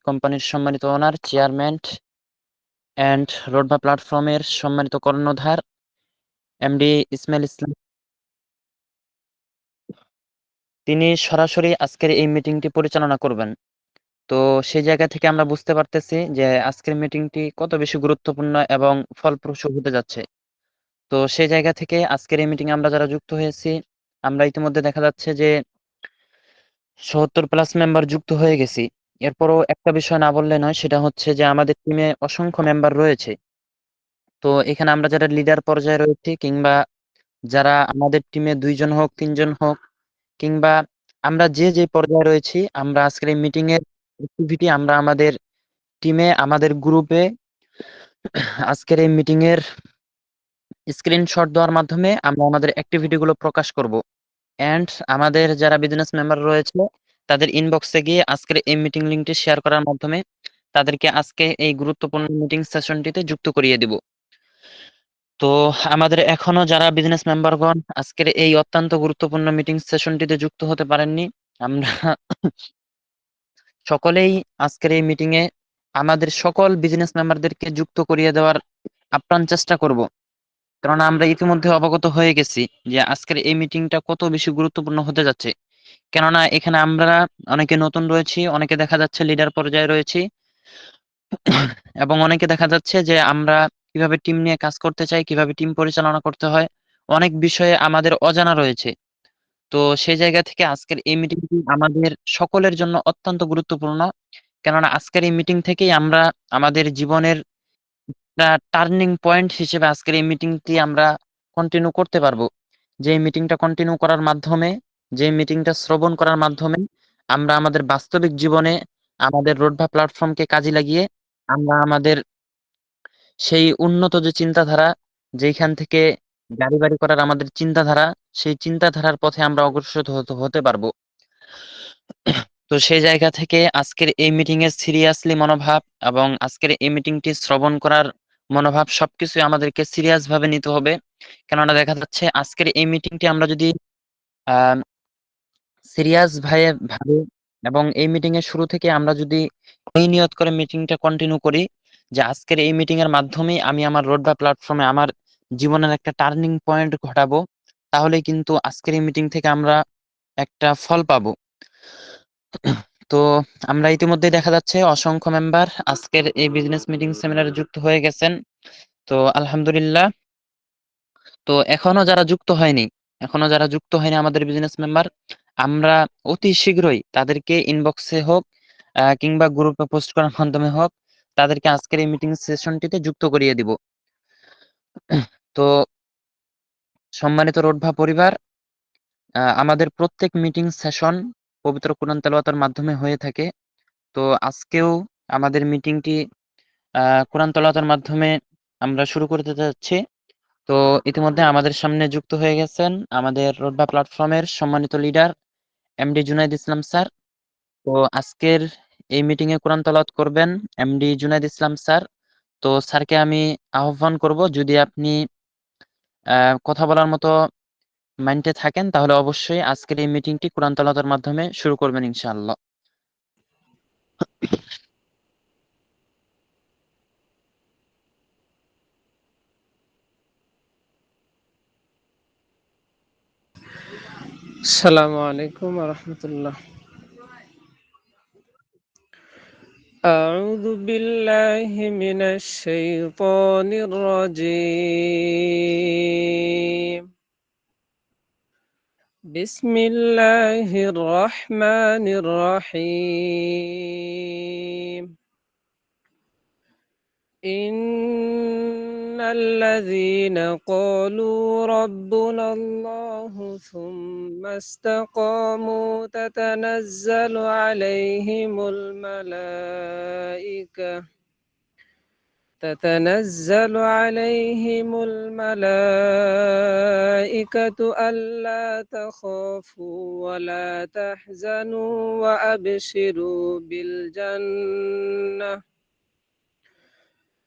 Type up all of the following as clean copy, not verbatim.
কোম্পানির সম্মানিত ওনার, chairman and roadmap প্ল্যাটফর্মের সম্মানিত কর্ণধার এমডি ইসমাইল ইসলাম, তিনি সরাসরি আজকের এই মিটিংটি পরিচালনা করবেন। তো সেই জায়গা থেকে আমরা বুঝতে পারতেছি যে আজকের মিটিংটি কত বেশি গুরুত্বপূর্ণ এবং ফলপ্রসূ হতে যাচ্ছে। তো সেই জায়গা থেকে আজকের এই মিটিং আমরা যারা যুক্ত হয়েছি, আমরা ইতিমধ্যে দেখা যাচ্ছে যে ৭০+ মেম্বার যুক্ত হয়ে গেছি। এরপরও একটা বিষয় না বললে নয়, সেটা হচ্ছে যে আমাদের টিমে অসংখ্য মেম্বার রয়েছে। তো এখানে আমরা যারা লিডার পর্যায়ে রয়েছি, কিংবা যারা আমাদের টিমে ২ জন হোক, ৩ জন হোক, কিংবা আমরা যে পর্যায়ে রয়েছি, আমরা আজকের এই মিটিং এর অ্যাক্টিভিটি আমরা আমাদের টিমে, আমাদের গ্রুপে আজকের এই মিটিং এর স্ক্রিনশট দেওয়ার মাধ্যমে আমরা আমাদের অ্যাক্টিভিটি গুলো প্রকাশ করব। অ্যান্ড আমাদের যারা বিজনেস মেম্বার রয়েছে, তাদের ইনবক্সে গিয়ে আজকের এই মিটিং লিংকটি শেয়ার করার মাধ্যমে তাদেরকে আজকে এই গুরুত্বপূর্ণ মিটিং সেশনটিতে যুক্ত করিয়ে দিব। তো আমাদের এখনো যারা বিজনেস মেম্বারগণ আজকের এই অত্যন্ত গুরুত্বপূর্ণ মিটিং সেশনটিতে যুক্ত হতে পারেননি, আমরা সকলেই আজকের এই মিটিং এ আমাদের সকল বিজনেস মেম্বারদেরকে যুক্ত করিয়ে দেওয়ার আপ্রাণ চেষ্টা করব। কারণ আমরা ইতিমধ্যে অবগত হয়ে গেছি যে আজকের এই মিটিংটা কত বেশি গুরুত্বপূর্ণ হতে যাচ্ছে। কেননা এখানে আমরা অনেকে নতুন রয়েছি, অনেকে দেখা যাচ্ছে লিডার পর্যায়ে রয়েছি, এবং অনেকে দেখা যাচ্ছে যে আমরা কিভাবে টিম নিয়ে কাজ করতে চাই, কিভাবে টিম পরিচালনা করতে হয়, অনেক বিষয়ে আমাদের অজানা রয়েছে। তো সেই জায়গা থেকে আজকের এই মিটিংটি আমাদের সকলের জন্য অত্যন্ত গুরুত্বপূর্ণ। কেননা আজকের এই মিটিং থেকেই আমরা আমাদের জীবনের টার্নিং পয়েন্ট হিসেবে আজকের এই মিটিংটি আমরা কন্টিনিউ করতে পারবো। যে মিটিংটা কন্টিনিউ করার মাধ্যমে, যে মিটিংটা শ্রবণ করার মাধ্যমে আমরা আমাদের বাস্তবিক জীবনে আমাদের রোডম্যাপ প্ল্যাটফর্মকে কাজে লাগিয়ে আমরা আমাদের সেই উন্নত যে চিন্তাধারা, যেখান থেকে গাড়ি বাড়ি করার আমাদের চিন্তাধারা, সেই চিন্তাধারার পথে আমরা অগ্রসর হতে পারবো। তো সেই জায়গা থেকে আজকের এই মিটিং এর সিরিয়াসলি মনোভাব এবং আজকের এই মিটিংটি শ্রবণ করার মনোভাব সবকিছু আমাদেরকে সিরিয়াস ভাবে নিতে হবে। কেননা দেখা যাচ্ছে আজকের এই মিটিংটি আমরা যদি আহ সিরিয়াস ভাবে এবং এই মিটিং এর শুরু থেকে আমরা যদি এই নিয়ত করে মিটিংটা কন্টিনিউ করি যে আজকের এই মিটিং এর মাধ্যমে আমি আমার রোড বা প্ল্যাটফর্মে আমার জীবনের একটা টার্নিং পয়েন্ট ঘটাবো, তাহলে কিন্তু আজকের এই মিটিং থেকে আমরা একটা ফল পাবো। তো আমরা ইতিমধ্যে দেখা যাচ্ছে অসংখ্য মেম্বার আজকের এই বিজনেস মিটিং সেমিনারে যুক্ত হয়ে গেছেন। তো আলহামদুলিল্লাহ। তো এখনো যারা যুক্ত হয়নি আমাদের বিজনেস মেম্বার, আমরা অতি শীঘ্রই তাদেরকে ইনবক্সে হোক কিংবা গ্রুপে পোস্ট করার মাধ্যমে হোক তাদেরকে আজকের এই মিটিং সেশনটিতে যুক্ত করিয়ে দিব। তো সম্মানিত রোডভা পরিবার, আমাদের প্রত্যেক মিটিং সেশন পবিত্র কুরআন তেলাওয়াতের মাধ্যমে হয়ে থাকে। তো আজকেও আমাদের মিটিংটি কোরআন তেলাওয়াতের মাধ্যমে আমরা শুরু করতে যাচ্ছি। তো ইতিমধ্যে আমাদের সামনে যুক্ত হয়ে গেছেন আমাদের রোডবা প্ল্যাটফর্মের সম্মানিত লিডার এমডি জুনাইদ ইসলাম স্যার। তো আজকের এই মিটিং এ কোরআন তেলাওয়াত করবেন এমডি জুনাইদ ইসলাম স্যার। তো স্যারকে আমি আহ্বান করব, যদি আপনি কথা বলার মতো মাইন্ডে থাকেন তাহলে অবশ্যই আজকের এই মিটিংটি কোরআন তেলাওয়াতের মাধ্যমে শুরু করবেন ইনশাআল্লাহ। السلام عليكم ورحمة الله. أعوذ بالله من الشيطان الرجيم. بسم الله الرحمن الرحيم. إن الذين قالوا ربنا الله ثم استقاموا تتنزل عليهم الملائكة ألا تخافوا ولا تحزنوا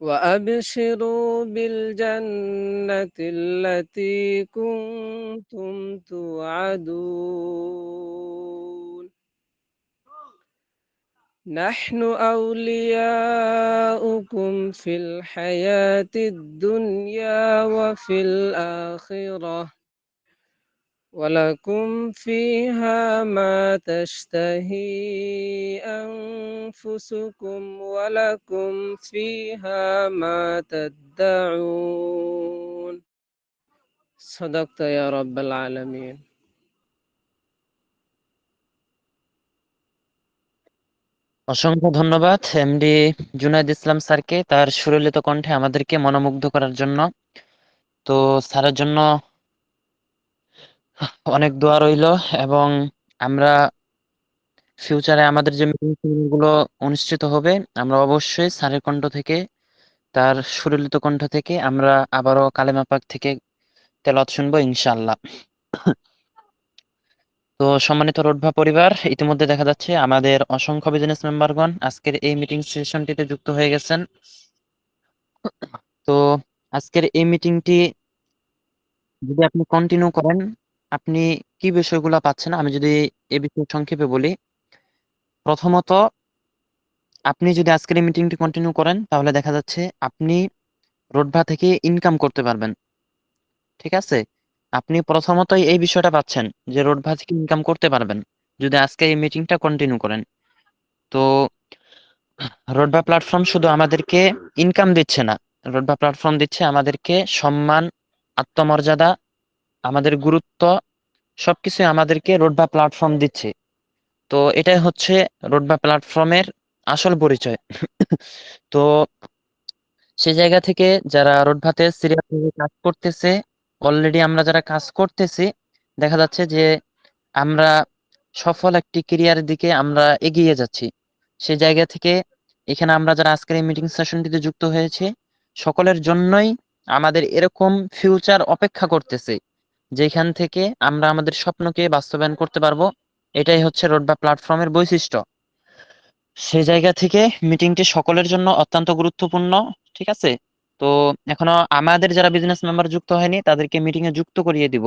وأبشروا بالجنة التي كنتم توعدون. نحن أولياؤكم في الحياة الدنيا وفي الآخرة ولكم فيها ما تشتهي أنفسكم ولكم فيها ما تدعون صدقت يا رب العالمين অসংখ্য ধন্যবাদ এমডি জুনায়েদ ইসলাম স্যারকে তার সুললিত কণ্ঠে আমাদেরকে মনোমুগ্ধ করার জন্য। তো স্যারের জন্য অনেক দোয়া রইলো এবং আমরা ফিউচারে আমাদের যে মিটিং গুলো অনুষ্ঠিত হবে আমরা অবশ্যই স্যারের কণ্ঠ থেকে, তার সুললিত কণ্ঠ থেকে আমরা আবারও কালেমা পাক থেকে তেলাওয়াত শুনবো ইনশাআল্লাহ। তো সম্মানিত রোডভা পরিবার, ইতিমধ্যে দেখা যাচ্ছে আমাদের অসংখ্য বিজনেস মেম্বারগণ আজকের এই মিটিং সেশনটিতে যুক্ত হয়ে গেছেন। তো আজকের এই মিটিংটি যদি আপনি কন্টিনিউ করেন, আপনি কি বিষয়গুলো পাচ্ছেন আমি যদি এ বিষয়ে সংক্ষেপে বলি। প্রথমত, আপনি যদি আজকের এই মিটিংটি কন্টিনিউ করেন তাহলে দেখা যাচ্ছে আপনি রোডভা থেকে ইনকাম করতে পারবেন। ঠিক আছে, আপনি প্রথমতই এই বিষয়টা পাচ্ছেন যে রোডভা থেকে ইনকাম করতে পারবেন যদি আজকে এই মিটিংটা কন্টিনিউ করেন। তো রোডভা প্ল্যাটফর্ম শুধু আমাদেরকে ইনকাম দিচ্ছে না, রোডভা প্ল্যাটফর্ম দিচ্ছে আমাদেরকে সম্মান, আত্মমর্যাদা, আমাদের গুরুত্ব, সবকিছু আমাদেরকে রোডভা প্ল্যাটফর্ম দিচ্ছে। তো এটাই হচ্ছে রোডভা প্ল্যাটফর্মের আসল পরিচয়। তো সেই জায়গা থেকে যারা রোডভাতে সিরিয়াসভাবে কাজ করতেছে, অলরেডি আমরা যারা কাজ করতেছি, দেখা যাচ্ছে যে আমরা সফল একটি ক্যারিয়ারের দিকে আমরা এগিয়ে যাচ্ছি। সেই জায়গা থেকে এখানে আমরা যারা আজকের এই মিটিং সেশনটিতে যুক্ত হয়েছে সকলের জন্যই আমাদের এরকম ফিউচার অপেক্ষা করতেছে যেখান থেকে আমরা আমাদের স্বপ্নকে বাস্তবায়ন করতে পারবো। এটাই হচ্ছে রোডভা প্ল্যাটফর্মের বৈশিষ্ট্য। সেই জায়গা থেকে মিটিংটি সকলের জন্য অত্যন্ত গুরুত্বপূর্ণ। ঠিক আছে, তো এখনো আমাদের যারা বিজনেস মেম্বার যুক্ত হয়নি তাদেরকে মিটিং এ যুক্ত করিয়ে দিব।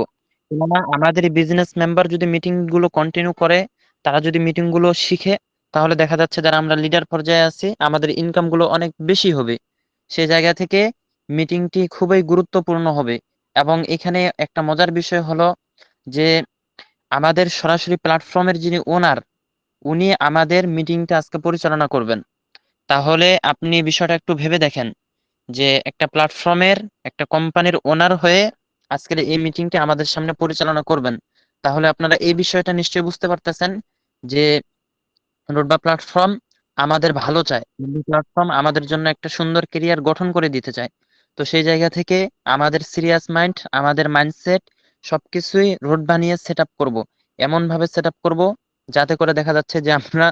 কেননা আমাদের বিজনেস মেম্বার যদি মিটিং গুলো কন্টিনিউ করে, তারা যদি মিটিং গুলো শিখে, তাহলে দেখা যাচ্ছে যারা আমরা লিডার পর্যায়ে আছি আমাদের ইনকাম গুলো অনেক বেশি হবে। সেই জায়গা থেকে মিটিংটি খুবই গুরুত্বপূর্ণ হবে। এবং এখানে একটা মজার বিষয় হলো যে আমাদের সরাসরি প্ল্যাটফর্মের যিনি ওনার, উনি আমাদের মিটিংটা আজকে পরিচালনা করবেন। তাহলে আপনি বিষয়টা একটু ভেবে দেখেন যে একটা প্ল্যাটফর্মের, একটা কোম্পানির ওনার হয়ে আজকের এই মিটিংটি আমাদের সামনে পরিচালনা করবেন। তাহলে আপনারা এই বিষয়টা নিশ্চয়ই বুঝতে পারতেছেন যে রোডবা প্ল্যাটফর্ম আমাদের ভালো চায়, প্ল্যাটফর্ম আমাদের জন্য একটা সুন্দর ক্যারিয়ার গঠন করে দিতে চায়। তো সেই জায়গা থেকে আমাদের সিরিয়াস মাইন্ড, আমাদের মাইন্ডসেট সবকিছুই রোডবা নিয়ে সেট আপ করবো, এমন ভাবে সেট আপ করবো যাতে করে দেখা যাচ্ছে যে আমরা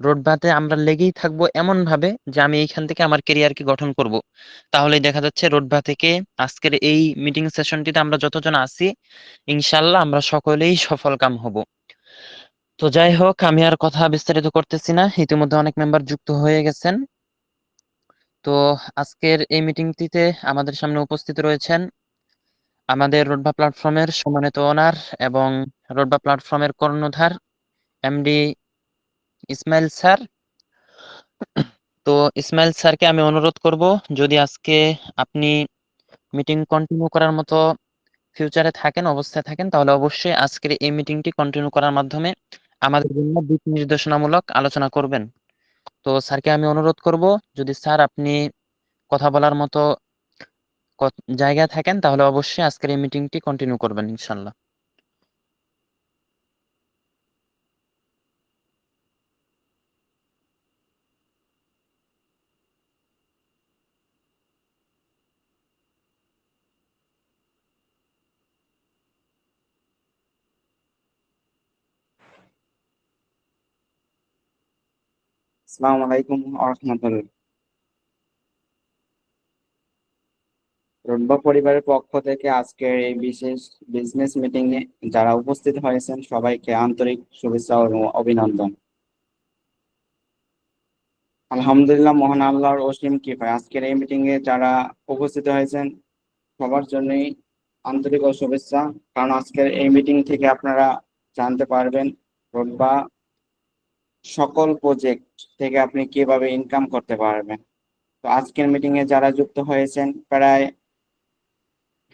রোডবাতে আমরা লেগেই থাকবো এমন ভাবে যে আমি এইখান থেকে আমার ক্যারিয়ারকে গঠন করব। তাহলেই দেখা যাচ্ছে রোডবা থেকে আজকের এই মিটিং সেশনটিতে আমরা যতজন আছি ইনশাল্লাহ আমরা সকলেই সফল কাম হব। তো যাই হোক, আমি আর কথা বিস্তারিত করতেছি না, ইতিমধ্যে অনেক মেম্বার যুক্ত হয়ে গেছেন। তো আজকের এই মিটিংটিতে আমাদের সামনে উপস্থিত রয়েছেন আমাদের রোডবা প্ল্যাটফর্মের সম্মানিত ওনার এবং রোডবা প্ল্যাটফর্মের কর্ণধার এমডি ইসমাইল স্যার। তো ইসমাইল স্যারকে আমি অনুরোধ করব, যদি আজকে আপনি মিটিং কন্টিনিউ করার মতো ফিউচারে থাকেন, অবস্থায় থাকেন, তাহলে অবশ্যই আজকের এই মিটিংটি কন্টিনিউ করার মাধ্যমে আমাদের জন্য দিক নির্দেশনামূলক আলোচনা করবেন। তো স্যারকে আমি অনুরোধ করব, যদি স্যার আপনি কথা বলার মতো জায়গায় থাকেন তাহলে অবশ্যই আজকের এই মিটিংটি কন্টিনিউ করবেন ইনশাল্লাহ। আসসালামু আলাইকুম আহমতুল্লাহ। রোডবা পরিবারের পক্ষ থেকে আজকের এই বিশেষ বিজনেস মিটিং এ যারা উপস্থিত হয়েছেন সবাইকে আন্তরিক শুভেচ্ছা ও অভিনন্দন। আলহামদুলিল্লাহ, মহান আল্লাহর অসীম কৃপায় আজকের এই মিটিং এ যারা উপস্থিত হয়েছেন সবার জন্যই আন্তরিক ও শুভেচ্ছা। কারণ আজকের এই মিটিং থেকে আপনারা জানতে পারবেন রোডবা সকল প্রজেক্ট থেকে আপনি কিভাবে ইনকাম করতে পারবেন। তো আজকের মিটিং এ যারা যুক্ত হয়েছেন প্রায়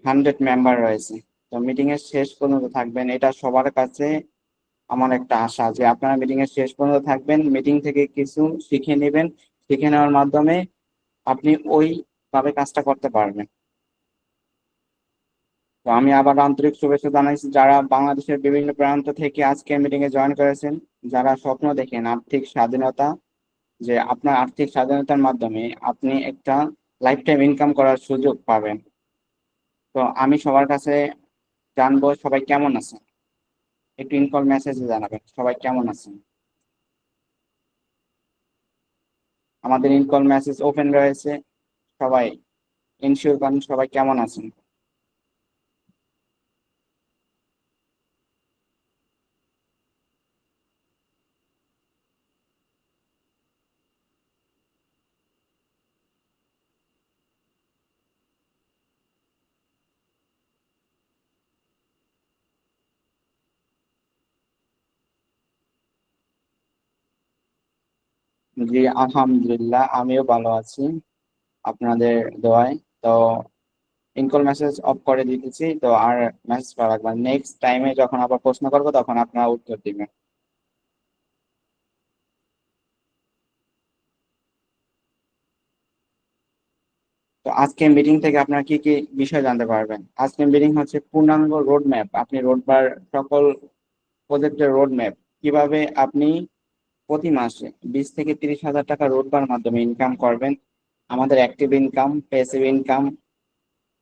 100 মেম্বার রয়েছে। তো মিটিং এর শেষ পর্যন্ত থাকবেন, এটা সবার কাছে আমার একটা আশা যে আপনারা মিটিং এর শেষ পর্যন্ত থাকবেন, মিটিং থেকে কিছু শিখে নেবেন। শিখে নেওয়ার মাধ্যমে আপনি ওইভাবে কাজটা করতে পারবেন। তো আমি আবার আন্তরিক শুভেচ্ছা জানাইছি যারা বাংলাদেশের বিভিন্ন প্রান্ত থেকে আজকে মিটিং এ জয়েন করেছেন। যারা স্বপ্ন দেখেন আর্থিক স্বাধীনতা, যে আপনার আর্থিক স্বাধীনতার মাধ্যমে আপনি একটা লাইফ টাইম ইনকাম করার সুযোগ পাবেন। তো আমি সবার কাছে জানবো সবাই কেমন আছেন, একটু ইনকল মেসেজে জানাবেন সবাই কেমন আছেন। আমাদের ইনকল মেসেজ ওপেন রয়েছে, সবাই ইনশিওর করেন সবাই কেমন আছেন। জি আলহামদুলিল্লাহ, আমিও ভালো আছি আপনাদের দোয়ায়। তো ইনকল মেসেজ অফ করে দিতেছি, তো আর মেসেজ করা লাগবে নেক্সট টাইমে যখন আবার প্রশ্ন করবো তখন আপনারা উত্তর দিবেন। তো আজকে মিটিং থেকে আপনারা কি কি বিষয় জানতে পারবেন। আজকে মিটিং হচ্ছে পূর্ণাঙ্গ রোড ম্যাপ, আপনি রোডবার সকল প্রজেক্টের রোড ম্যাপ, কিভাবে আপনি প্রতি মাসে 20 থেকে 30 হাজার টাকা রোডবার মাধ্যমে ইনকাম করবেন। আমাদের active income, passive income,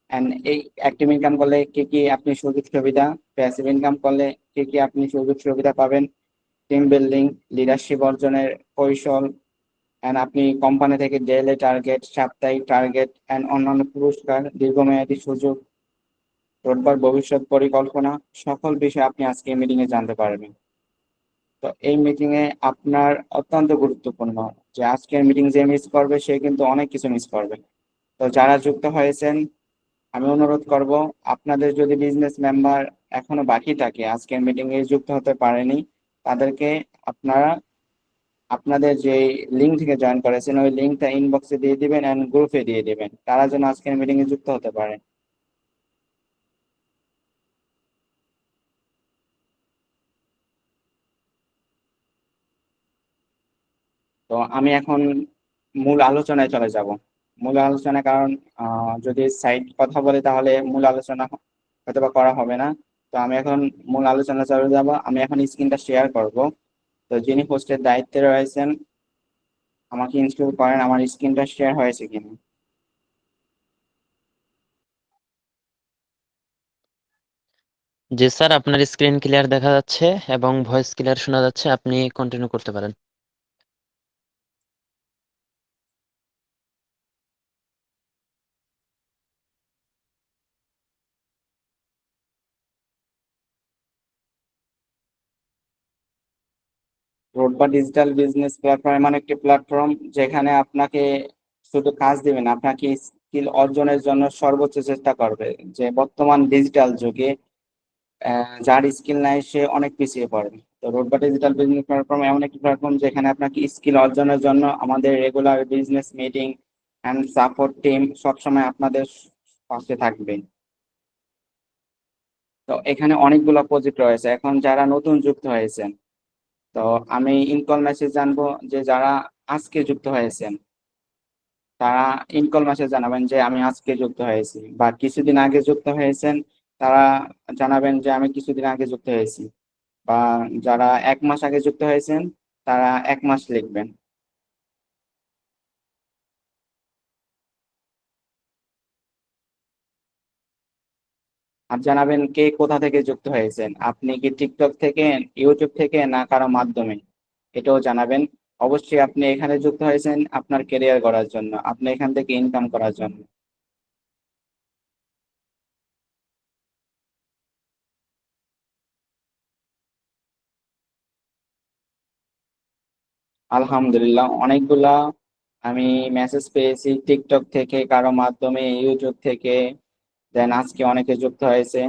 and এই অ্যাক্টিভ ইনকাম করলে কি কি আপনি সুযোগ সুবিধা, প্যাসিভ ইনকাম করলে কি কি আপনি সুযোগ সুবিধা পাবেন, টিম বিল্ডিং, লিডারশিপ অর্জনের কৌশল, এন্ড আপনি কোম্পানি থেকে ডেইলি টার্গেট, সাপ্তাহিক টার্গেট এন্ড অন্যান্য পুরস্কার, দীর্ঘমেয়াদী সুযোগ, রোডবার ভবিষ্যৎ পরিকল্পনা, সকল বিষয় আপনি আজকে মিটিং এ জানতে পারবেন। তো এই মিটিং এ আপনার অত্যন্ত গুরুত্বপূর্ণ, যে আজকের মিটিং যে মিস করবে সে কিন্তু অনেক কিছু মিস করবে। তো যারা যুক্ত হয়েছেন আমি অনুরোধ করব, আপনাদের যদি বিজনেস মেম্বার এখনো বাকি থাকে আজকের মিটিং এ যুক্ত হতে পারেনি, তাদেরকে আপনারা আপনাদের যে লিঙ্ক থেকে জয়েন করেছেন ওই লিঙ্কটা ইনবক্সে দিয়ে দিবেন এন্ড গ্রুপে দিয়ে দিবেন, তারা যেন আজকের মিটিং এ যুক্ত হতে পারে। তো আমি এখন মূল আলোচনায় চলে যাব। মূল আলোচনা, কারণ যদি সাইড কথা বলে তাহলে মূল আলোচনা হয়তো বা করা হবে না। তো আমি এখন মূল আলোচনা চলে যাব, আমি এখন স্ক্রিনটা শেয়ার করব। তো যিনি হোস্টের দায়িত্বে রয়েছেন আমাকে ইনস্টল করেন আমার স্ক্রিনটা শেয়ার হয়েছে কিনা। জি স্যার, আপনার স্ক্রিন ক্লিয়ার দেখা যাচ্ছে এবং ভয়েস ক্লিয়ার শোনা যাচ্ছে, আপনি কন্টিনিউ করতে পারেন। রোডবা ডিজিটাল বিজনেস প্ল্যাটফর্ম এমন একটি প্ল্যাটফর্ম যেখানে আপনাকে শুধু কাজ দিবেন, আপনাকে স্কিল অর্জনের জন্য সর্বোচ্চ চেষ্টা করবে। যে বর্তমান ডিজিটাল যুগে যার স্কিল নাই সে অনেক পিছিয়ে পড়ে। তো রোডবা ডিজিটাল বিজনেস প্ল্যাটফর্ম এমন একটি প্ল্যাটফর্ম যেখানে আপনাকে স্কিল অর্জনের জন্য আমাদের regular business meeting and support team সবসময় আপনাদের পাশে থাকবে। তো এখানে অনেকগুলো প্রজেক্ট রয়েছে এখন যারা নতুন যুক্ত হয়েছেন। তো আমি ইনকল মেসেজ জানবো যে যারা আজকে যুক্ত হয়েছেন তারা ইনকল মেসেজ জানাবেন যে আমি আজকে যুক্ত হয়েছি, বা কিছুদিন আগে যুক্ত হয়েছেন তারা জানাবেন যে আমি কিছুদিন আগে যুক্ত হয়েছি, বা যারা 1 মাস আগে যুক্ত হয়েছেন তারা 1 মাস লিখবেন। আর জানাবেন কে কোথা থেকে যুক্ত হয়েছেন, আপনি কি টিকটক থেকে, ইউটিউব থেকে, না কারো মাধ্যমে, এটাও জানাবেন। অবশ্যই আপনি এখানে যুক্ত হয়েছেন আপনার ক্যারিয়ার করার জন্য, আপনি এখান থেকে ইনকাম করার জন্য। আলহামদুলিল্লাহ, অনেকগুলা আমি মেসেজ পেয়েছি টিকটক থেকে, কারো মাধ্যমে, ইউটিউব থেকে, দেন আজকে অনেকে যুক্ত হয়েছে।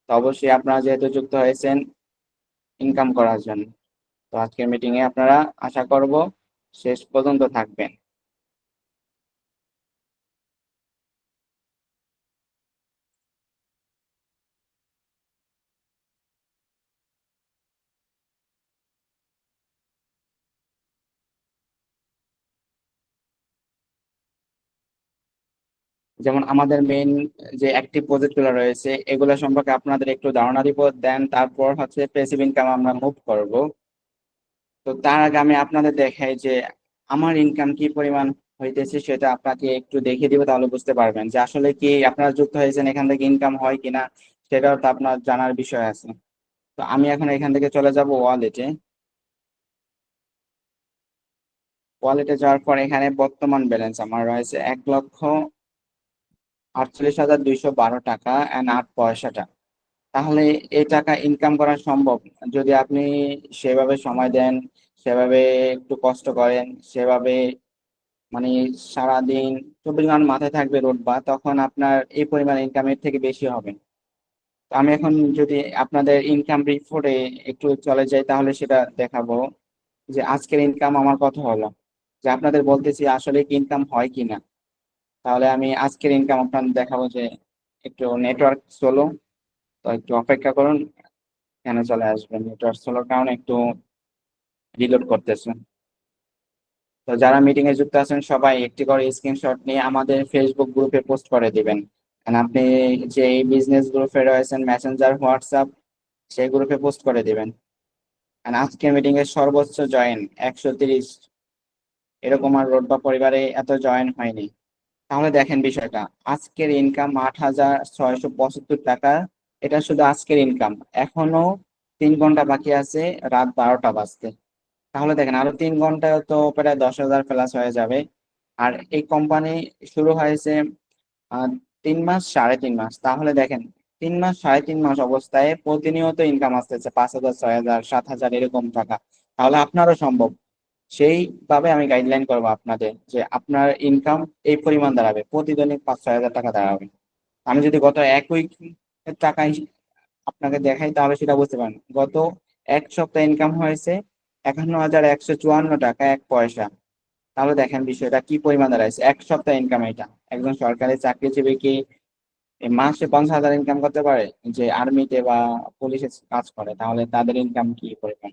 তো অবশ্যই আপনারা যেহেতু যুক্ত হয়েছেন ইনকাম করার জন্য, তো আজকের মিটিং এ আপনারা আশা করব শেষ পর্যন্ত থাকবেন। যেমন আমাদের মেইন যে অ্যাক্টিভ প্রজেক্ট গুলো রয়েছে এগুলো সম্পর্কে আপনাদের একটু ধারণা দিব, দেন তারপর হচ্ছে প্যাসিভ ইনকাম আমরা মুভ করব। তো তার আগে আমি আপনাদের দেখাই যে আমার ইনকাম কি পরিমাণ হইতেছে, সেটা আপনাকে একটু দেখিয়ে দিব, তাহলে বুঝতে পারবেন যে আসলে কি আপনারা যুক্ত হয়েছেন এখান থেকে ইনকাম হয় কিনা, সেটাও তো আপনার জানার বিষয় আছে। তো আমি এখন এখান থেকে চলে যাব ওয়ালেটে। ওয়ালেটে যাওয়ার পর এখানে বর্তমান ব্যালেন্স আমার রয়েছে 1,48,212 টাকা এন্ড 8 পয়সাটা। তাহলে এই টাকা ইনকাম করা সম্ভব যদি আপনি সেভাবে সময় দেন, সেভাবে একটু কষ্ট করেন, সেভাবে মানে সারাদিন 24 ঘন্টা মাথায় থাকবে রোড বা, তখন আপনার এই পরিমাণ ইনকামের থেকে বেশি হবে। তো আমি এখন যদি আপনাদের ইনকাম রিপোর্টে একটু চলে যাই তাহলে সেটা দেখাবো যে আজকের ইনকাম আমার কত হলো, যে আপনাদের বলতেছি আসলে কি ইনকাম হয় কিনা। তাহলে আমি আজকের ইনকাম আপনাদের দেখাবো। যে একটু নেটওয়ার্ক স্লো, তো একটু অপেক্ষা করুন, এখানে চলে আসবেন। নেটওয়ার্ক স্লোর কারণে একটু রিলোড করতেছে। তো যারা মিটিং এ যুক্ত আছেন সবাই একটি করে স্ক্রিনশট নিয়ে আমাদের ফেসবুক গ্রুপে পোস্ট করে দিবেন। And আপনি যে বিজনেস গ্রুপে রয়েছেন মেসেঞ্জার, হোয়াটসঅ্যাপ, সেই গ্রুপে পোস্ট করে দিবেন। আর আজকের মিটিং এর সর্বোচ্চ জয়েন 130, এরকম আর রোডবা পরিবারে এত জয়েন হয়নি। তাহলে দেখেন বিষয়টা, আজকের ইনকাম 8,675 টাকা। এটা শুধু আজকের ইনকাম, এখনো 3 ঘন্টা বাকি আছে রাত 12টা বাজতে। তাহলে দেখেন আরো 3 ঘন্টায় তো প্রায় 10,000 প্লাস হয়ে যাবে। আর এই কোম্পানি শুরু হয়েছে 3 মাস, 3.5 মাস। তাহলে দেখেন 3 মাস, 3.5 মাস অবস্থায় প্রতিনিয়ত ইনকাম আসতেছে 5,000, 6,000, 7,000 এরকম টাকা। তাহলে আপনারও সম্ভব। সেইভাবে আমি গাইডলাইন করবো আপনাদের যে আপনার ইনকাম এই পরিমাণ দাঁড়াবে, প্রতিদিনই 5-6 হাজার টাকা দাঁড়াবে। আমি যদি গত এক উইক টাকা আপনাকে দেখাই তাহলে সেটা বুঝতে পারেন। গত এক সপ্তাহ ইনকাম হয়েছে 51,154 টাকা 1 পয়সা। তাহলে দেখেন বিষয়টা কি পরিমাণ দাঁড়াইছে, এক সপ্তাহ ইনকাম এটা। একজন সরকারি চাকরিজীবী কি এই মাসে 50,000 ইনকাম করতে পারে? যে আর্মিতে বা পুলিশে কাজ করে তাহলে তাদের ইনকাম কি পরিমাণ।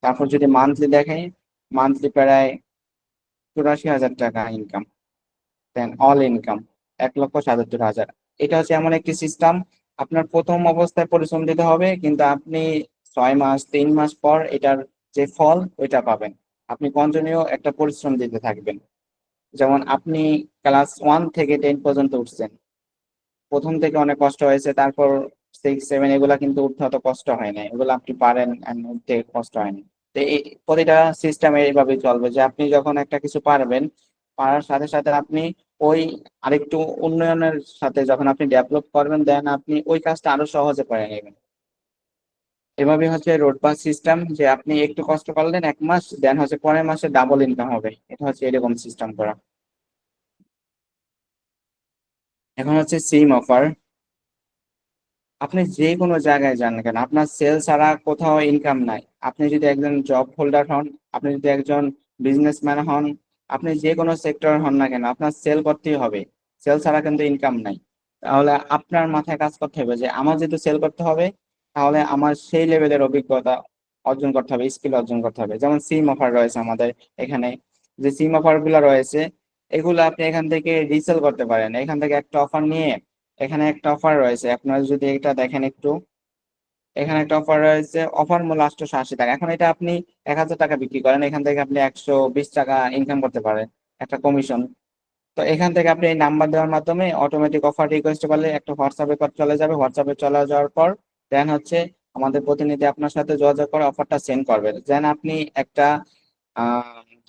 তারপর যদি মান্থলি দেখাই, মান্থলি প্রায় 84,000 টাকা ইনকাম, দেন অল ইনকাম 1,77,000। এটা হচ্ছে এমন একটি সিস্টেম, আপনার প্রথম অবস্থায় পরিশ্রম দিতে হবে, কিন্তু আপনি 6 মাস 3 মাস পর এটার যে ফল ওইটা পাবেন। আপনি কন্টিনিউ একটা পরিশ্রম দিতে থাকবেন। যেমন আপনি ক্লাস 1 থেকে 10 পর্যন্ত উঠছেন, প্রথম থেকে অনেক কষ্ট হয়েছে, তারপর 6, 7 এগুলা কিন্তু উঠতে অত কষ্ট হয় না, এগুলো আপনি পারেন and উঠতে কষ্ট হয়নি। তো এই প্রতিটা সিস্টেম এইভাবে চলবে যে আপনি যখন একটা কিছু পারবেন, পারার সাথে সাথে আপনি ওই আরেকটু উন্নয়নের সাথে যখন আপনি ডেভেলপ করবেন, দেন আপনি ওই কাজটা আরো সহজে করে নেবেন। এভাবে হচ্ছে রোড বাস সিস্টেম, যে আপনি একটু কষ্ট করলেন 1 মাস, দেন হচ্ছে পরের মাসে ডাবল ইনকাম হবে। এটা হচ্ছে এরকম সিস্টেম করা। এখন হচ্ছে সিম অফার। আপনি যে কোনো জায়গায় যান না কেন, আপনার সেল ছাড়া কোথাও ইনকাম নাই। আপনি যদি একজন জব হোল্ডার হন, আপনি যদি একজন বিজনেসম্যান হন, আপনি যে কোনো সেক্টর হন না কেন, আপনার সেল করতেই হবে। সেল ছাড়া কিন্তু ইনকাম নাই। তাহলে আপনার মাথায় কাজ করতে হবে যে আমার যেহেতু সেল করতে হবে, তাহলে আমার সেই লেভেলের অভিজ্ঞতা অর্জন করতে হবে, স্কিল অর্জন করতে হবে। যেমন সিম অফার রয়েছে আমাদের এখানে, যে সিম অফার গুলো রয়েছে এগুলো আপনি এখান থেকে রিসেল করতে পারেন। এখান থেকে একটা অফার নিয়ে, এখানে একটা অফার রয়েছে, আপনারা যদি এটা দেখেন একটু, এখানে একটা অফার রয়েছে, অফার মূল্য 880 টাকা। এখন এটা আপনি 1,000 টাকা বিক্রি করেন, এখান থেকে আপনি 120 টাকা ইনকাম করতে পারেন, একটা কমিশন। তো এখান থেকে আপনি এই নাম্বার দেওয়ার মাধ্যমে অটোমেটিক অফার রিকোয়েস্ট করলে একটা হোয়াটসঅ্যাপে চলে যাবে। হোয়াটসঅ্যাপে চলে যাওয়ার পর দেন হচ্ছে আমাদের প্রতিনিধি আপনার সাথে যোগাযোগ করে অফারটা সেন্ড করবে। দেন আপনি একটা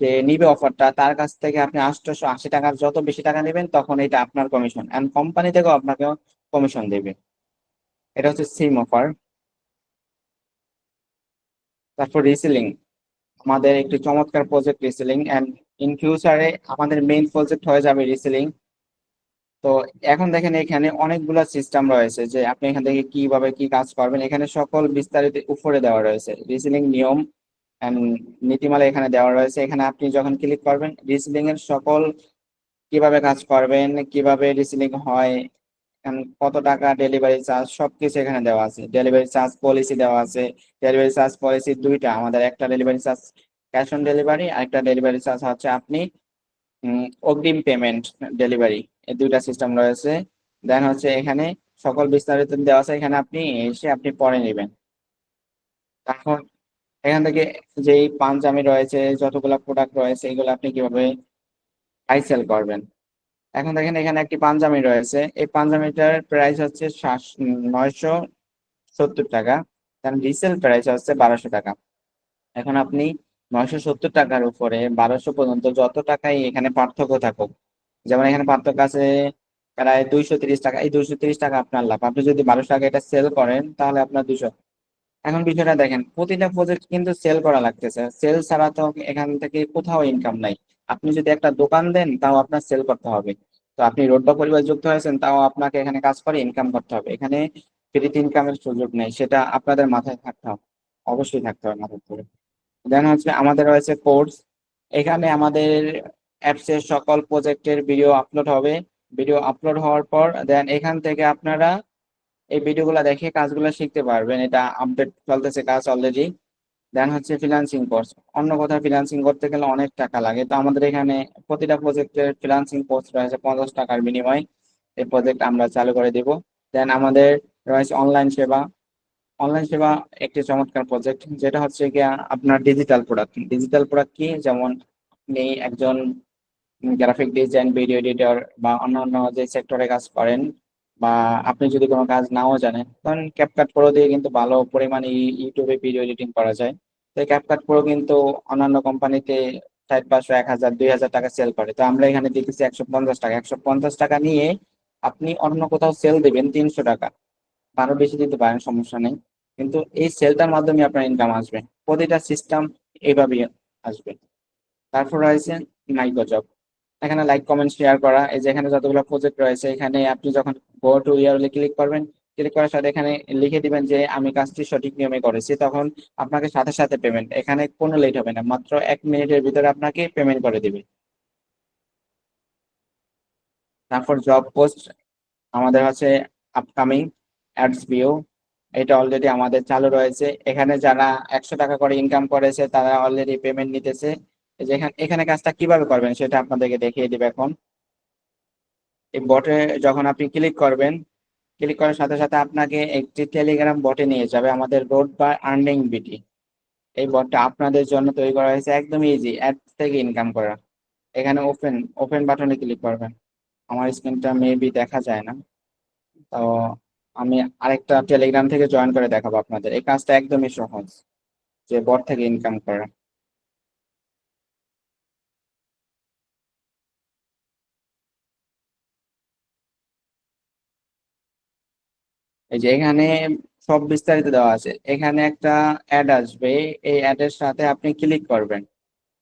যে নিবে অফারটা, তার কাছ থেকে আপনি 880 টাকার যত বেশি টাকা নেবেন তখন এটা আপনার কমিশন, এন্ড কোম্পানি থেকেও আপনাকে কমিশন দেবে। এটা হচ্ছে সিম অফার। তারপর রিসেলিং, আমাদের একটি চমৎকার প্রজেক্ট রিসেলিং, এন্ড ইন ফিউচারে আমাদের মেইন প্রজেক্ট হয়ে যাবে রিসেলিং। তো এখন দেখেন এখানে অনেকগুলা সিস্টেম রয়েছে যে আপনি এখান থেকে কিভাবে কি কাজ করবেন, এখানে সকল বিস্তারিত উপরে দেওয়া রয়েছে রিসেলিং নিয়ম and নীতিমালা এখানে দেওয়া রয়েছে। এখানে আপনি যখন ক্লিক করবেন রিসিলিং এর সকল কিভাবে কাজ করবেন, কিভাবে রিসিলিং হয়, and কত টাকা ডেলিভারি চার্জ সবকিছু এখানে দেওয়া আছে। ডেলিভারি চার্জ পলিসি দেওয়া আছে। ডেলিভারি চার্জ পলিসি দুইটা আমাদের, একটা delivery charge cash on delivery, আর একটা ডেলিভারি চার্জ হচ্ছে আপনি অগ্রিম পেমেন্ট ডেলিভারি, এই দুইটা সিস্টেম রয়েছে। দেন হচ্ছে এখানে সকল বিস্তারিত দেওয়া আছে, এখানে আপনি এসে আপনি পরে নেবেন। এখন এখান থেকে যেই পাঞ্জাবি রয়েছে, যতগুলা প্রোডাক্ট রয়েছে, এগুলো আপনি কিভাবে হাই সেল করবেন। এখন দেখেন এখানে একটি পাঞ্জাবি রয়েছে, এই পাঞ্জাবিটার প্রাইস হচ্ছে 970 টাকা, তার রিসেল প্রাইস হচ্ছে 1200 টাকা। এখন আপনি 970 টাকার উপরে 1200 পর্যন্ত যত টাকাই এখানে পার্থক্য থাকুক, যেমন এখানে পার্থক্য আছে প্রায় 230 টাকা, এই 230 টাকা আপনার লাভ। আপনি যদি 1200 টাকা এটা সেল করেন তাহলে আপনার 200। এখন বিষয়টা দেখেন, প্রতিটা প্রজেক্ট কিন্তু সেল করা লাগতেছে, সেল ছাড়া তো এখান থেকে কোথাও ইনকাম নাই। আপনি যদি একটা দোকান দেন তাও আপনার সেল করতে হবে। তো আপনি রোডবা পরিবার যুক্ত হয়েছেন, তাও আপনাকে এখানে কাজ করে ইনকাম করতে হবে। এখানে ফ্রিতে ইনকামের সুযোগ নেই, সেটা আপনাদের মাথায় থাকতে হবে, অবশ্যই থাকতে হবে মাথায় করে। দেন হচ্ছে আমাদের রয়েছে কোর্স, এখানে আমাদের অ্যাপস এর সকল প্রজেক্টের ভিডিও আপলোড হবে। ভিডিও আপলোড হওয়ার পর দেন এখান থেকে আপনারা এই ভিডিওগুলো দেখে কাজগুলো শিখতে পারবেন। এটা আপডেট চলতেছে কাজ অলরেডি। দেন হচ্ছে ফ্রিল্যান্সিং কোর্স, অন্য কোথাও ফ্রিল্যান্সিং করতে গেলে অনেক টাকা লাগে, তো আমাদের এখানে প্রতিটা প্রজেক্টের ফ্রিল্যান্সিং কোর্স রয়েছে 50 টাকার বিনিময়ে। এই প্রজেক্ট আমরা চালু করে দিব। দেন আমাদের রয়েছে অনলাইন সেবা। অনলাইন সেবা একটি চমৎকার প্রজেক্ট, যেটা হচ্ছে গিয়া আপনার ডিজিটাল প্রোডাক্ট। ডিজিটাল প্রোডাক্ট কি, যেমন আপনি একজন গ্রাফিক ডিজাইন, ভিডিও এডিটর বা অন্যান্য যে সেক্টরে কাজ করেন, বা আপনি যদি কোনো কাজ নাও জানেন, তখন ক্যাপকাট প্রো দিয়ে কিন্তু ভালো পরিমাণে ইউটিউবে ভিডিও এডিটিং করা যায়। তো ক্যাপকাট প্রো কিন্তু অন্যান্য কোম্পানিতে 400, 500, 1000, 2000 টাকা সেল করে, তো আমরা এখানে দেখেছি 150 টাকা। 150 টাকা নিয়ে আপনি অন্য কোথাও সেল দিবেন 300 টাকা, আরো বেশি দিতে পারেন, সমস্যা নেই। কিন্তু এই সেলটার মাধ্যমে আপনার ইনকাম আসবে, প্রতিটা সিস্টেম এইভাবেই আসবে। তারপর রয়েছে মাইক্রোজব, এখানে লাইক কমেন্ট শেয়ার করা। এই যে এখানে যতগুলো প্রজেক্ট রয়েছে, এখানে আপনি যখন গো টু ইয়ারলি ক্লিক করবেন, ক্লিক করার সাথে এখানে লিখে দিবেন যে আমি কাজটি সঠিক নিয়মে করেছি, তখন আপনাকে সাথে সাথে পেমেন্ট, এখানে কোনো লেট হবে না, মাত্র 1 মিনিটের ভিতরে আপনাকে পেমেন্ট করে দিবে। তারপর জব পোস্ট আমাদের হচ্ছে আপকামিং অ্যাডস ভিউ, এটা অলরেডি আমাদের চালু রয়েছে। এখানে যারা 100 টাকা করে ইনকাম করেছে তারা অলরেডি পেমেন্ট নিতেছে। এই যে এখানে এখানে কাজটা কিভাবে করবেন সেটা আপনাদেরকে দেখিয়ে দিবে এখন। এই বটে যখন আপনি ক্লিক করবেন, ক্লিক করার সাথে সাথে আপনাকে একটি টেলিগ্রাম বটে নিয়ে যাবে, আমাদের রোড বা আর্নিং বিটি। এই বটটা আপনাদের জন্য তৈরি করা হয়েছে, একদম ইজি অ্যাড থেকে ইনকাম করা। এখানে ওপেন ওপেন বাটনে ক্লিক করবেন। আমার স্ক্রিনটা মেবি দেখা যায় না, তো আমি আরেকটা টেলিগ্রাম থেকে জয়েন করে দেখাবো আপনাদের। এই কাজটা একদমই সহজ, যে বট থেকে ইনকাম করা। এই যে এখানে সব বিস্তারিত দেওয়া আছে, এখানে একটা অ্যাড আসবে, এই অ্যাডের সাথে আপনি ক্লিক করবেন।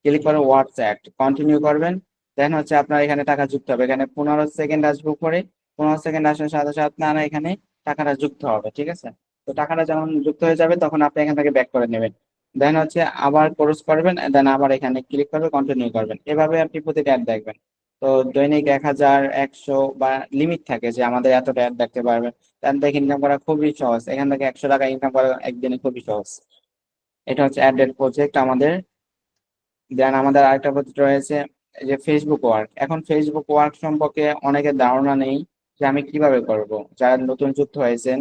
ক্লিক করে হোয়াটস অ্যাড কন্টিনিউ করবেন। দেন হচ্ছে আপনার এখানে টাকা যুক্ত হবে, এখানে 15 সেকেন্ড আসবে উপরে। 15 সেকেন্ড আসার সাথে সাথে আপনার এখানে টাকাটা যুক্ত হবে, ঠিক আছে। তো টাকাটা যখন যুক্ত হয়ে যাবে তখন আপনি এখান থেকে ব্যাক করে নেবেন। দেন হচ্ছে আবার ক্রস করবেন, দেন আবার এখানে ক্লিক করবে, কন্টিনিউ করবেন। এভাবে আপনি প্রতিটা অ্যাড দেখবেন। তো দৈনিক 1000, 100 বা লিমিট থাকে যে আমাদের এতটা অ্যাড দেখতে পারবেন। এখান থেকে ইনকাম করা খুবই সহজ, এখান থেকে 100 টাকা ইনকাম করা একদিনে খুবই সহজ। এটা হচ্ছে অ্যাডেড প্রজেক্ট আমাদের। দেন আমাদের আরেকটা প্রজেক্ট রয়েছে, এই যে ফেসবুক ওয়ার্ক। এখন ফেসবুক ওয়ার্ক সম্পর্কে অনেকের ধারণা নেই যে আমি কিভাবে করব। যারা নতুন যুক্ত হয়েছেন,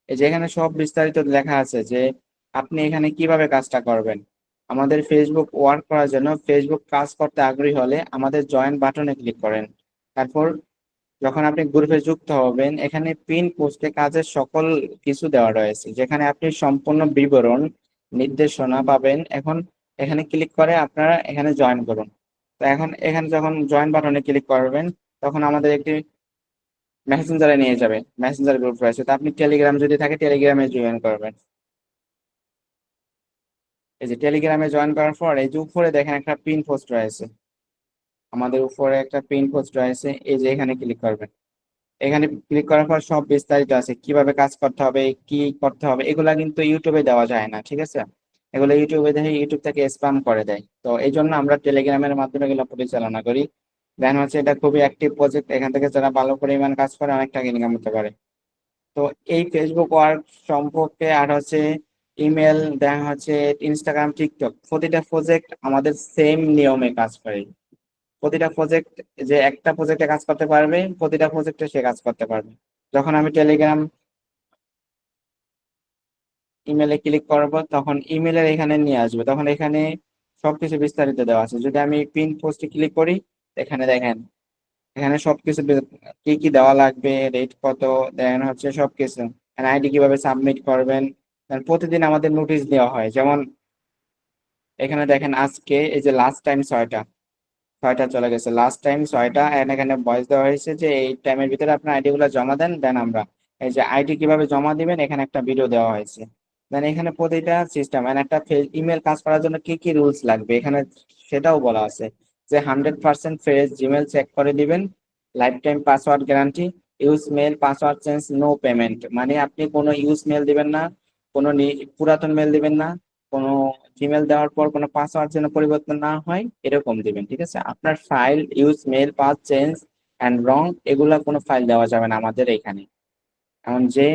এই যে এখানে সব বিস্তারিত লেখা আছে যে আপনি এখানে কিভাবে কাজটা করবেন। আমাদের ফেসবুক ওয়ার্ক করার জন্য, ফেসবুক কাজ করতে আগ্রহী হলে আমাদের জয়েন বাটনে ক্লিক করেন। তারপর যখন আপনি গ্রুপে যুক্ত হবেন, এখানে পিন পোস্টে কাজের সকল কিছু দেওয়া রয়েছে, যেখানে আপনি সম্পূর্ণ বিবরণ, নির্দেশনা পাবেন। এখন এখানে ক্লিক করে আপনারা এখানে জয়েন করুন। তো এখন এখানে যখন জয়েন বাটনে ক্লিক করবেন, তখন আমাদের একটি মেসেঞ্জারে নিয়ে যাবে, মেসেঞ্জার গ্রুপ রয়েছে। তো আপনি টেলিগ্রাম যদি থাকে টেলিগ্রামে জয়েন করবেন। এই যে টেলিগ্রামে জয়েন করার পর এই যে উপরে দেখেন একটা পিন পোস্ট রয়েছে, আমাদের উপরে একটা পিন পোস্ট রয়েছে, এই যে এখানে ক্লিক করবেন। এখানে ক্লিক করার পর সব বিস্তারিত আছে, কিভাবে কাজ করতে হবে, কি করতে হবে, এগুলা কিন্তু ইউটিউবে দেওয়া যায় না, ঠিক আছে? এগুলো ইউটিউবে দেখে ইউটিউব থেকে স্প্যাম করে দেয়, তো এই জন্য আমরা টেলিগ্রামের মাধ্যমে এগুলো পরিচালনা করি। দেন হচ্ছে এটা খুবই অ্যাক্টিভ প্রজেক্ট, এখান থেকে যারা ভালো পরিমাণ কাজ করে অনেক টাকা ইনকাম করতে পারে। তো এই ফেসবুক ওয়ার্ক সম্পর্কে আর হচ্ছে ইমেল, দেন হচ্ছে ইনস্টাগ্রাম, টিকটক, প্রতিটা প্রজেক্ট আমাদের সেম নিয়মে কাজ করে। প্রতিটা প্রজেক্ট, যে একটা প্রজেক্টে কাজ করতে পারবে প্রতিটা প্রজেক্টে সে কাজ করতে পারবে। যখন আমি টেলিগ্রাম ইমেলে ক্লিক করব তখন ইমেলের এখানে নিয়ে আসবে, তখন এখানে সবকিছু বিস্তারিত দেওয়া আছে। যদি আমি পিন পোস্টে ক্লিক করি, এখানে দেখেন, এখানে সবকিছু কি কি দেওয়া লাগবে, রেট কত, দেন হচ্ছে সবকিছু, আইডি কিভাবে সাবমিট করবেন। then প্রতিদিন আমাদের নোটিশ দেওয়া হয়, যেমন এখানে দেখেন আজকে এই যে লাস্ট টাইম 6টা চলে গেছে, লাস্ট টাইম 6টা, এন্ড এখানে ভয়েস দেওয়া হয়েছে যে এই টাইমের ভিতরে আপনার আইডি গুলো জমা দেন, দেন আমরা এই যে আইডি কিভাবে জমা দিবেন এখানে একটা ভিডিও দেওয়া হয়েছে। দেন এখানে প্রতিটা সিস্টেম এন্ড একটা ইমেল কাজ করার জন্য কি কি রুলস লাগবে এখানে সেটাও বলা আছে, যে 100% ফ্রেশ জিমেল চেক করে দিবেন, lifetime password guarantee, use mail password change no payment, মানে আপনি কোনো ইউজ মেল দিবেন না, কোনো পুরাতন মেল দিবেন না, কোনো জিমেল দেওয়ার পর কোনো পাসওয়ার্ড যেন পরিবর্তন না হয় এরকম দিবেন, ঠিক আছে? আপনার file use mail pass change and wrong এগুলা কোনো ফাইল দেওয়া যাবে না আমাদের এখানে। এখন যে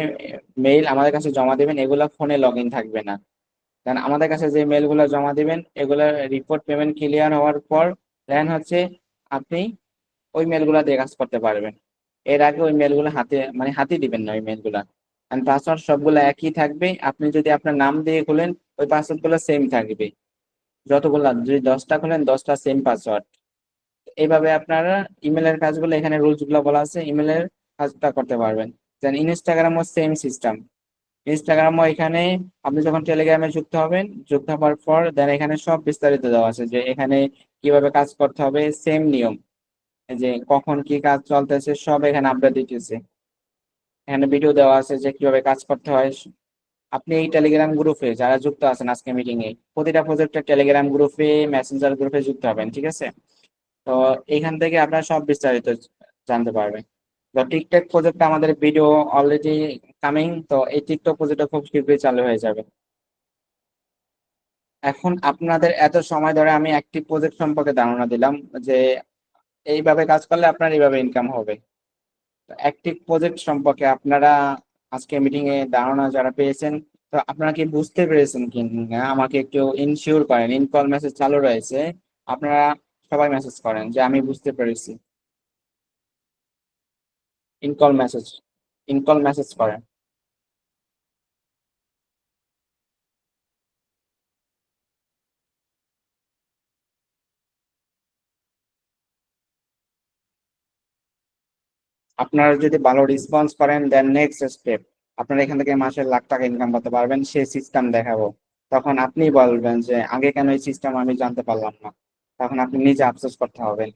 মেইল আমাদের কাছে জমা দিবেন এগুলা ফোনে লগ ইন থাকবে না, কারণ আমাদের কাছে যে মেল গুলো জমা দিবেন এগুলা রিপোর্ট পেমেন্ট ক্লিয়ার হওয়ার পর দেন হচ্ছে আপনি ওই মেলগুলা দিয়ে কাজ করতে পারবেন। এর আগে ওই মেলগুলো হাতে মানে হাতে দিবেন না ওই মেলগুলা। এন্ড পাসওয়ার্ড সবগুলো একই থাকবে, আপনি যদি আপনার নাম দিয়ে খুলেন ওই পাসওয়ার্ড গুলো সেম থাকবে, যতগুলা যদি 10টা খুলেন 10টা সেম পাসওয়ার্ড। এইভাবে আপনারা ইমেলের কাজগুলো এখানে রুলস গুলো বলা আছে, ইমেলের কাজটা করতে পারবেন। দেন ইনস্টাগ্রামও সেম সিস্টেম, ইনস্টাগ্রামও এখানে আপনি যখন টেলিগ্রামে যুক্ত হবেন, যুক্ত হওয়ার পর দেন এখানে সব বিস্তারিত দেওয়া আছে যে এখানে কিভাবে কাজ করতে হবে, সেম নিয়ম, এই যে কখন কি কাজ চলতেছে সব এখানে আপডেট দিতেছে। এখানে ভিডিও দেওয়া আছে যে কিভাবে কাজ করতে হয়। আপনি এই টেলিগ্রাম গ্রুপে যারা যুক্ত আছেন আজকে মিটিং এ, প্রতিটা প্রজেক্টের টেলিগ্রাম গ্রুপে মেসেঞ্জার গ্রুপে যুক্ত হবেন, ঠিক আছে? তো এইখান থেকে আপনারা সব বিস্তারিত জানতে পারবেন। তো টিকটক প্রজেক্ট আমাদের ভিডিও অলরেডি কামিং, তো এই টিকটক প্রজেক্টটা খুব শীঘ্রই চালু হয়ে যাবে। এখন আপনাদের এত সময় ধরে আমি একটি প্রজেক্ট সম্পর্কে ধারণা দিলাম যে এইভাবে কাজ করলে আপনার এইভাবে ইনকাম হবে। অ্যাক্টিভ প্রজেক্ট সম্পর্কে আপনারা আজকে মিটিং এ ধারণা যারা পেয়েছেন, তো আপনারা কি বুঝতে পেরেছেন কি না আমাকে একটু ইনশিওর করেন। ইনকল মেসেজ চালু রয়েছে, আপনারা সবাই মেসেজ করেন যে আমি বুঝতে পেরেছি। ইনকল মেসেজ, ইনকল মেসেজ করেন। আপনারা যদি ভালো রেসপন্স করেন দেন নেক্সট স্টেপ, আপনারা এখান থেকে মাসে লাখ টাকা ইনকাম করতে পারবেন, সেই সিস্টেম দেখাবো। তখন আপনি বলবেন যে আগে কেন এই সিস্টেম আমি জানতে পারলাম না, তখন আপনি নিজে আফসোস করতে হবে।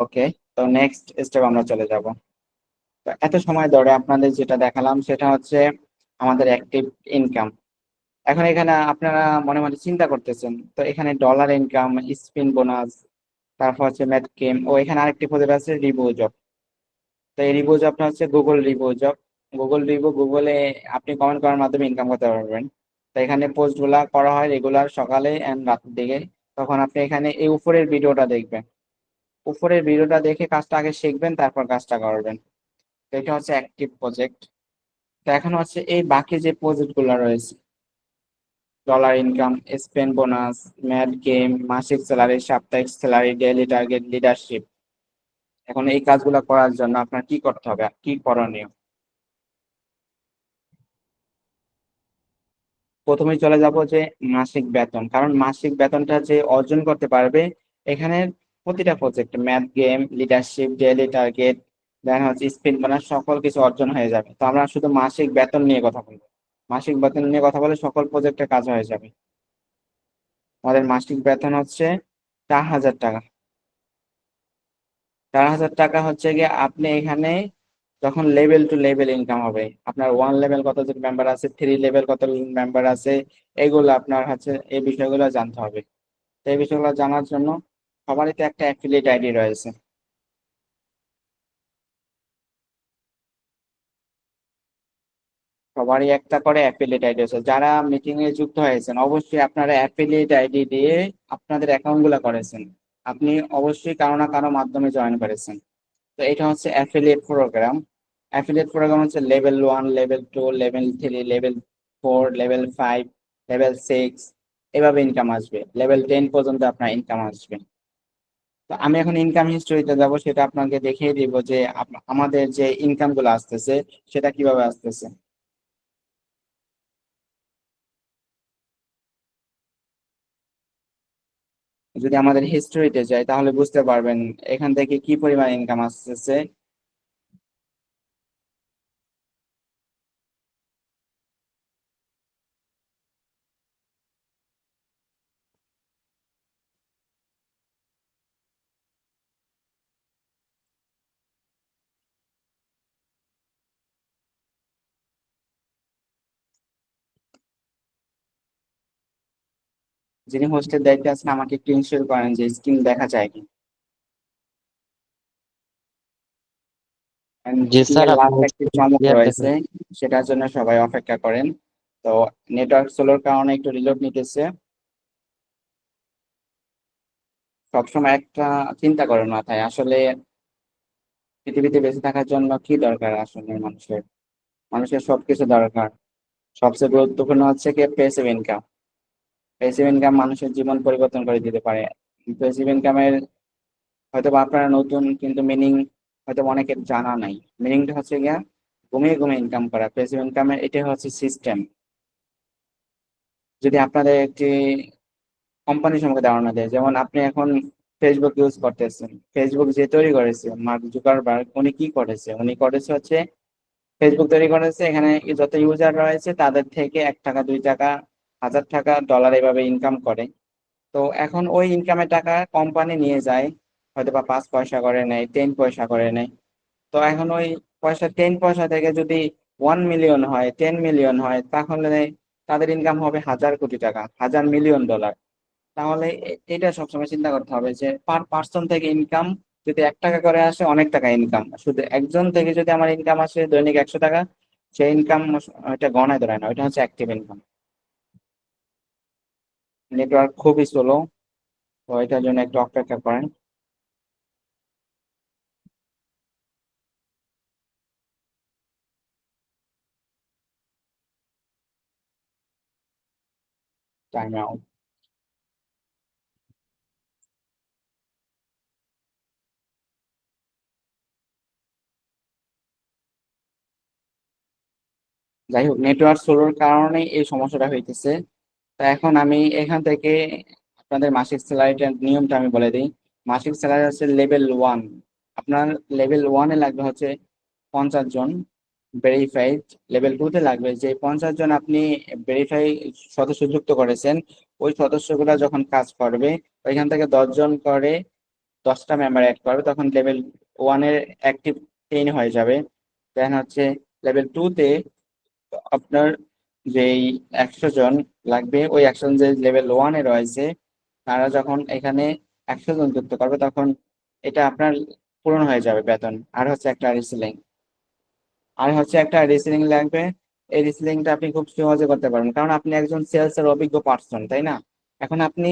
ওকে, তো নেক্সট স্টেপ আমরা চলে যাব। তো এত সময় ধরে আপনাদের যেটা দেখালাম সেটা হচ্ছে আমাদের অ্যাক্টিভ ইনকাম। এখন এখানে আপনারা মনে মনে চিন্তা করতেছেন, তো এখানে ডলার ইনকাম, স্পিন বোনাস, তারপর হচ্ছে ম্যাথ গেম, ও এখানে আরেকটি প্রজেক্ট আছে রিভিউ জব। তো এই রিভিউ জবটা হচ্ছে গুগল রিভিউ জব। গুগলে আপনি কমেন্ট করার মাধ্যমে ইনকাম করতে পারবেন। তো এখানে পোস্ট গুলা করা হয় রেগুলার সকালে এন্ড রাতের দিকে। তখন আপনি এখানে এই উপরের ভিডিওটা দেখবেন, উপরের ভিডিওটা দেখে কাজটা আগে শিখবেন তারপর কাজটা করবেন। তো এটা হচ্ছে অ্যাক্টিভ প্রজেক্ট। তো এখন হচ্ছে এই বাকি যে প্রজেক্ট গুলো রয়েছে, dollar income, Spain bonus, mad game, মাসিক স্যালারি, সাপ্তাহিক স্যালারি, ডেইলি টার্গেট, লিডারশিপ, এখন এই কাজগুলো করার জন্য আপনার কি করতে হবে, কি করণীয়? প্রথমেই চলে যাব যে মাসিক বেতন, কারণ মাসিক বেতনটা যে অর্জন করতে পারবে এখানে প্রতিটা project math game, leadership, daily target, দেখা হচ্ছে স্পিন বোনাস সকল কিছু অর্জন হয়ে যাবে। তো আমরা শুধু মাসিক বেতন নিয়ে কথা বলবো, মাসিক বেতন নিয়ে কথা বলে সকল প্রজেক্টের কাজ হয়ে যাবে। আমাদের মাসিক বেতন হচ্ছে 4,000 টাকা। 4,000 টাকা হচ্ছে গিয়ে আপনি এখানে যখন লেভেল টু লেভেল ইনকাম হবে, আপনার 1 লেভেল কত মেম্বার আছে, 3 লেভেল কত মেম্বার আছে, এগুলো আপনার হচ্ছে এই বিষয়গুলো জানতে হবে। তো এই বিষয়গুলো জানার জন্য সবারই তো একটা অ্যাফিলিয়েট আইডি রয়েছে। সবারই একটা করে অ্যাফিলিয়েট আইডি আছে। যারা মিটিং এ যুক্ত হয়েছেন অবশ্যই আপনারা অ্যাফিলিয়েট আইডি দিয়ে আপনাদের অ্যাকাউন্ট গুলা করেছেন। আপনি অবশ্যই কারো না কারো মাধ্যমে জয়েন করেছেন। তো এটা হচ্ছে অ্যাফিলিয়েট প্রোগ্রাম। অ্যাফিলিয়েট প্রোগ্রাম হচ্ছে level 1, level 2, level 3, level 4, level 5, level 6, এভাবে ইনকাম আসবে। লেভেল 10 পর্যন্ত আপনার ইনকাম আসবে। তো আমি এখন ইনকাম হিস্টরিতে যাব, সেটা আপনাকে দেখিয়ে দিব যে আমাদের যে ইনকাম গুলো আসতেছে সেটা কিভাবে আসতেছে। যদি আমাদের হিস্টরিতে যাই তাহলে বুঝতে পারবেন এখান থেকে কি পরিমাণ ইনকাম আসতেছে। যিনি হোস্টের দায়িত্বে আছেন আমাকে একটু ইনশিওর করেন যে স্ক্রিন দেখা যায় কি। জি স্যার, স্ক্রিনের লাস্ট আপনার একটি স্ক্রিন চমক ক্লিয়ার দেখা রয়েছে, যাচ্ছে। সেটার জন্য সবাই অপেক্ষা করেন। তো নেটওয়ার্ক স্লোর কারণে একটু রিলোড নিতেছে। সবসময় একটা চিন্তা করেন মাথায়, আসলে পৃথিবীতে বেঁচে থাকার জন্য কি দরকার আসলে মানুষের। মানুষের সবকিছু দরকার। সবচেয়ে গুরুত্বপূর্ণ হচ্ছে কি প্যাসিভ ইনকাম। প্যাসিভ ইনকাম মানুষের জীবন পরিবর্তন করে দিতে পারে। প্যাসিভ ইনকামের হয়তো বা আপনারা নতুন, কিন্তু মিনিং হয়তো অনেকের জানা নাই। মিনিংটা হচ্ছে গিয়া ঘুমিয়ে ঘুমিয়ে ইনকাম করা। প্যাসিভ ইনকামের এটা হচ্ছে সিস্টেম। যদি আপনাদের একটি কোম্পানি সম্পর্কে ধারণা দেয়, যেমন আপনি এখন ফেসবুক ইউজ করতেছেন। ফেসবুক যে তৈরি করেছে মার্ক জুকারবার্গ, উনি কি করেছে, উনি করেছে হচ্ছে ফেসবুক তৈরি করেছে, এখানে যত ইউজার রয়েছে তাদের থেকে 1 টাকা, 2 টাকা, 1000 টাকা, ডলার এভাবে ইনকাম করে। তো এখন ওই ইনকামের টাকা কোম্পানি নিয়ে যায়, হয়তো বা 5 পয়সা করে নেয়, 10 পয়সা করে নেয়। তো এখন ওই 10 পয়সা থেকে যদি 1 মিলিয়ন হয়, 10 মিলিয়ন হয়, তাহলে তাদের ইনকাম হবে 1000 কোটি টাকা, 1000 মিলিয়ন ডলার। তাহলে এটা সবসময় চিন্তা করতে হবে যে পার পার্সন থেকে ইনকাম যদি 1 টাকা করে আসে, অনেক টাকা ইনকাম। শুধু একজন থেকে যদি আমার ইনকাম আসে দৈনিক 100 টাকা, সেই ইনকাম এটা গণায় ধরে না, ওইটা হচ্ছে অ্যাক্টিভ ইনকাম। নেটওয়ার্ক খুবই স্লো, তো এটার জন্য একটু অপেক্ষা করেন। Time out. যাই হোক, নেটওয়ার্ক স্লোর কারণে এই সমস্যাটা হইতেছে। তা এখন আমি এখান থেকে আপনাদের মাসিক স্যালারিটার নিয়মটা আমি বলে দিই। মাসিক স্যালারি হচ্ছে লেভেল 1। আপনার লেভেল 1-এ লাগবে হচ্ছে 50 জন ভেরিফাইড। লেভেল 2-তে লাগবে যে 50 জন আপনি ভেরিফাই সদস্য যুক্ত করেছেন, ওই সদস্যগুলা যখন কাজ করবে ওইখান থেকে 10 জন করে 10টা মেম্বার অ্যাড করবে, তখন লেভেল 1-এর অ্যাক্টিভ 10 হয়ে যাবে। দেন হচ্ছে লেভেল 2-তে আপনার যেই 100 জন লাগবে, ওই 100 জন যে লেভেল 1-এ রয়েছে তারা যখন এখানে 100 জন যুক্ত করবে তখন এটা আপনার পূরণ হয়ে যাবে বেতন। আর হচ্ছে একটা রিসেলিং লাগবে। এই রিসেলিংটা আপনি খুব সহজে করতে পারবেন, কারণ আপনি একজন সেলস এর অভিজ্ঞ পার্সন, তাই না? এখন আপনি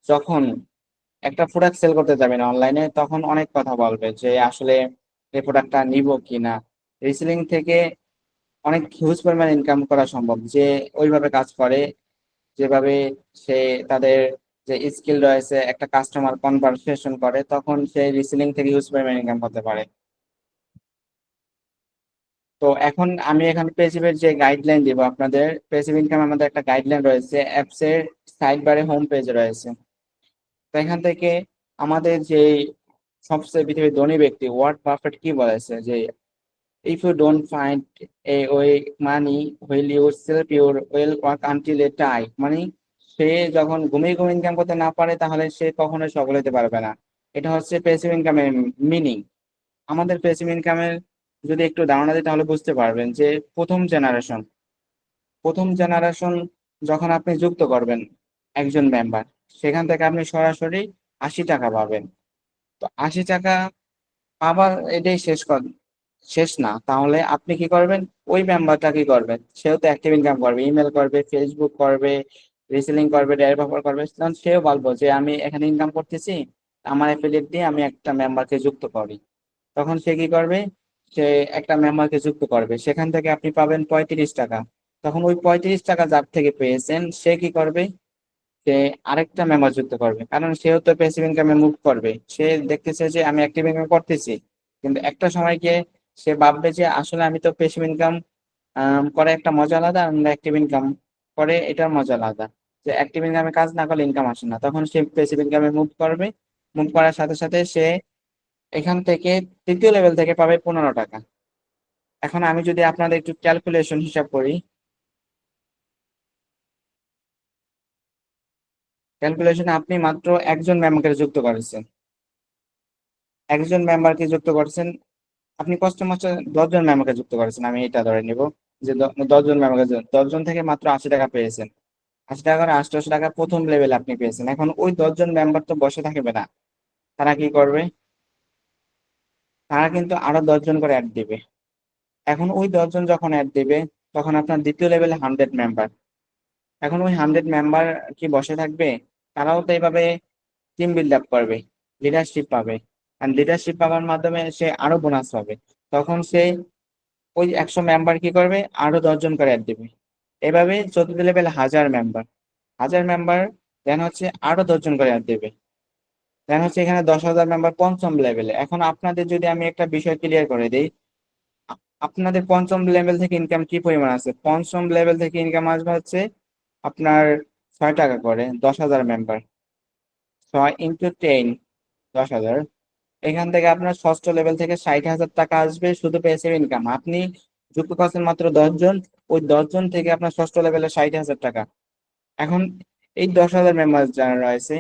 যখন একটা প্রোডাক্ট সেল করতে যাবেন অনলাইনে, তখন অনেক কথা বলবে যে আসলে এই প্রোডাক্টটা নিব কিনা। রিসেলিং থেকে অনেক হিউজ পরিমাণ ইনকাম করা সম্ভব, যে ওইভাবে কাজ করে যেভাবে সে তাদের যে স্কিল রয়েছে, একটা কাস্টমার কনভারসেশন করে, তখন সে রিসেলিং থেকে হিউজ পরিমাণ ইনকাম করতে পারে। তো এখন আমি এখানে পেসিভের যে গাইডলাইন দিব আপনাদের। পেসিভ ইনকাম আমাদের একটা গাইডলাইন রয়েছে, অ্যাপস এর সাইড বারে হোম পেজে রয়েছে। তো এখান থেকে আমাদের যে সবচেয়ে পৃথিবীর ধনী ব্যক্তি ওয়ার্ড বাফেট কি বলেছে যে if you don't find a way money while you self your will work until a die, মানে সে যখন ঘুমিয়ে ঘুমিয়ে ইনকাম করতে না পারে তাহলে সে কখনোই সফল হতে পারবে না। এটা হচ্ছে প্যাসিভ ইনকামের মিনিং। আমাদের প্যাসিভ ইনকামের যদি একটু ধারণা দিই তাহলে বুঝতে পারবেন যে প্রথম জেনারেশন প্রথম জেনারেশন যখন আপনি যুক্ত করবেন একজন মেম্বার, সেখান থেকে আপনি সরাসরি 80 টাকা পাবেন। তো 80 টাকা আবার এটাই শেষ কথা, শেষ না, তাহলে আপনি কি করবেন? ওই মেম্বারটা কি করবেন? সেও তো অ্যাক্টিভ ইনকাম করবে, ইমেল করবে, ফেসবুক করবে, রিসেলিং করবে, ডাইরেক্ট অফার করবে, তখন সেও বলবো যে আমি এখানে ইনকাম করতেছি, আমার অ্যাফিলিয়েট দিয়ে আমি একটা মেম্বারকে যুক্ত করি। তখন সে কি করবে? সে একটা মেম্বারকে যুক্ত করবে, সেখান থেকে আপনি পাবেন 35 টাকা। তখন ওই 35 টাকা যার থেকে পেয়েছেন সে কি করবে? সে আরেকটা মেম্বার যুক্ত করবে, কারণ সেও তো প্যাসিভ ইনকামে মুভ করবে। সে দেখতেছে যে আমি অ্যাক্টিভ ইনকাম করতেছি, কিন্তু একটা সময় গিয়ে সে ভাববে যে আসলে আমি তো প্যাসিভ ইনকাম করে একটা মজা আলাদা, আর অ্যাক্টিভ ইনকাম করে এটার মজা আলাদা। যে অ্যাক্টিভ ইনকামে কাজ না করলে ইনকাম আসে না, তখন সে প্যাসিভ ইনকামে মুভ করবে। মুভ করার সাথে সাথে সে এখান থেকে তৃতীয় লেভেল থেকে পাবে 15 টাকা। এখন আমি যদি আপনাদের একটু ক্যালকুলেশন হিসাব করি, ক্যালকুলেশনে আপনি মাত্র একজন মেম্বারকে যুক্ত করেছেন, একজন মেম্বারকে যুক্ত করছেন, আপনি কষ্ট মষ্ট 10 জন মেম্বারকে যুক্ত করেছেন, আমি এটা ধরে নিব যে 10 জন মেম্বারকে, 10 জন থেকে মাত্র 80 টাকা পেয়েছেন। 80 টাকা করে 88 টাকা প্রথম লেভেলে আপনি পেয়েছেন। এখন ওই 10 জন মেম্বার তো বসে থাকবে না, তারা কি করবে? তারা কিন্তু আরো 10 জন করে অ্যাড দিবে। এখন ওই 10 জন যখন অ্যাড দিবে, তখন আপনার দ্বিতীয় লেভেলে 100 মেম্বার। এখন ওই 100 মেম্বার কি বসে থাকবে? তারাও তো এইভাবে টিম বিল্ড আপ করবে, লিডারশিপ পাবে, আর লিডারশিপ পাওয়ার মাধ্যমে সে আরো বোনাস পাবে। তখন সে ওই 100 মেম্বার কি করবে? আরো 10 জন করে অ্যাড দিবে। এভাবে চতুর্থ লেভেল 1000 মেম্বার, 1000 মেম্বার, দেন হচ্ছে আরো 10 জন করে অ্যাড দেবে, দেন হচ্ছে এখানে 10,000 মেম্বার পঞ্চম লেভেলে। এখন আপনাদের যদি আমি একটা বিষয় ক্লিয়ার করে দিই, আপনাদের পঞ্চম লেভেল থেকে ইনকাম কি পরিমাণ আছে? পঞ্চম লেভেল থেকে ইনকাম আসবে হচ্ছে আপনার 6 টাকা করে, 10,000 মেম্বার, 6 × 10, 10,000। এখান থেকে আপনার ষষ্ঠ লেভেল থেকে 60,000 টাকা আসবে শুধু প্যাসিভ ইনকাম। আপনি যুক্ত করছেন মাত্র 10 জন, ওই 10 জন থেকে আপনার ষষ্ঠ লেভেলে 60,000 টাকা। এখন এই 10,000 মেম্বার যারা রয়েছে,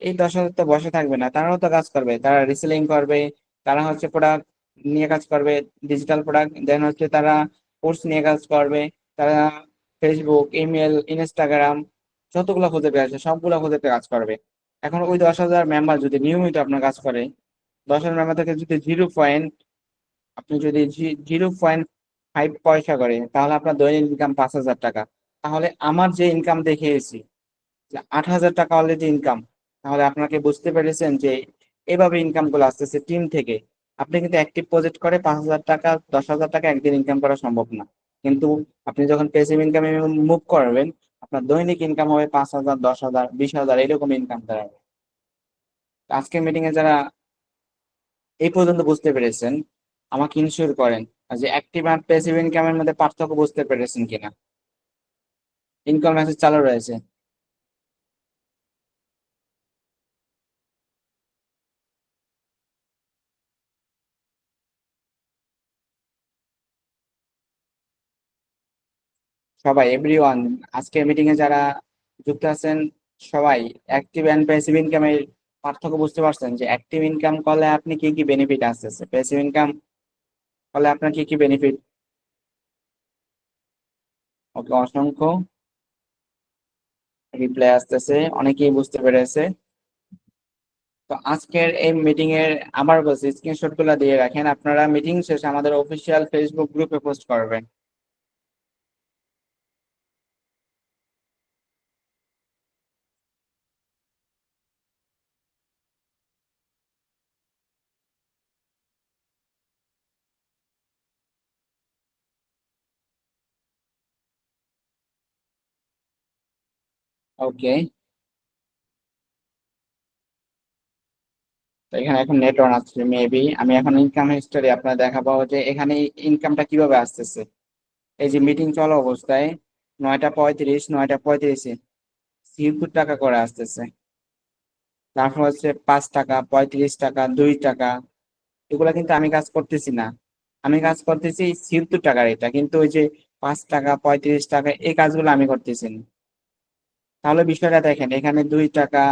এই 10,000 তো বসে থাকবে না, তারাও তো কাজ করবে, তারা রিসেলিং করবে, তারা হচ্ছে প্রোডাক্ট নিয়ে কাজ করবে, ডিজিটাল প্রোডাক্ট, দেন হচ্ছে তারা কোর্স নিয়ে কাজ করবে, তারা ফেসবুক, ইমেল, ইনস্টাগ্রাম, যতগুলো প্রজেক্ট আছে সবগুলো প্রজেক্টে কাজ করবে। এখন ওই 10,000 মেম্বার যদি নিয়মিত আপনার কাজ করে, 10,000 মেম্বার থেকে যদি আপনি যদি 0.5 পয়সা করে, তাহলে আপনার দৈনিক ইনকাম 5,000 টাকা। তাহলে আমার যে ইনকাম দেখিয়েছি যে 8,000 টাকা অলরেডি ইনকাম, তাহলে আপনাকে বুঝতে পেরেছেন যে এভাবে ইনকাম গুলো আসতেছে টিম থেকে। আপনি কিন্তু অ্যাক্টিভ প্রজেক্ট করে 5,000 টাকা, 10,000 টাকা একদিন ইনকাম করা সম্ভব না, কিন্তু আপনি যখন প্যাসিভ ইনকামে মুভ করবেন, আপনার দৈনিক ইনকাম হবে 5,000, 10,000, 20,000, এরকম ইনকাম দাঁড়াবে। আজকের মিটিং এ যারা এই পর্যন্ত বুঝতে পেরেছেন, আমাকে ইনশিওর করেন যে অ্যাক্টিভ আর প্যাসিভ ইনকামের মধ্যে পার্থক্য বুঝতে পেরেছেন কিনা। ইনকাম মেসেজ চালু রয়েছে। সবাই, এভরিওয়ান, আজকের মিটিং এ যারা যুক্ত আছেন সবাই অ্যাক্টিভ এন্ড প্যাসিভ ইনকামের পার্থক্য বুঝতে পারছেন? যে অ্যাক্টিভ ইনকাম করলে আপনি কি কি বেনিফিট আসতেছে, প্যাসিভ ইনকাম করলে আপনার কি কি বেনিফিট। ওকে, অসংখ্য রিপ্লাই আসতেছে, অনেকেই বুঝতে পেরেছে। তো আজকের এই মিটিং এর আবার বলছি, স্ক্রিনশট গুলা দিয়ে রাখেন, আপনারা মিটিং শেষে আমাদের অফিসিয়াল ফেসবুক গ্রুপে পোস্ট করবেন। ওকে, তো এখানে এখন নেট অন আসছে মেবি। আমি এখন ইনকাম হিস্টোরি আপনার দেখাবো যে এখানে ইনকামটা কিভাবে আসতেছে। এই যে মিটিং চলা অবস্থায় 9টা 35, 9টা 35-এ 76 টাকা করে আসতেছে। তারপর হচ্ছে 5 টাকা, 35 টাকা, 2 টাকা, এগুলা কিন্তু আমি কাজ করতেছি না, আমি কাজ করতেছি 76 টাকার এটা, কিন্তু ওই যে 5 টাকা, 35 টাকা, এই কাজগুলো আমি করতেছি না। তাহলে বিষয়টা দেখেন, এখানে 2 টাকা,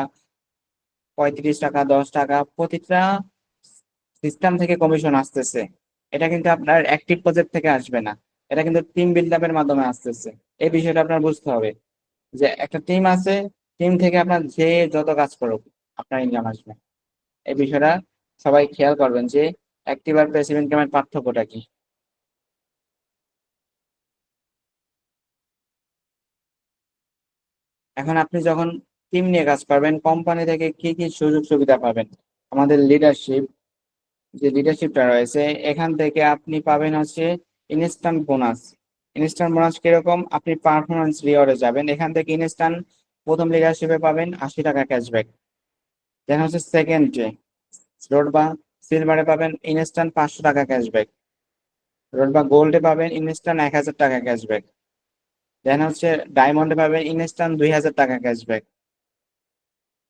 35 টাকা, 10 টাকা, প্রতিটা সিস্টেম থেকে কমিশন আসতেছে। এটা কিন্তু আপনার অ্যাক্টিভ প্রজেক্ট থেকে আসবে না, এটা কিন্তু টিম বিল্ড আপের মাধ্যমে আসতেছে। এই বিষয়টা আপনার বুঝতে হবে যে একটা টিম আছে, টিম থেকে আপনার যে যত কাজ করুক আপনার ইনকাম আসবে। এই বিষয়টা সবাই খেয়াল করবেন যে অ্যাক্টিভ আর প্যাসিভ ইনকামের পার্থক্যটা কি। এখন আপনি যখন টিম নিয়ে কাজ করবেন, কোম্পানি থেকে কি কি সুযোগ সুবিধা পাবেন? আমাদের লিডারশিপ, যে লিডারশিপটা রয়েছে, এখান থেকে আপনি পাবেন হচ্ছে ইনস্ট্যান্ট বোনাস। ইনস্ট্যান্ট বোনাস কিরকম? আপনি পারফরমেন্স রিওয়ার্ডে যাবেন, এখান থেকে ইনস্ট্যান্ট প্রথম লিডারশিপে পাবেন 80 টাকা ক্যাশব্যাক। দেন হচ্ছে সেকেন্ডে রোড বা সিলভারে পাবেন ইনস্ট্যান্ট 500 টাকা ক্যাশব্যাক। রোড বা গোল্ডে পাবেন ইনস্ট্যান্ট 1000 টাকা ক্যাশব্যাক। দেন হচ্ছে ডায়মন্ডে পাবেন ইনস্ট্যান্ট 2000 টাকা ক্যাশব্যাক।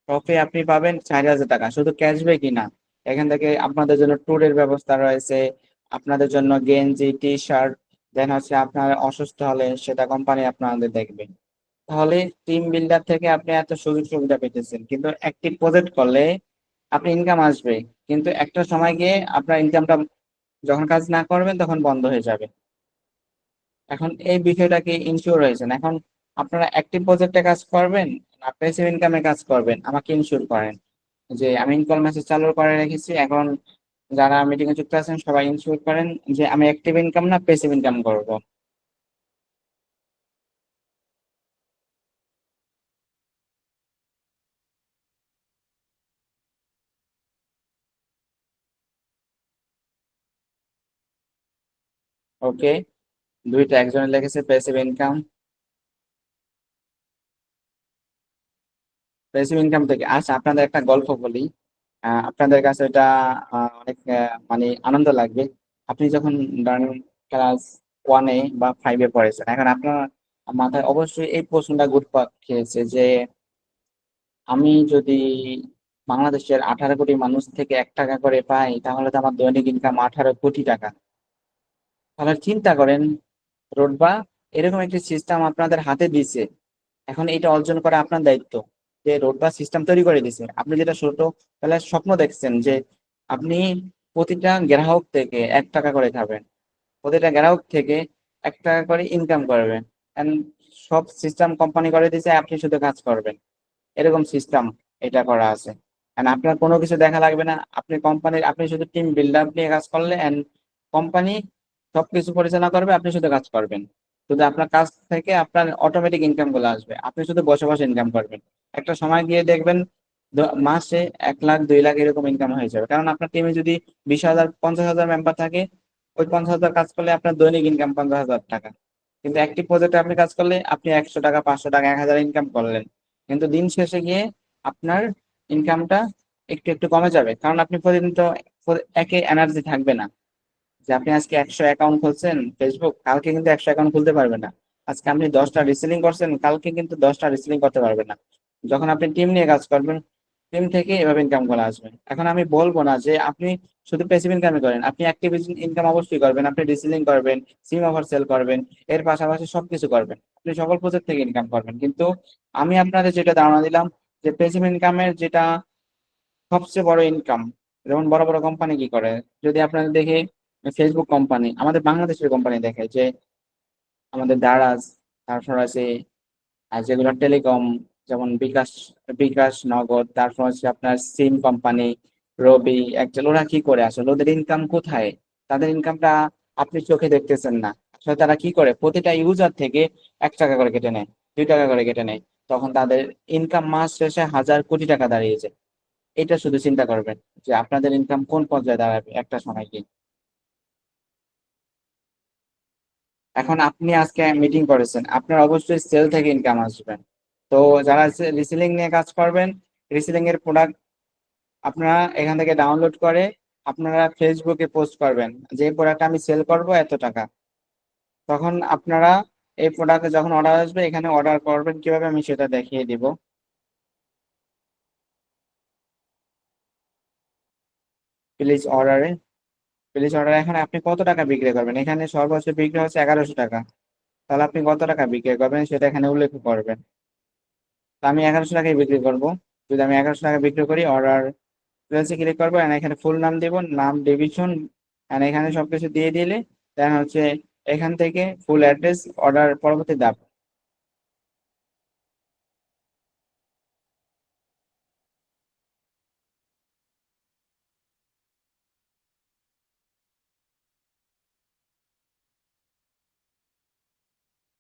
টপে আপনি পাবেন 4000 টাকা, শুধু ক্যাশব্যাকই না, এখান থেকে আপনাদের জন্য ট্যুরের ব্যবস্থা রয়েছে, আপনাদের জন্য গেঞ্জি, টি শার্ট। দেন হচ্ছে আপনার অসুস্থ হলে সেটা কোম্পানি আপনাদের দেখবে। তাহলে টিম বিল্ডার থেকে আপনি এত সুযোগ সুবিধা পেতেছেন, কিন্তু অ্যাক্টিভ প্রজেক্ট করলে আপনি ইনকাম আসবে, কিন্তু একটা সময় গিয়ে আপনার ইনকামটা যখন কাজ না করবেন তখন বন্ধ হয়ে যাবে। এখন এই বিষয়টাকে ইনশিওর হয়েছেন, এখন আপনারা অ্যাক্টিভ প্রজেক্টে কাজ করবেন না প্যাসিভ ইনকামে কাজ করবেন, আমাকে ইনশিওর করেন। যে আমি ইনকল মেসেজ চালু করে রেখেছি, এখন যারা মিটিং এ যুক্ত আছেন সবাই ইনশিওর করেন যে আমি অ্যাক্টিভ ইনকাম না প্যাসিভ ইনকাম করব। ওকে, দুইটা, একজনের লিখেছে প্যাসিভ ইনকাম। প্যাসিভ ইনকাম থেকে আচ্ছা, আপনাদের একটা গল্প বলি, আপনাদের কাছে এটা অনেক মানে আনন্দ লাগবে। আপনি যখন ধরেন ক্লাস 1-এ বা 5-এ পড়েছেন, এখন আপনার মাথায় অবশ্যই এই প্রশ্নটা ঘুরপাক খেয়েছে যে আমি যদি বাংলাদেশের 18 কোটি মানুষ থেকে 1 টাকা করে পাই, তাহলে তো আমার দৈনিক ইনকাম 18 কোটি টাকা। তাহলে চিন্তা করেন, রোডবা এরকম একটি সিস্টেম আপনাদের হাতে দিছে, এখন এটা অর্জন করা আপনার দায়িত্ব। যে রোডবা সিস্টেম তৈরি করে দিছে, আপনি যেটা ছোট তাহলে স্বপ্ন দেখছেন যে আপনি প্রতিটা গ্রাহক থেকে 1 টাকা করে খাবেন, প্রতিটা গ্রাহক থেকে 1 টাকা করে ইনকাম করবেন। And সব সিস্টেম কোম্পানি করে দিছে, আপনি শুধু কাজ করবেন, এরকম সিস্টেম এটা করা আছে। এন্ড আপনার কোনো কিছু দেখা লাগবে না, আপনি কোম্পানির, আপনি শুধু টিম বিল্ড আপ নিয়ে কাজ করলে এন্ড কোম্পানি সবকিছু পরিচালনা করবে, আপনি শুধু কাজ করবেন। শুধু আপনার কাজ থেকে আপনার অটোমেটিক ইনকাম গুলো আসবে, আপনি শুধু বসে বসে ইনকাম করবেন। একটা সময় গিয়ে দেখবেন মাসে 1 লাখ 2 লাখ এরকম ইনকাম হয়ে যাবে, কারণ আপনার টিমে যদি 20,000 50,000 মেম্বার থাকে, ওই 50,000 কাজ করলে আপনার দৈনিক ইনকাম 50,000 টাকা। কিন্তু একটি প্রজেক্টে আপনি কাজ করলে আপনি 100 টাকা 500 টাকা 1,000 ইনকাম করলেন, কিন্তু দিন শেষে গিয়ে আপনার ইনকামটা একটু একটু কমে যাবে, কারণ আপনি প্রতিদিন তো একই এনার্জি থাকবে না। যে আপনি আজকে 100 অ্যাকাউন্ট খুলছেন ফেসবুক, কালকে কিন্তু 100 অ্যাকাউন্ট খুলতে পারবেন না। আজকে আপনি 10টা রিসেলিং করছেন, কালকে কিন্তু 10টা রিসেলিং করতে পারবেন না। যখন আপনি টিম নিয়ে কাজ করবেন, টিম থেকে এভাবে ইনকাম করা আসবে। এখন আমি বলবো না যে আপনি শুধু প্যাসিভ ইনকামই করেন, আপনি অ্যাক্টিভ ইনকাম অবশ্যই করবেন, আপনি রিসেলিং করবেন, সিম অফার সেল করবেন, এর পাশাপাশি সবকিছু করবেন, আপনি সকল প্রজেক্ট থেকে ইনকাম করবেন। কিন্তু আমি আপনাদের যেটা ধারণা দিলাম যে প্যাসিভ ইনকামের যেটা সবচেয়ে বড় ইনকাম, যেমন বড় বড় কোম্পানি কি করে, যদি আপনারা দেখে, ফেসবুক কোম্পানি, আমাদের বাংলাদেশের কোম্পানি দেখে যে আমাদের দারাজ, তারপর আছে যেগুলো টেলিকম, যেমন বিকাশ, বিকাশ নগদ, তারপর হচ্ছে আপনার সিম কোম্পানি, রবি, একচুয়ালি ওরা কি করে, আসলে ওদের ইনকাম কোথায়? তাদের ইনকামটা আপনি চোখে দেখতেছেন না। আসলে তারা কি করে, প্রতিটা ইউজার থেকে 1 টাকা করে কেটে নেয়, 2 টাকা করে কেটে নেয়, তখন তাদের ইনকাম মাস শেষে 1,000 কোটি টাকা দাঁড়িয়েছে। এটা শুধু চিন্তা করবেন যে আপনাদের ইনকাম কোন পর্যায়ে দাঁড়াবে একটা সময় গিয়ে। এখন আপনি আজকে মিটিং করেছেন, আপনার অবশ্যই সেল থেকে ইনকাম আসবে। তো যারা রিসেলিং নিয়ে কাজ করবেন, রিসেলিং এর প্রোডাক্ট আপনারা এখান থেকে ডাউনলোড করে আপনারা ফেসবুকে পোস্ট করবেন যে এই প্রোডাক্ট আমি সেল করব এত টাকা। তখন আপনারা এই প্রোডাক্টে যখন অর্ডার আসবে, এখানে অর্ডার করবেন কিভাবে আমি সেটা দেখিয়ে দিব। প্লিজ অর্ডারে, প্লিজ অর্ডার, এখন আপনি কত টাকা বিক্রি করবেন, এখানে সর্বোচ্চ বিক্রি হচ্ছে 1100 টাকা। তাহলে আপনি কত টাকা বিক্রি করবেন সেটা এখানে উল্লেখ করবেন। তো আমি 1100 টাকায় বিক্রি করব। যদি আমি 1100 টাকা বিক্রি করি, অর্ডার প্লেসে ক্লিক করবো, and এখানে ফুল নাম দিব, নাম, ডিভিশন, এন্ড এখানে সবকিছু দিয়ে দিলে দেন হচ্ছে এখান থেকে ফুল অ্যাড্রেস, অর্ডার, পরবর্তী ধাপ।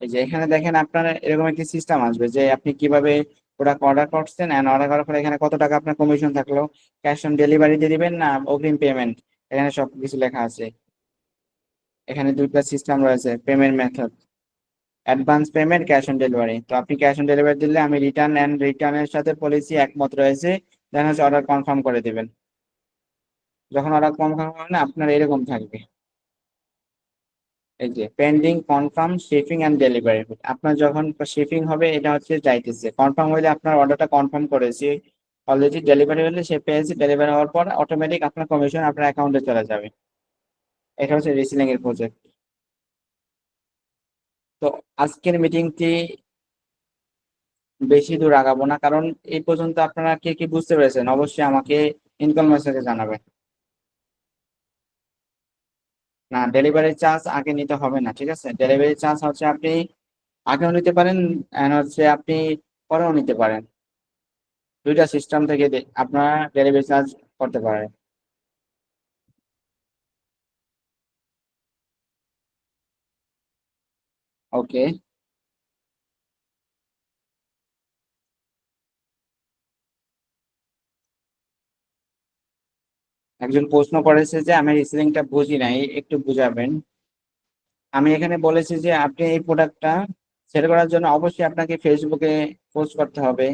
এই যে এখানে দেখেন আপনার এরকম একটি সিস্টেম আসবে যে আপনি কিভাবে প্রোডাক্ট অর্ডার করছেন, এন্ড অর্ডার করার পরে এখানে কত টাকা আপনার কমিশন থাকলো, ক্যাশ অন ডেলিভারি দিয়ে দিবেন না অগ্রিম পেমেন্ট, এখানে সবকিছু লেখা আছে। এখানে দুইটা সিস্টেম রয়েছে payment method, advance payment, cash on delivery. তো আপনি ক্যাশ অন ডেলিভারি দিলে আমি রিটার্ন এন্ড রিটার্নের সাথে পলিসি একমত রয়েছে, দেন হচ্ছে অর্ডার কনফার্ম করে দিবেন। যখন অর্ডার কনফার্ম হবে না আপনার এরকম থাকবে, এই যে pending confirm shipping and delivery. আপনার যখন শিপিং হবে এটা হচ্ছে যাইতেছে, কনফার্ম হলে আপনার অর্ডারটা কনফার্ম করেছি অলরেডি, ডেলিভারি হলে সে পেয়েছে, ডেলিভারি হওয়ার পর অটোমেটিক আপনার কমিশন আপনার অ্যাকাউন্টে চলে যাবে। এটা হচ্ছে রিসেলিং এর প্রজেক্ট। তো আজকের মিটিংটি বেশি দূর আগাবো না, কারণ এই পর্যন্ত আপনারা কে কি বুঝতে পেরেছেন অবশ্যই আমাকে ইনকম মেসেজে জানাবেন। না, ডেলিভারি চার্জ আগে নিতে হবে না, ঠিক আছে? ডেলিভারি চার্জ হচ্ছে আপনি আগেও নিতে পারেন and হচ্ছে আপনি পরেও নিতে পারেন, দুইটা সিস্টেম থেকে আপনারা ডেলিভারি চার্জ করতে পারেন। ওকে, একজন প্রশ্ন করেছে যে আমি রিসেলিংটা বুঝি নাই, একটু বুঝাবেন। আমি এখানে বলেছি যে আপনি এই প্রোডাক্টটা সেল করার জন্য অবশ্যই আপনাকে ফেসবুকে পোস্ট করতে হবে।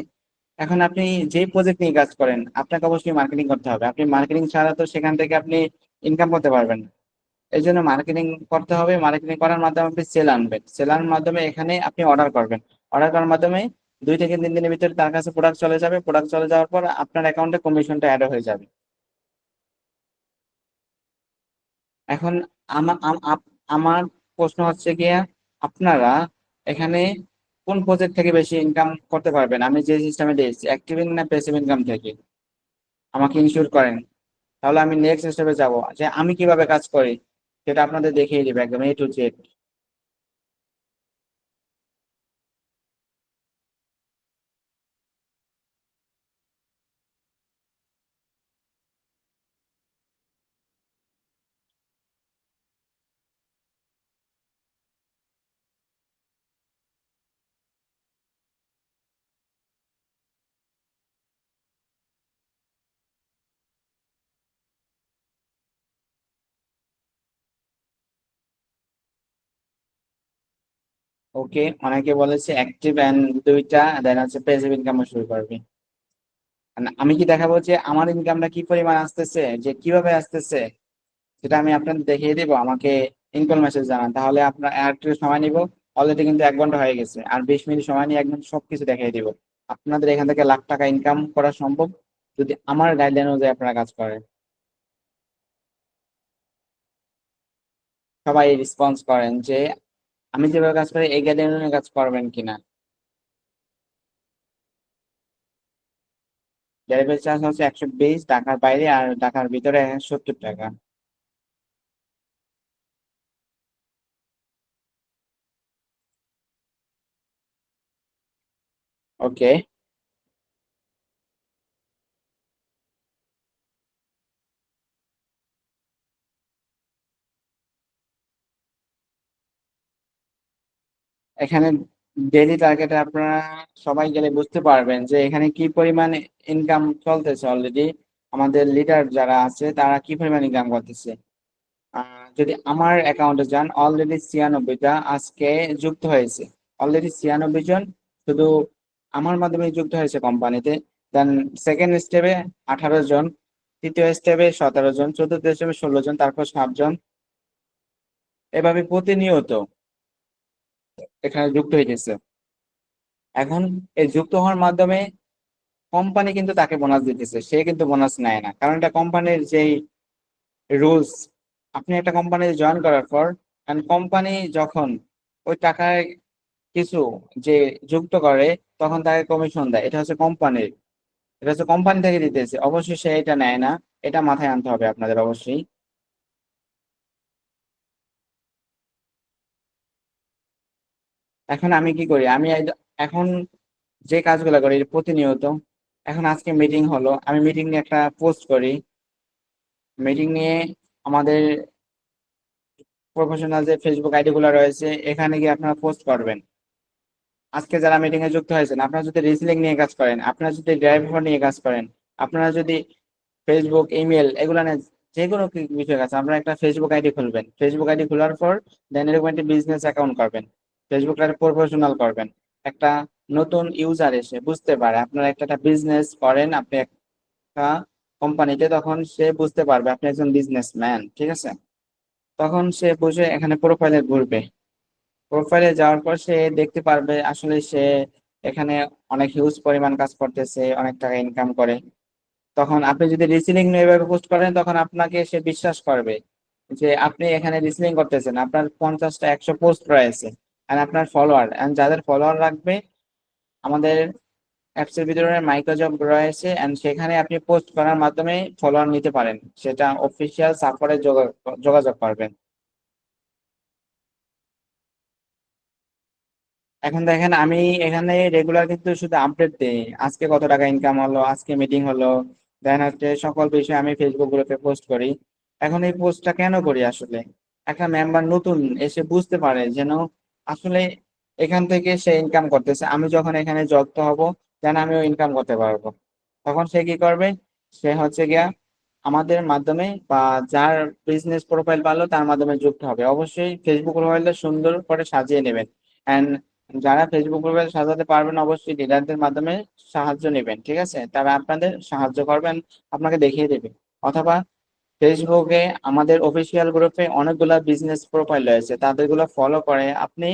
এখন আপনি যে প্রজেক্ট নিয়ে কাজ করেন আপনাকে অবশ্যই মার্কেটিং করতে হবে, আপনি মার্কেটিং ছাড়া তো সেখান থেকে আপনি ইনকাম করতে পারবেন না। এই জন্য মার্কেটিং করতে হবে, মার্কেটিং করার মাধ্যমে আপনি সেল আনবেন, সেলার মাধ্যমে এখানে আপনি অর্ডার করবেন, অর্ডার করার মাধ্যমে 2 থেকে 3 দিনের ভিতরে তার কাছে প্রোডাক্ট চলে যাবে, প্রোডাক্ট চলে যাওয়ার পর আপনার অ্যাকাউন্টে কমিশনটা অ্যাড হয়ে যাবে। এখন আমার প্রশ্ন হচ্ছে গিয়ে আপনারা এখানে কোন প্রজেক্ট থেকে বেশি ইনকাম করতে পারবেন, আমি যে সিস্টেমে দিয়েছি অ্যাক্টিভ না প্যাসিভ ইনকাম থেকে, আমাকে ইনশিওর করেন। তাহলে আমি নেক্সট স্টেপে যাব যে আমি কিভাবে কাজ করি সেটা আপনাদের দেখিয়ে দিবে একদম A to Z। ওকে, অনেকে বলেছে অ্যাক্টিভ এন্ড দুইটা, দেন হচ্ছে প্যাসিভ ইনকাম শুরু করবে। And আমি কি দেখাবো যে আমার ইনকামটা কি পরিমাণ আসতেছে, যে কিভাবে আসতেছে, সেটা আমি আপনাদের দেখিয়ে দিব। আমাকে ইনকল মেসেজ জানান, তাহলে আপনার আর একটু সময় নিব। অলরেডি কিন্তু 1 ঘন্টা হয়ে গেছে, আর 20 মিনিট সময় নিয়ে একদম সবকিছু দেখিয়ে দিব। আপনাদের এখান থেকে লাখ টাকা ইনকাম করা সম্ভব যদি আমার গাইডলাইন অনুযায়ী আপনারা কাজ করেন। সবাই রেসপন্স করেন যে আমি যেভাবে কাজ করি এই গাইডলাইন অনুযায়ী কাজ করবেন কিনা। ডেলিভারি চার্জ হচ্ছে 120 ঢাকার বাইরে, আর ঢাকার ভিতরে 70 টাকা। ওকে, এখানে ডেইলি টার্গেটে আপনারা সবাই গেলে বুঝতে পারবেন যে এখানে কি পরিমাণ ইনকাম চলতেছে অলরেডি, আমাদের লিডার যারা আছে তারা কি পরিমাণ ইনকাম করতেছে। যদি আমার অ্যাকাউন্টে যান অলরেডি 96টা আজকে যুক্ত হয়েছে, অলরেডি 96 জন শুধু আমার মাধ্যমে যুক্ত হয়েছে কোম্পানিতে। দেন সেকেন্ড স্টেপে 18 জন, তৃতীয় স্টেপে 17 জন, চতুর্থ স্টেপে 16 জন, তারপর 7 জন, এভাবে প্রতিনিয়ত এখানে যুক্ত হইতেছে। এখন এই যুক্ত হওয়ার মাধ্যমে কোম্পানি কিন্তু তাকে বোনাস দিতেছে, সে কিন্তু বোনাস নেয় না, কারণ এটা কোম্পানির যেই রুলস। আপনি একটা কোম্পানি জয়েন করার পর কোম্পানি যখন ওই টাকায় কিছু যে যুক্ত করে তখন তাকে কমিশন দেয়, এটা হচ্ছে কোম্পানির, এটা হচ্ছে কোম্পানি থেকে দিতেছে, অবশ্যই সে এটা নেয় না, এটা মাথায় আনতে হবে আপনাদের অবশ্যই। এখন আমি কি করি, আমি এখন যে কাজগুলো করি প্রতিনিয়ত, এখন আজকে মিটিং হলো, আমি মিটিং নিয়ে একটা পোস্ট করি, মিটিং নিয়ে আমাদের প্রফেশনাল যে ফেসবুক আইডি গুলো রয়েছে এখানে গিয়ে আপনারা পোস্ট করবেন। আজকে যারা মিটিং এ যুক্ত হয়েছেন, আপনারা যদি রিসিলিং নিয়ে কাজ করেন, আপনারা যদি ড্রাইভার নিয়ে কাজ করেন, আপনারা যদি ফেসবুক ইমেল এগুলো নিয়ে যে কোনো বিষয় আছে, আপনারা একটা ফেসবুক আইডি খুলবেন। ফেসবুক আইডি খোলার পর দেন এরকম একটা বিজনেস অ্যাকাউন্ট করবেন, ফেসবুকটা প্রফেশনাল করবেন। একটা নতুন ইউজার এসে বুঝতে পারে আপনারা একটা বিজনেস করেন, আপনি একটা কোম্পানিতে, তখন সে বুঝতে পারবে আপনি একজন বিজনেসম্যান, ঠিক আছে? তখন সে বুঝে এখানে প্রোফাইলে ঘুরবে। প্রোফাইলে যাওয়ার পর সে দেখতে পারবে আসলে সে এখানে অনেক হিউজ পরিমাণ কাজ করতেছে, অনেক টাকা ইনকাম করে। তখন আপনি যদি রিসিলিং নিয়ে এভাবে পোস্ট করেন, তখন আপনাকে সে বিশ্বাস করবে যে আপনি এখানে রিসিলিং করতেছেন, আপনার 50টা 100 পোস্ট রয়েছে, আর আপনার ফলোয়ার, এন্ড যাদের ফলোয়ার রাখবে আমাদের অ্যাপস এর ভিতরে মাইক্রোজব রয়েছে, এন্ড সেখানে আপনি পোস্ট করার মাধ্যমে ফলোয়ার নিতে পারেন, সেটা অফিসিয়াল সাপোর্টে যোগাযোগ করবেন। এখন দেখেন আমি এখানে রেগুলার কিন্তু শুধু আপডেট দেই, আজকে কত টাকা ইনকাম হলো, আজকে মিটিং হলো, দেন হচ্ছে সকল বিষয়ে আমি ফেসবুক গ্রুপে পোস্ট করি। এখন এই পোস্টটা কেন করি আসলে, একটা মেম্বার নতুন এসে বুঝতে পারে যেন আসলে এখান থেকে সে ইনকাম করতেছে, আমি যখন এখানে যুক্ত হব যেন আমিও ইনকাম করতে পারবো। তখন সে কি করবে, সে হচ্ছে গিয়া আমাদের মাধ্যমে বা যার বিজনেস প্রোফাইল ভালো তার মাধ্যমে যুক্ত হবে। অবশ্যই ফেসবুক প্রোফাইলটা সুন্দর করে সাজিয়ে নেবেন, এন্ড যারা ফেসবুক প্রোফাইল সাজাতে পারবেন অবশ্যই লিডারদের মাধ্যমে সাহায্য নেবেন, ঠিক আছে? তারা আপনাদের সাহায্য করবেন, আপনাকে দেখিয়ে দেবে। অথবা ফেসবুকে আমাদের অফিসিয়াল গ্রুপে অনেকগুলা বিজনেস প্রোফাইল রয়েছে, তাদেরগুলো ফলো করে আপনি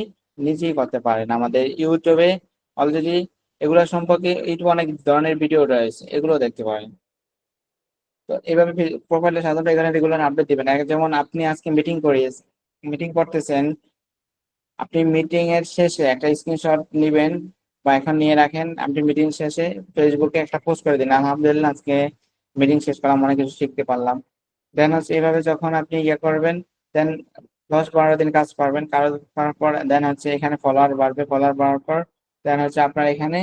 নিজেই করতে পারেন। আমাদের ইউটিউবে অলরেডি এগুলো সম্পর্কে ইউটিউবে অনেক ধরনের ভিডিও রয়েছে, এগুলো দেখতে পারেন। তো এইভাবে প্রোফাইলে সাধারণত এখানে রেগুলার আপডেট দিবেন। যেমন আপনি আজকে মিটিং করতেছেন, আপনি মিটিং এর শেষে একটা স্ক্রিনশট নেবেন বা এখন নিয়ে রাখেন, আপনি মিটিং শেষে ফেসবুকে একটা পোস্ট করে দিন, আলহামদুলিল্লাহ আজকে মিটিং শেষ করলাম, অনেক কিছু শিখতে পারলাম। দেন হচ্ছে এইভাবে যখন আপনি ইয়ে করবেন, দেন 10-12 দিন কাজ করবেন, কাজ করার পর দেন হচ্ছে এখানে ফলোয়ার বাড়বে, ফলোয়ার বাড়ার পর দেন হচ্ছে আপনার এখানে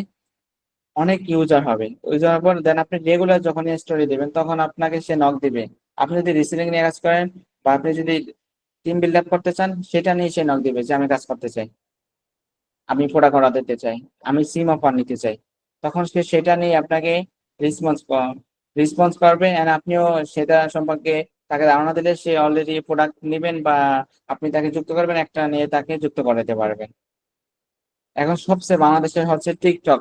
অনেক ইউজার হবে। ইউজার পর দেন আপনি রেগুলার যখন স্টোরি দিবেন তখন আপনাকে সে নক দিবে। আপনি যদি রিসিলিং নিয়ে কাজ করেন বা আপনি যদি টিম বিল্ড আপ করতে চান, সেটা নিয়ে সে নক দিবে যে আমি কাজ করতে চাই, আমি প্রোডাক্ট অর্ডার দিতে চাই, আমি সিম অফার নিতে চাই। তখন সে সেটা নিয়ে আপনাকে রেসপন্স রেসপন্স করবে, এন্ড আপনিও সেটা সম্পর্কে তাকে ধারণা দিলে সে অলরেডি প্রোডাক্ট নেবেন বা আপনি তাকে যুক্ত করবেন, একটা নিয়ে তাকে যুক্ত করাতে পারবেন। এখন সবচেয়ে বাংলাদেশের হচ্ছে টিকটক।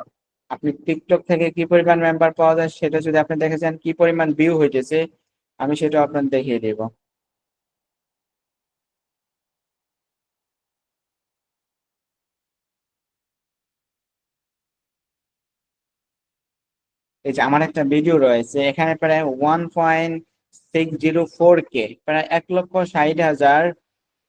আপনি টিকটক থেকে কি পরিমাণ মেম্বার পাওয়া যায় সেটা যদি আপনি দেখেছেন, কি পরিমাণ ভিউ হইতেছে, আমি সেটা আপনার দেখিয়ে দেব। এই যে আমার একটা ভিডিও রয়েছে, এখানে প্রায় 1.604K, প্রায় 1,60,000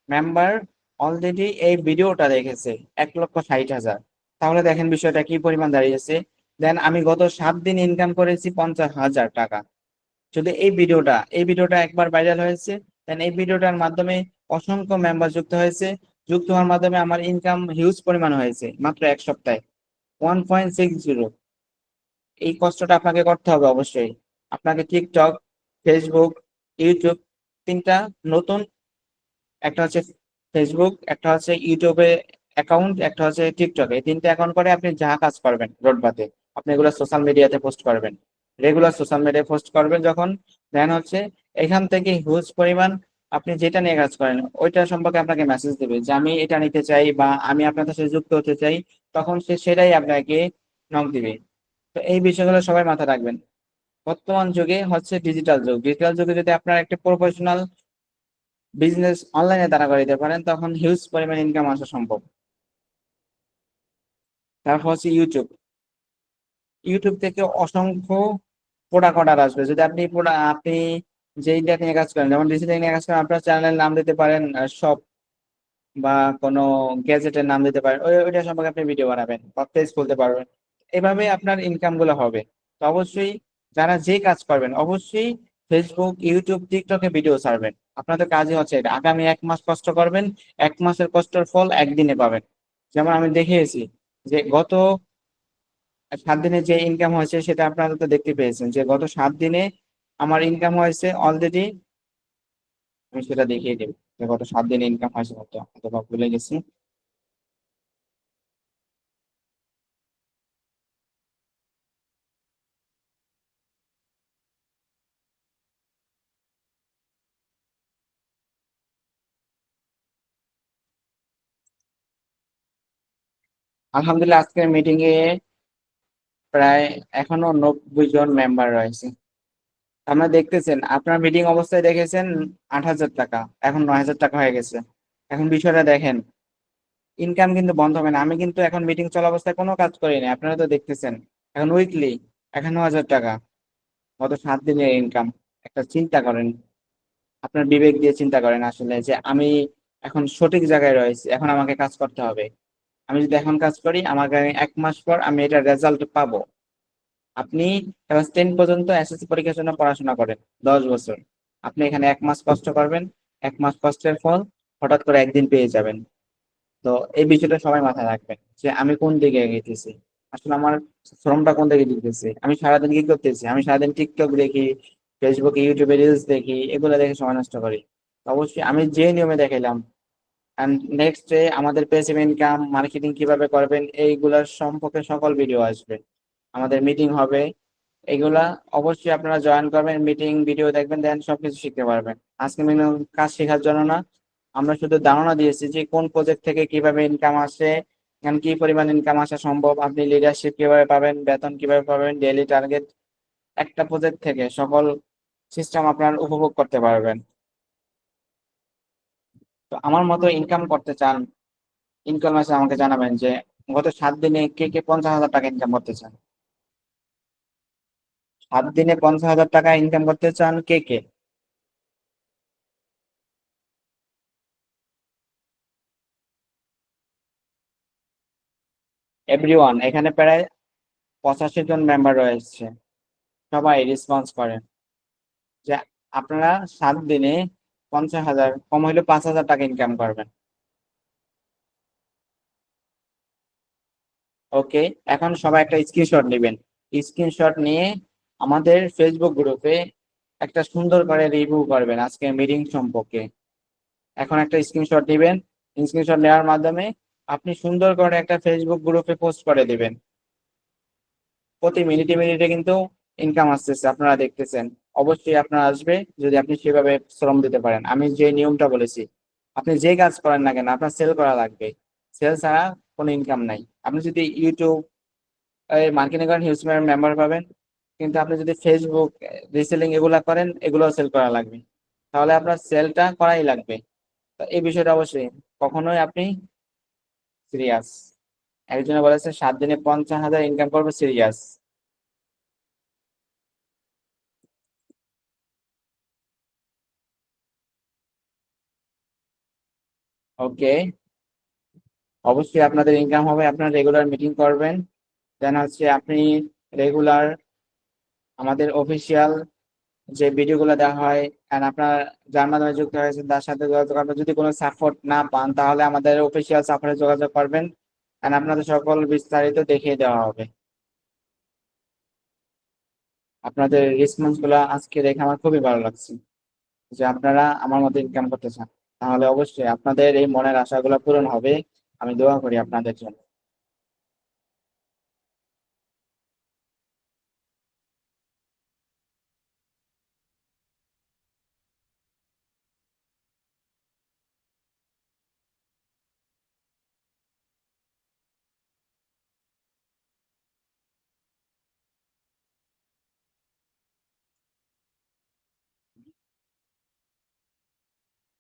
মেম্বার অলরেডি এই ভিডিওটা দেখেছে, 1,60,000। তাহলে দেখেন বিষয়টা কি পরিমাণ দাঁড়িয়েছে। দেন আমি গত 7 দিন ইনকাম করেছি 50,000 টাকা। যদি এই ভিডিওটা একবার ভাইরাল হয়েছে, দেন এই ভিডিওটার মাধ্যমে অসংখ্য মেম্বার যুক্ত হয়েছে, যুক্ত হওয়ার মাধ্যমে আমার ইনকাম হিউজ পরিমাণ হয়েছে মাত্র 1 সপ্তাহে, 1.60। এই কষ্টটা আপনাকে করতে হবে অবশ্যই। আপনাকে টিকটক, ফেসবুক, ইউটিউব, তিনটা নতুন, একটা হচ্ছে ফেসবুক, একটা হচ্ছে ইউটিউবে অ্যাকাউন্ট, একটা হচ্ছে টিকটকে, এই তিনটা অ্যাকাউন্ট করে আপনি যা কাজ করবেন রোডবাতে, আপনি এগুলো সোশ্যাল মিডিয়াতে পোস্ট করবেন, রেগুলার সোশ্যাল মিডিয়ায় পোস্ট করবেন। যখন দেন হচ্ছে এখান থেকে হিউজ পরিমাণ আপনি যেটা নিয়ে কাজ করেন ওইটা সম্পর্কে আপনাকে মেসেজ দেবে যে আমি এটা নিতে চাই বা আমি আপনাদের সাথে যুক্ত হতে চাই, তখন সে সেটাই আপনাকে নক দিবে। তো এই বিষয়গুলো সবাই মাথায় রাখবেন। বর্তমান যুগে হচ্ছে ডিজিটাল যুগ, ডিজিটাল যুগে যদি আপনার একটা প্রফেশনাল বিজনেস অনলাইনে দাঁড়া করাইতে পারেন, তখন হিউজ পরিমাণ ইনকাম আসা সম্ভব। তারপর হচ্ছে ইউটিউব। ইউটিউব থেকে অসংখ্য প্রোডাক্ট অর্ডার আসবে যদি আপনি যেইটা নিয়ে কাজ করেন, যেমন ডিজিটাল নিয়ে কাজ করেন, আপনার চ্যানেলের নাম দিতে পারেন শপ বা কোনো গ্যাজেটের নাম দিতে পারেন, ওইটা সম্পর্কে আপনি ভিডিও বানাবেন বা পেজ খুলতে পারবেন। এভাবে আপনার ইনকাম গুলো হবে। তো অবশ্যই যারা যে কাজ করবেন অবশ্যই ফেসবুক, ইউটিউব, টিকটকে ভিডিও ছাড়বেন। আপনাদের কাজই হচ্ছে এটা, আগামী 1 মাস কষ্ট করবেন, 1 মাসের কষ্টের ফল একদিনে পাবেন। যেমন আমি দেখিয়েছি যে গত 7 দিনে যে ইনকাম হয়েছে সেটা আপনারা তো দেখতে পেয়েছেন, যে গত 7 দিনে আমার ইনকাম হয়েছে অলরেডি, আমি সেটা দেখিয়ে দেব। যে গত 7 দিনে ইনকাম হয়েছে কত, অথবা ভুলে গেছি। আলহামদুলিল্লাহ আজকের মিটিং এ প্রায় এখনো 90 জন মেম্বার রয়েছে। আপনারা দেখতেছেন, আপনার মিটিং অবস্থায় দেখেছেন 8,000 টাকা, এখন 9,000 টাকা হয়ে গেছে। এখন বিষয়টা দেখেন, ইনকাম কিন্তু বন্ধ হবে না। আমি কিন্তু এখন মিটিং চলা অবস্থায় কোনো কাজ করিনি, আপনারা তো দেখতেছেন। এখন উইকলি 51,000 টাকা, গত 7 দিনের ইনকাম। একটা চিন্তা করেন, আপনার বিবেক দিয়ে চিন্তা করেন আসলে যে আমি এখন সঠিক জায়গায় রয়েছি, এখন আমাকে কাজ করতে হবে। আমি যদি এখন কাজ করি, আমাকে 1 মাস পর আমি এটার রেজাল্ট পাবো। আপনি ক্লাস 10 পর্যন্ত এসএসসি পরীক্ষার জন্য পড়াশোনা করেন 10 বছর, আপনি এখানে 1 মাস কষ্ট করবেন, 1 মাস কষ্টের ফল হঠাৎ করে একদিন পেয়ে যাবেন। তো এই বিষয়টা সবাই মাথায় রাখবেন যে আমি কোন দিকে এগিয়েছি, আসলে আমার শ্রমটা কোন দিকে দিতেছি। আমি সারাদিন কি করতেছি? আমি সারাদিন টিকটক দেখি, ফেসবুকে ইউটিউবে রিলস দেখি, এগুলো দেখে সময় নষ্ট করি। তো অবশ্যই আমি যে নিয়মে দেখাইলাম, এন্ড নেক্সট ডে আমাদের পেসিভ ইনকাম মার্কেটিং কিভাবে করবেন এইগুলার সম্পর্কে সকল ভিডিও আসবে, আমাদের মিটিং হবে। এগুলা অবশ্যই আপনারা জয়েন করবেন, মিটিং ভিডিও দেখবেন, দেন সবকিছু শিখতে পারবেন। আজকে মিনিমাম কাজ শেখার জন্য না, আমরা শুধু ধারণা দিয়েছি যে কোন প্রজেক্ট থেকে কিভাবে ইনকাম আসে, এখন কি পরিমাণ ইনকাম আসা সম্ভব, আপনি লিডারশিপ কিভাবে পাবেন, বেতন কিভাবে পাবেন, ডেইলি টার্গেট, একটা প্রজেক্ট থেকে সকল সিস্টেম আপনার উপভোগ করতে পারবেন। তো আমার মতো ইনকাম করতে চান, ইনকাম আছে আমাকে জানাবেন যে গত 7 দিনে কে কে 50,000 টাকা ইনকাম করতে চান। 7 দিনে 50,000 টাকা ইনকাম করতে চান কে কে? এভরিওয়ান, এখানে প্রায় 85 জন মেম্বার রয়েছে, সবাই রেসপন্স করেন যে আপনারা 7 দিনে 50,000, কম হইলে 5,000 টাকা ইনকাম করবেন। ওকে, এখন সবাই একটা স্ক্রিনশট নেবেন। স্ক্রিনশট নিয়ে আমাদের ফেসবুক গ্রুপে একটা সুন্দর করে রিভিউ করবেন আজকে মিটিং সম্পর্কে। এখন একটা স্ক্রিনশট দিবেন, স্ক্রিনশট নেওয়ার মাধ্যমে আপনি সুন্দর করে একটা ফেসবুক গ্রুপে পোস্ট করে দিবেন। প্রতি মিনিটে মিনিটে কিন্তু ইনকাম আসতেছে, আপনারা দেখতেছেন। অবশ্যই আপনার আসবে যদি আপনি সেভাবে শ্রম দিতে পারেন। আমি যে নিয়মটা বলেছি, আপনি যে কাজ করেন না কেন আপনার সেল করা লাগবে, সেল ছাড়া কোনো ইনকাম নাই। আপনি যদি ইউটিউব মার্কেটিং করেন, হিউজ মেম্বার পাবেন, কিন্তু আপনি যদি ফেসবুক রিসেলিং এগুলা করেন, এগুলো সেল করা লাগবে, তাহলে আপনার সেলটা করাই লাগবে। তো এই বিষয়টা অবশ্যই কখনোই আপনি সিরিয়াস, একজনে বলেছে 7 দিনে 50,000 ইনকাম করবো, সিরিয়াস। ওকে, অবশ্যই আপনাদের ইনকাম হবে, আপনারা রেগুলার মিটিং করবেন। দেন হচ্ছে আপনি রেগুলার আমাদের অফিসিয়াল যে ভিডিও গুলো দেওয়া হয়, and আপনার যার মাধ্যমে যুক্ত হয়েছে তার সাথে যোগাযোগ করবেন। যদি কোনো সাপোর্ট না পান তাহলে আমাদের অফিসিয়াল সাপোর্টে যোগাযোগ করবেন, and আপনাদের সকল বিস্তারিত দেখিয়ে দেওয়া হবে। আপনাদের রেসপন্স গুলো আজকে দেখে আমার খুবই ভালো লাগছে যে আপনারা আমার মতো ইনকাম করতে চান। তাহলে অবশ্যই আপনাদের এই মনের আশাগুলো পূরণ হবে, আমি দোয়া করি আপনাদের জন্য।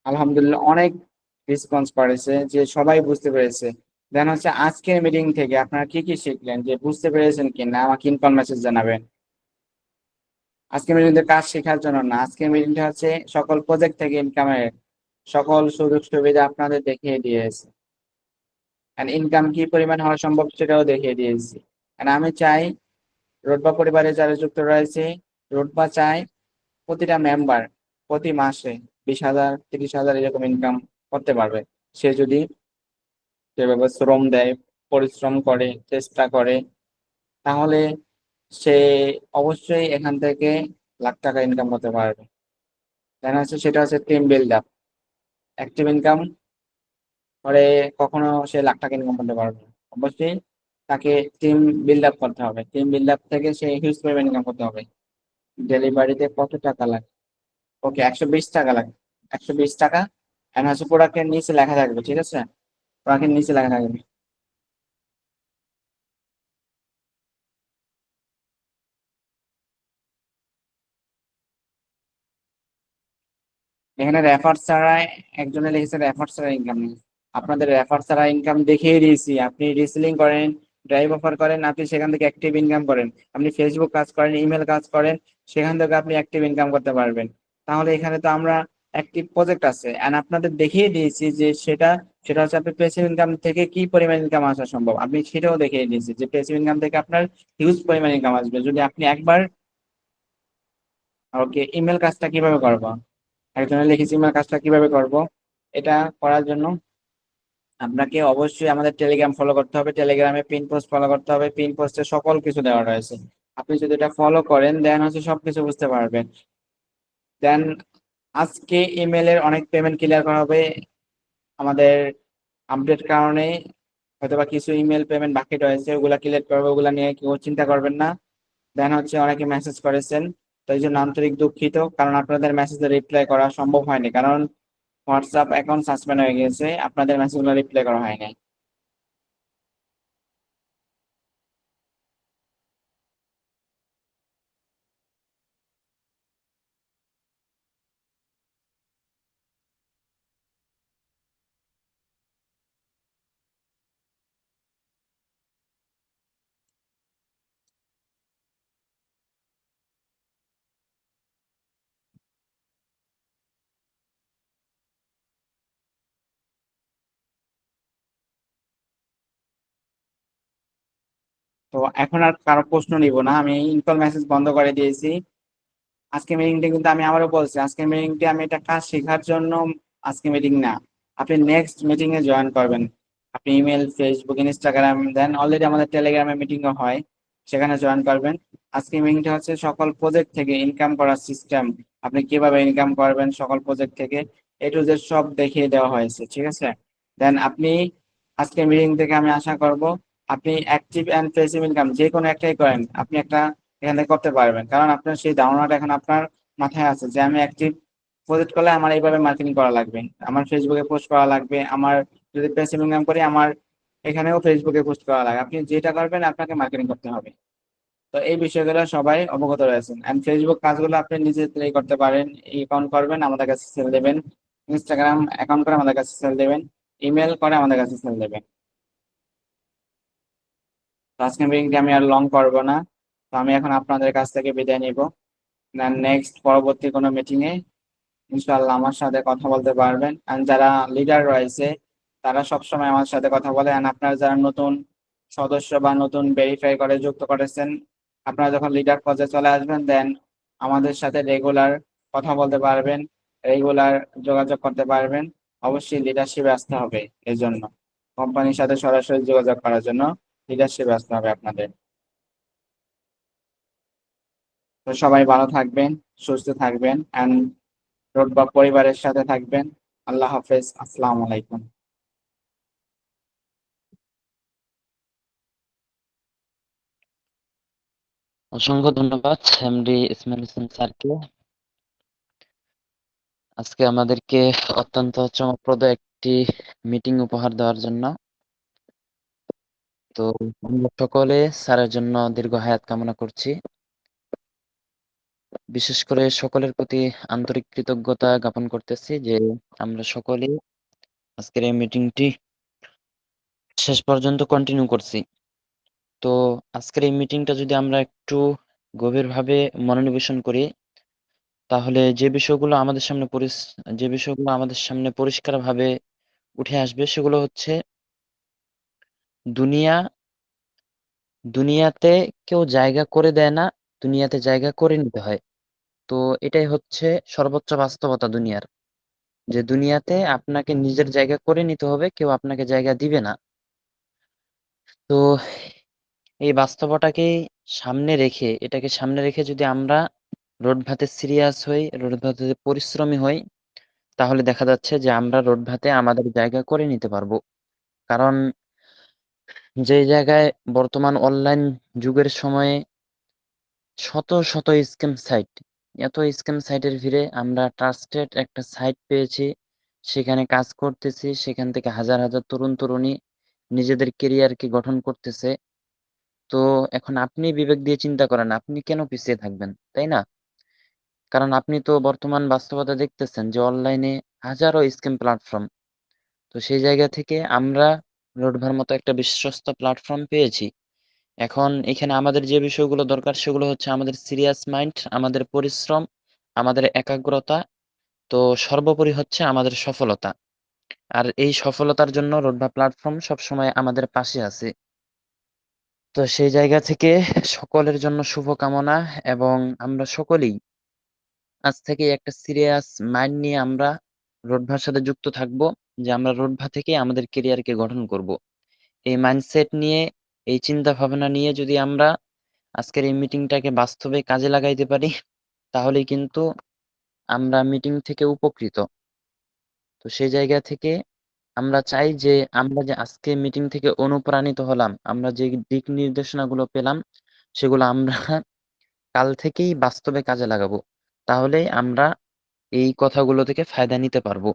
আলহামদুলিল্লাহ অনেক রেসপন্স করেছে, যে সবাই বুঝতে পেরেছে। দেন হচ্ছে আজকের মিটিং থেকে আপনারা কি কি শিখলেন, যে বুঝতে পেরেছেন কি না, আমাকে ইনফর্ম মেসেজ জানাবেন। আজকের মিটিংটা কাজ শেখার জন্য না, আজকের মিটিংটা হচ্ছে সকল প্রজেক্ট থেকে ইনকামের সকল সুযোগ সুবিধা আপনাদের দেখিয়ে দিয়েছে, ইনকাম কি পরিমাণ হওয়া সম্ভব সেটাও দেখিয়ে দিয়েছি। আমি চাই রোডবা পরিবারে যারা যুক্ত রয়েছে, রোডবা চাই প্রতিটা মেম্বার প্রতি মাসে 20,000, 30,000 এরকম ইনকাম করতে পারবে, সে যদি সেভাবে শ্রম দেয়, পরিশ্রম করে, চেষ্টা করে, তাহলে সে অবশ্যই এখান থেকে লাখ টাকা ইনকাম করতে পারবে। তাই না? সেটা হচ্ছে team build up. Active income করে কখনো সে লাখ টাকা ইনকাম করতে পারবে না। অবশ্যই তাকে টিম বিল্ড আপ করতে হবে, টিম বিল্ড আপ থেকে সে হিউজ পরিমাণ ইনকাম করতে হবে। ডেলিভারিতে কত টাকা লাগে? ওকে, 120 টাকা লাগে। 120 টাকা এন্ড হচ্ছে প্রোডাক্টের নিচে লেখা থাকবে, ঠিক আছে? প্রোডাক্টের নিচে লেখা থাকবে। এখানে রেফার ছাড়া একজনে লিখেছে রেফার ছাড়া ইনকাম নেই। আপনাদের রেফার ছাড়া ইনকাম দেখিয়ে দিয়েছি। আপনি রিসেলিং করেন, ড্রাইভ অফার করেন, আপনি সেখান থেকে অ্যাক্টিভ ইনকাম করেন। আপনি ফেসবুক কাজ করেন, ইমেল কাজ করেন, সেখান থেকে আপনি অ্যাক্টিভ ইনকাম করতে পারবেন। তাহলে এখানে তো আমরা অ্যাক্টিভ প্রজেক্ট আছে এন্ড আপনাদের দেখিয়ে দিয়েছি যে সেটা সেটা হচ্ছে আপনি প্যাসিভ ইনকাম থেকে কি পরিমাণ ইনকাম আসা সম্ভব, আপনি সেটাও দেখিয়ে দিয়েছি যে প্যাসিভ ইনকাম থেকে আপনার হিউজ পরিমাণ ইনকাম আসবে যদি আপনি একবার। ওকে, ইমেল কাজটা কিভাবে করবো? একজনে লিখেছি ইমেল কাজটা কিভাবে করব। এটা করার জন্য আপনাকে অবশ্যই আমাদের টেলিগ্রাম ফলো করতে হবে, টেলিগ্রামে পিন পোস্ট ফলো করতে হবে, পিন পোস্টে সকল কিছু দেওয়া রয়েছে। আপনি যদি এটা ফলো করেন দেন হচ্ছে সবকিছু বুঝতে পারবেন। দেন আজকে ইমেলের অনেক পেমেন্ট ক্লিয়ার করা হবে আমাদের আপডেট কারণে। হয়তোবা কিছু ইমেল পেমেন্ট বাকি রয়েছে, ওগুলা ক্লিয়ার করবে, ওগুলা নিয়ে কেউ চিন্তা করবেন না। দেন হচ্ছে অনেকে মেসেজ করেছেন, তো এই জন্য আন্তরিক দুঃখিত, কারণ আপনাদের মেসেজে রিপ্লাই করা সম্ভব হয়নি, কারণ হোয়াটসঅ্যাপ অ্যাকাউন্ট সাসপেন্ড হয়ে গেছে, আপনাদের মেসেজগুলো রিপ্লাই করা হয়নি। তো এখন আর কারো প্রশ্ন নিব না, আমি ইনকল মেসেজ বন্ধ করে দিয়েছি। আজকে মিটিংটা কিন্তু আমি আবারও বলছি, আজকে মিটিংটা আমি একটা কাজ শেখার জন্য আজকে মিটিং না। আপনি নেক্সট মিটিং এ জয়েন করবেন। আপনি ইমেল, ফেসবুক, ইনস্টাগ্রাম, দেন অলরেডি আমাদের টেলিগ্রামে মিটিং হয়, সেখানে জয়েন করবেন। আজকে মিটিংটা হচ্ছে সকল প্রজেক্ট থেকে ইনকাম করার সিস্টেম, আপনি কিভাবে ইনকাম করবেন সকল প্রজেক্ট থেকে এ টু জেড সব দেখিয়ে দেওয়া হয়েছে, ঠিক আছে? দেন আপনি আজকে মিটিং থেকে আমি আশা করব আপনি অ্যাক্টিভ এন্ড প্যাসিভ ইনকাম যে কোনো একটাই করেন, আপনি একটা এখান থেকে করতে পারবেন, কারণ আপনার সেই ধারণাটা এখন আপনার মাথায় আছে যে আমি অ্যাক্টিভ প্রজেক্ট করলে আমার এইভাবে মার্কেটিং করা লাগবে, আমার ফেসবুকে পোস্ট করা লাগবে, আমার যদি প্যাসিভ ইনকাম করি আমার এখানেও ফেসবুকে পোস্ট করা লাগে। আপনি যেটা করবেন আপনাকে মার্কেটিং করতে হবে। তো এই বিষয়গুলো সবাই অবগত রয়েছেন এন্ড ফেসবুক কাজগুলো আপনি নিজে থেকেই করতে পারেন। অ্যাকাউন্ট করবেন, আমাদের কাছে সেল দেবেন। ইনস্টাগ্রাম অ্যাকাউন্ট করে আমাদের কাছে সেল দেবেন। ইমেল করে আমাদের কাছে সেল দেবেন। তো আজকের মিটিংটি আমি আর লং করবো না, তো আমি এখন আপনাদের কাছ থেকে বিদায় নিব। নেক্সট পরবর্তী কোনো মিটিং এ ইনশাআল্লাহ আমার সাথে কথা বলতে পারবেন। এন্ড যারা লিডার রয়েছে তারা সবসময় আমার সাথে কথা বলে, এন্ড আপনারা যারা নতুন সদস্য বা নতুন ভেরিফাই করে যুক্ত করেছেন, আপনারা যখন লিডার পর্যায়ে চলে আসবেন দেন আমাদের সাথে রেগুলার কথা বলতে পারবেন, রেগুলার যোগাযোগ করতে পারবেন। অবশ্যই লিডারশিপে আসতে হবে, এই জন্য কোম্পানির সাথে সরাসরি যোগাযোগ করার জন্য লিডারশিপে আসতে হবে আপনাদের। তো সবাই ভালো থাকবেন, সুস্থ থাকবেন এন্ড রোড বা পরিবারের সাথে থাকবেন। আল্লাহ হাফেজ, আসসালামু আলাইকুম। অসংখ্য ধন্যবাদ এমডি ইসমাইল হোসেন স্যারকে আজকে আমাদেরকে অত্যন্ত চমকপ্রদ একটি মিটিং উপহার দেওয়ার জন্য। তো আমরা সকলে স্যারের জন্য দীর্ঘ হায়াত কামনা করছি। বিশেষ করে সকলের প্রতি আন্তরিক কৃতজ্ঞতা জ্ঞাপন করতেছি যে আমরা সকলেই আজকের এই মিটিংটি শেষ পর্যন্ত কন্টিনিউ করছি। তো আজকের এই মিটিংটা যদি আমরা একটু গভীরভাবে মনোনিবেশন করি, তাহলে যে বিষয়গুলো আমাদের সামনে পরিষ্কারভাবে উঠে আসবে সেগুলো হচ্ছে দুনিয়া দুনিয়াতে কেউ জায়গা করে দেয় না, দুনিয়াতে জায়গা করে নিতে হয়। তো এটাই হচ্ছে সর্বোচ্চ বাস্তবতা দুনিয়ার, যে দুনিয়াতে আপনাকে নিজের জায়গা করে নিতে হবে, কেউ আপনাকে জায়গা দিবে না। তো এই এটাকে সামনে রেখে যদি আমরা রোডভাতে সিরিয়াস হই, রোডভাতে পরিশ্রমী হই, তাহলে দেখা যাচ্ছে যে আমরা রোডভাতে আমাদের জায়গা করে নিতে পারবো। কারণ যে জায়গায় বর্তমান অনলাইন যুগের সময়ে শত শত স্ক্যাম সাইট, এত স্ক্যাম সাইটের ভিড়ে আমরা ট্রাস্টেড একটা সাইট পেয়েছি, সেখানে কাজ করতেছি, সেখান থেকে হাজার হাজার তরুণ তরুণী নিজেদের কেরিয়ারকে গঠন করতেছে। তো এখন আপনি বিবেক দিয়ে চিন্তা করেন, আপনি কেন পিছিয়ে থাকবেন, তাই না? কারণ আপনি তো বর্তমান বাস্তবতা দেখতেছেন যে অনলাইনে হাজারো স্ক্যাম প্ল্যাটফর্ম। তো সেই জায়গা থেকে আমরা রোডভার মতো একটা বিশ্বস্ত প্ল্যাটফর্ম পেয়েছি। এখন এখানে আমাদের যে বিষয়গুলো দরকার সেগুলো হচ্ছে আমাদের সিরিয়াস মাইন্ড, আমাদের পরিশ্রম, আমাদের একাগ্রতা, তো সর্বোপরি হচ্ছে আমাদের সফলতা। আর এই সফলতার জন্য রোডভা প্ল্যাটফর্ম সবসময় আমাদের পাশে আছে। তো সেই জায়গা থেকে সকলের জন্য শুভকামনা, এবং আমরা সকলেই আজ থেকে একটা সিরিয়াস মাইন্ড নিয়ে আমরা রোডভার সাথে যুক্ত থাকবো, যে আমরা রোডভা থেকে আমাদের কেরিয়ারকে গঠন করব। এই মাইন্ডসেট নিয়ে, এই চিন্তা ভাবনা নিয়ে যদি আমরা আজকের এই মিটিংটাকে বাস্তবে কাজে লাগাইতে পারি, তাহলেই কিন্তু আমরা মিটিং থেকে উপকৃত। তো সেই জায়গা থেকে আমরা চাই যে আমরা যে আজকে মিটিং থেকে অনুপ্রাণিত হলাম, আমরা যে দিক নির্দেশনাগুলো পেলাম, সেগুলো আমরা কাল থেকেই বাস্তবে কাজে লাগাবো। তাহলেই আমরা এই কথাগুলো থেকে ফায়দা নিতে পারবো।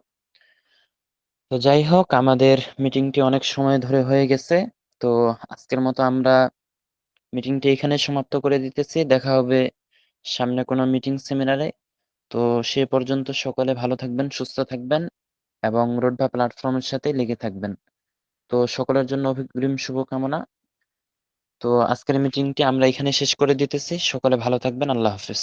তো যাই হোক, আমাদের মিটিংটি অনেক সময় ধরে হয়ে গেছে। তো আজকের মতো আমরা মিটিংটি এখানে সমাপ্ত করে দিতেছি। দেখা হবে সামনে কোনো মিটিং সেমিনারে। তো সে পর্যন্ত সকলে ভালো থাকবেন, সুস্থ থাকবেন, এবং রোডভা প্ল্যাটফর্মের সাথে লেগে থাকবেন। তো সকলের জন্য অগ্রিম শুভকামনা। তো আজকের মিটিংটি আমরা এখানে শেষ করে দিতেছি। সকলে ভালো থাকবেন। আল্লাহ হাফেজ।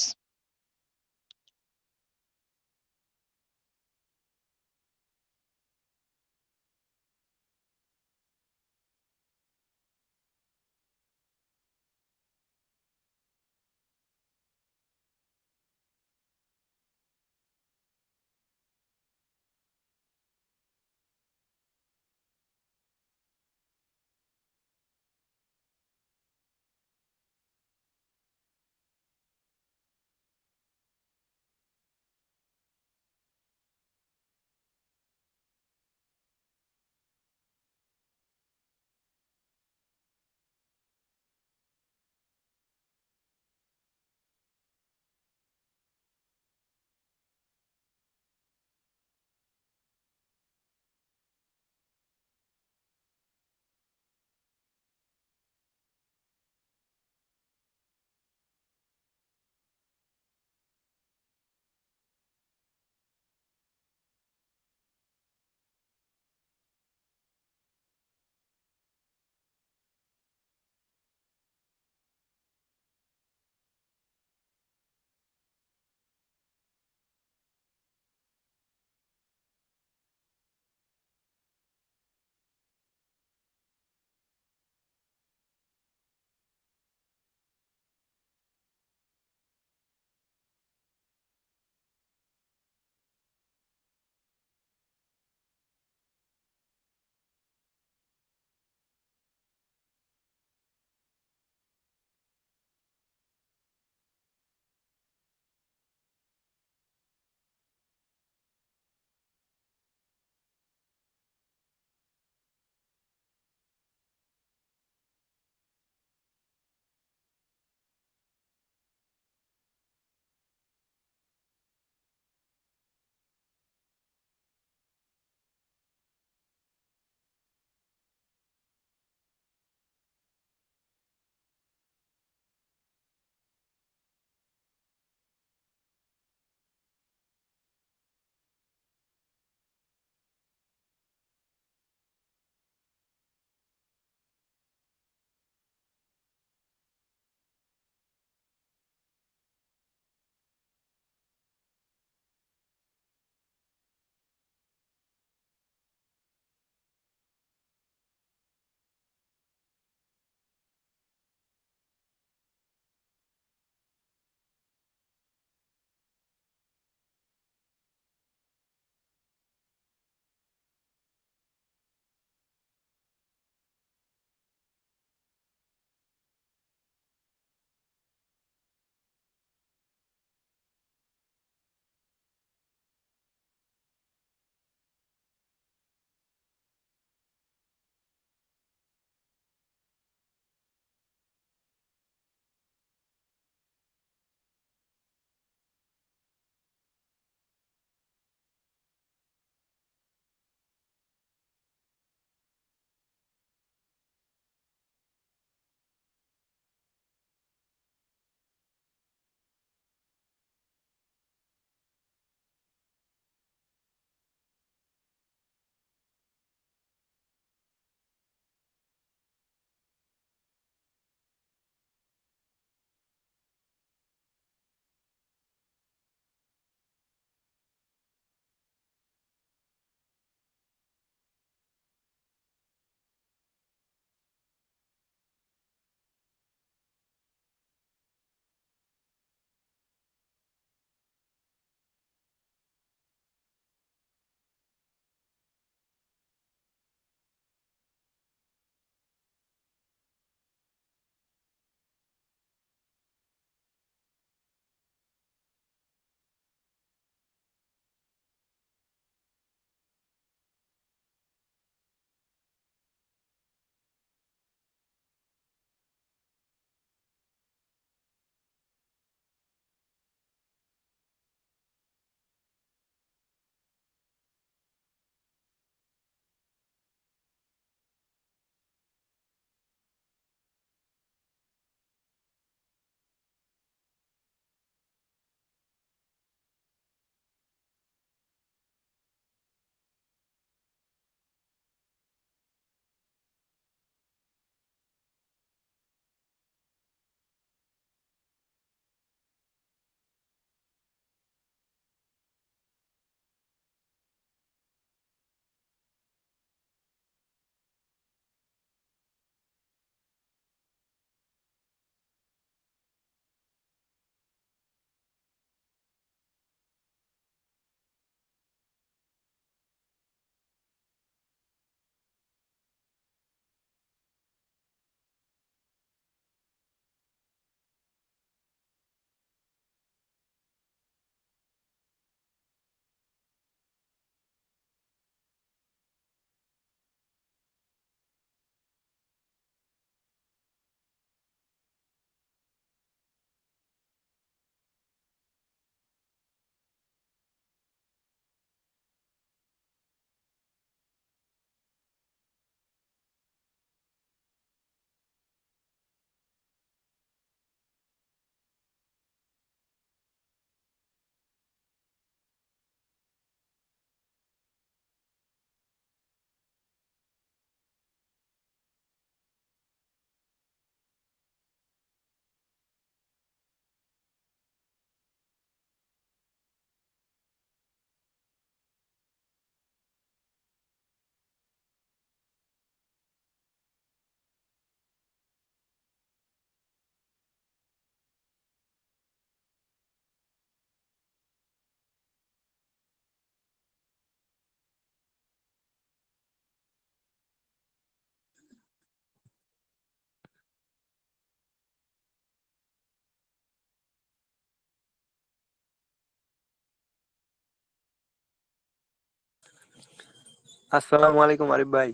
আসসালামু আলাইকুম আরিফ ভাই।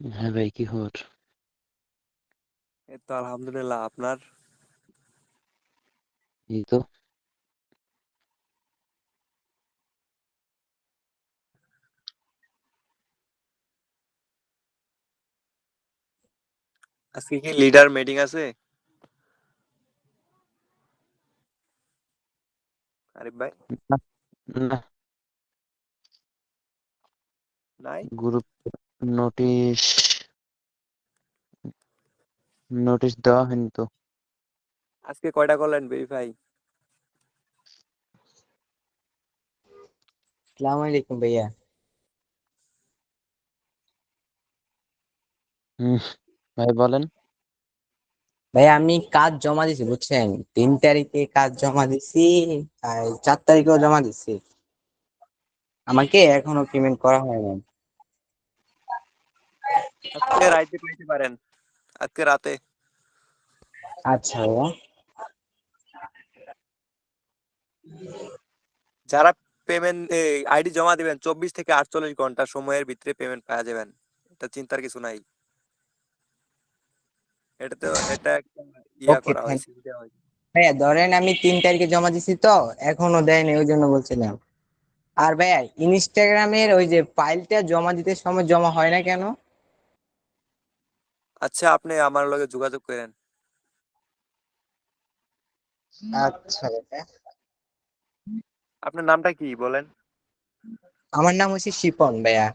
হ্যাঁ ভাই, কি খবর? এই তো আলহামদুলিল্লাহ, আপনার? এই তো। আজকে কি লিডার মিটিং আছে আরিফ ভাই? না, না, নাই। গ্রুপ নোটিশ নোটিশ দেওয়া হয়নি তো। আজকে কয়টা করলেন ভেরিফাই? আসসালামু আলাইকুম ভাইয়া। হুম, ভাই বলেন। ভাইয়া আমি কাজ জমা দিছি বুঝছেন, 3 তারিখে কাজ জমা দিছি, আর 4 তারিখেও জমা দিছি। আমাকে এখনো পেমেন্ট করা হয় নাই। আজকে রাইতে পাইতে পারেন, আজকে রাতে। আচ্ছা ভাইয়া। যারা পেমেন্ট আইডি জমা দিবেন 24 থেকে 48 ঘন্টা সময়ের ভিতরে পেমেন্ট পাওয়া যাবেন। এটা চিন্তার কিছু নাই। এটা একটা ইয়া ওকে করা থ্যাংক। হয়েছে, দেওয়া হয়েছে। ভাইয়া ধরেন আমি 3 তারিখে জমা দিছি তো এখনো দেয়নি, ওই জন্য বলছিলাম। আর ভাইয়া ইনস্টাগ্রামের ওই যে ফাইলটা জমা দিতে সময় জমা হয় না কেন? আচ্ছা, আপনি আমার লগে যোগাযোগ করেন। আচ্ছা ভাইয়া। আপনার নামটা কি বলেন? আমার নাম হচ্ছে শিপন ভাইয়া।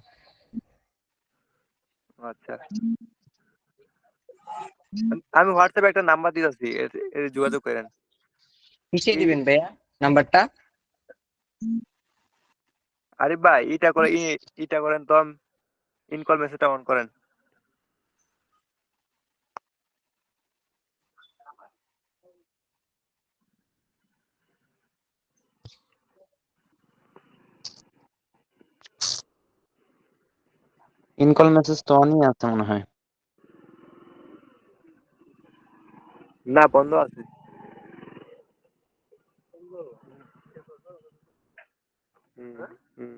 আচ্ছা, আমি হোয়াটসঅ্যাপে একটা নাম্বার দিতেছি, যোগাযোগ করেন। কিসে এই দিবেন ভাইয়া নাম্বারটা? আরিফ ভাই, ইটা করেন তো, ইনকল মেসেজটা অন করেন। ইনকল মেসেজ তো অনই আছে মনে হয়। না, বন্ধ আছে। হুম, হুম।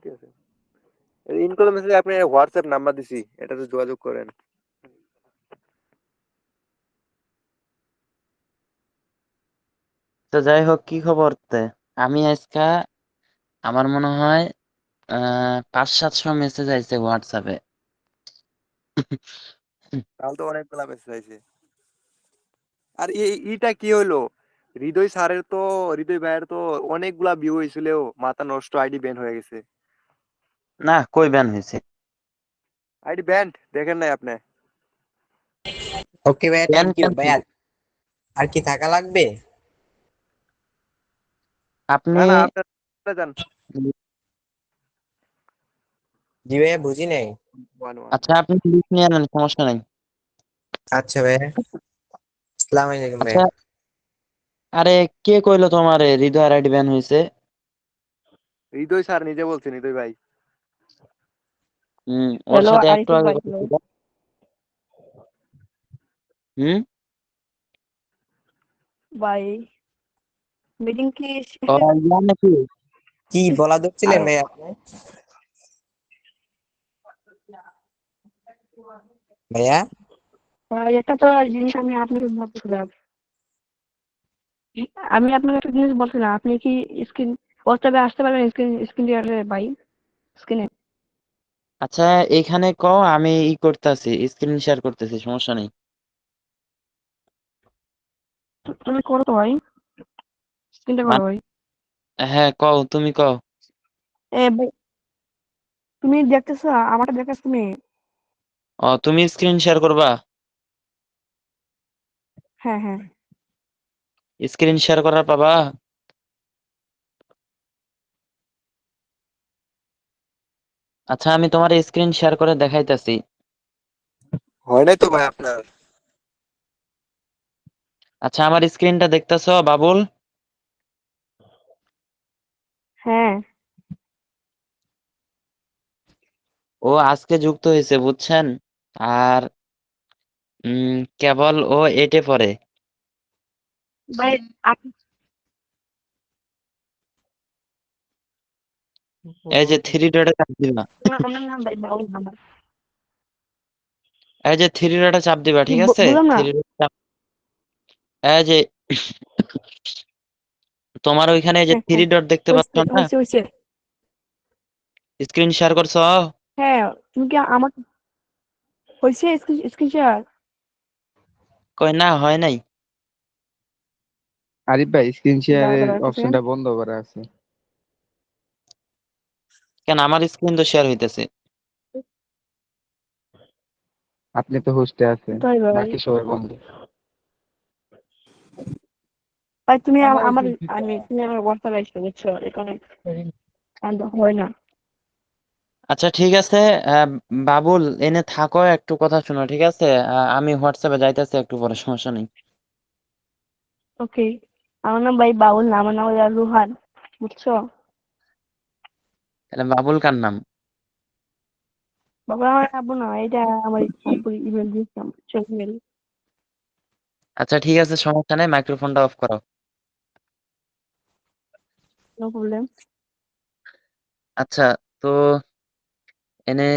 ঠিক আছে, ইনকল মেসেজে আপনি হোয়াটসঅ্যাপ নাম্বার দিছি, এটাতে যোগাযোগ করেন। তো যাই হোক, কি খবর তে? আমি আজকে আমার মনে হয় 500-700 মেসেজ আইছে হোয়াটসঅ্যাপে। তাহলে তো অনেকগুলা মেসেজ আইছে। আর এইটা কি হইলো? হৃদয় স্যারের তো, হৃদয় ভাইয়ের তো অনেকগুলা ভিউ হয়েছিল, মাথা নষ্ট, আইডি ব্যান হয়ে গেছে। না, কই ব্যান হয়েছে? আইডি ব্যান্ড দেখেন নাই আপনি? ওকে ভাইয়া, ব্যান থ্যাংক ইউ কেন ভাইয়া। হইছে? আর কি থাকা লাগবে? না আপনি না, আপনি চলে যান। জি ভাইয়া, বুঝি নাই। One one. আচ্ছা, আপনি লিস্ট নিয়ে নেন, সমস্যা নাই। আচ্ছা ভাইয়া। আসসালামু আলাইকুম আচ্ছা, ভাইয়া। আরে কে কইলো তোমার হৃদয় আইডি ব্যান হয়েছে? হৃদয় স্যার নিজে বলছেন, হৃদয় ভাই। ওর হ্যালো সাথে একটু আরিফুল আগে ভাই, কথা হ্যালো। ছিল। হুম। ভাই, মিটিং কি ওরা ইয়া নাকি? কি বলা ধরছিলেন আরে ভাইয়া আপনি? ভাইয়া ভাই, একটা তো জিনিস আমি আপনাকে বলছিলাম। আমি আপনাকে একটা জিনিস বলছিলাম, আপনি কি স্ক্রিন হোয়াটসঅ্যাপে আসতে পারবেন? স্ক্রিন রিডারে ভাই, স্ক্রিনে। আচ্ছা, এখানে আমি করতেছি, স্ক্রিন শেয়ার করতেছি, সমস্যা নেই। তুমি করো তো ভাই, স্ক্রিনটা করো মানে ভাই। হ্যাঁ, তুমি কও। এ ভাই, তুমি দেখতেছো? আমারটা দেখতেছো তুমি? তুমি স্ক্রিন শেয়ার করবা? হ্যাঁ হ্যাঁ। স্ক্রিন শেয়ার করার পাবা? আচ্ছা, আমি তোমার স্ক্রিন শেয়ার করে দেখাইতাছি। হয় নাই তো ভাই আপনার? আচ্ছা, আমার স্ক্রিনটা দেখতেছো বাবুল? হ্যাঁ। ও আজকে যুক্ত হয়েছে, বুঝছেন? আর কেবল ও 8-এ পড়ে। ভাই আপনি এই যে থ্রি ডটে চাপ দিবা, আমার নাম ভাই বাউল আমার এই যে থ্রি ডটে চাপ দিবা, ঠিক আছে? বললাম না। থ্রি ডটে চাপ, এই যে তোমার ওইখানে এই যে হ্যাঁ থ্রি হ্যাঁ ডট দেখতে পাচ্ছ হয়েছে না, হয়েছে হয়েছে। স্ক্রিন শেয়ার করছো? হ্যাঁ তুমি কি আমার হয়েছে স্ক্রিন শেয়ার? কই না, হয় নাই। আরিফ ভাই, স্ক্রিন দাঁড়া শেয়ারের দাঁড়া একটা সেকেন্ড। অপশনটা বন্ধ করা আছে। কেন আমার স্ক্রিন তো শেয়ার হইতেছে। আপনি তো হোস্টে আছেন, তাই ভাই বাকি সবাই বন্ধ। ভাই তুমি আমার তুমি আমার হোয়াটসঅ্যাপ আসছো বুঝছো এখানে হয় না। আচ্ছা ঠিক আছে, আহ, বাবুল এনে থাকো, একটু কথা শোনো, ঠিক আছে? আমি হোয়াটসঅ্যাপে যাইতেছি একটু পরে, সমস্যা নেই। ওকে, আমার নাম ভাই বাউল না, আমার নাম হলো রুহান বুঝছো। তাহলে বাবুল কার নাম? বাবা আমার আব্বু না, এটা আমার আব্বুর ইমেল দিয়েছিলাম বুঝছো, ইমেল। আচ্ছা ঠিক আছে, সমস্যা নেই, মাইক্রোফোনটা অফ করো। No problem. আচ্ছা, তো এনে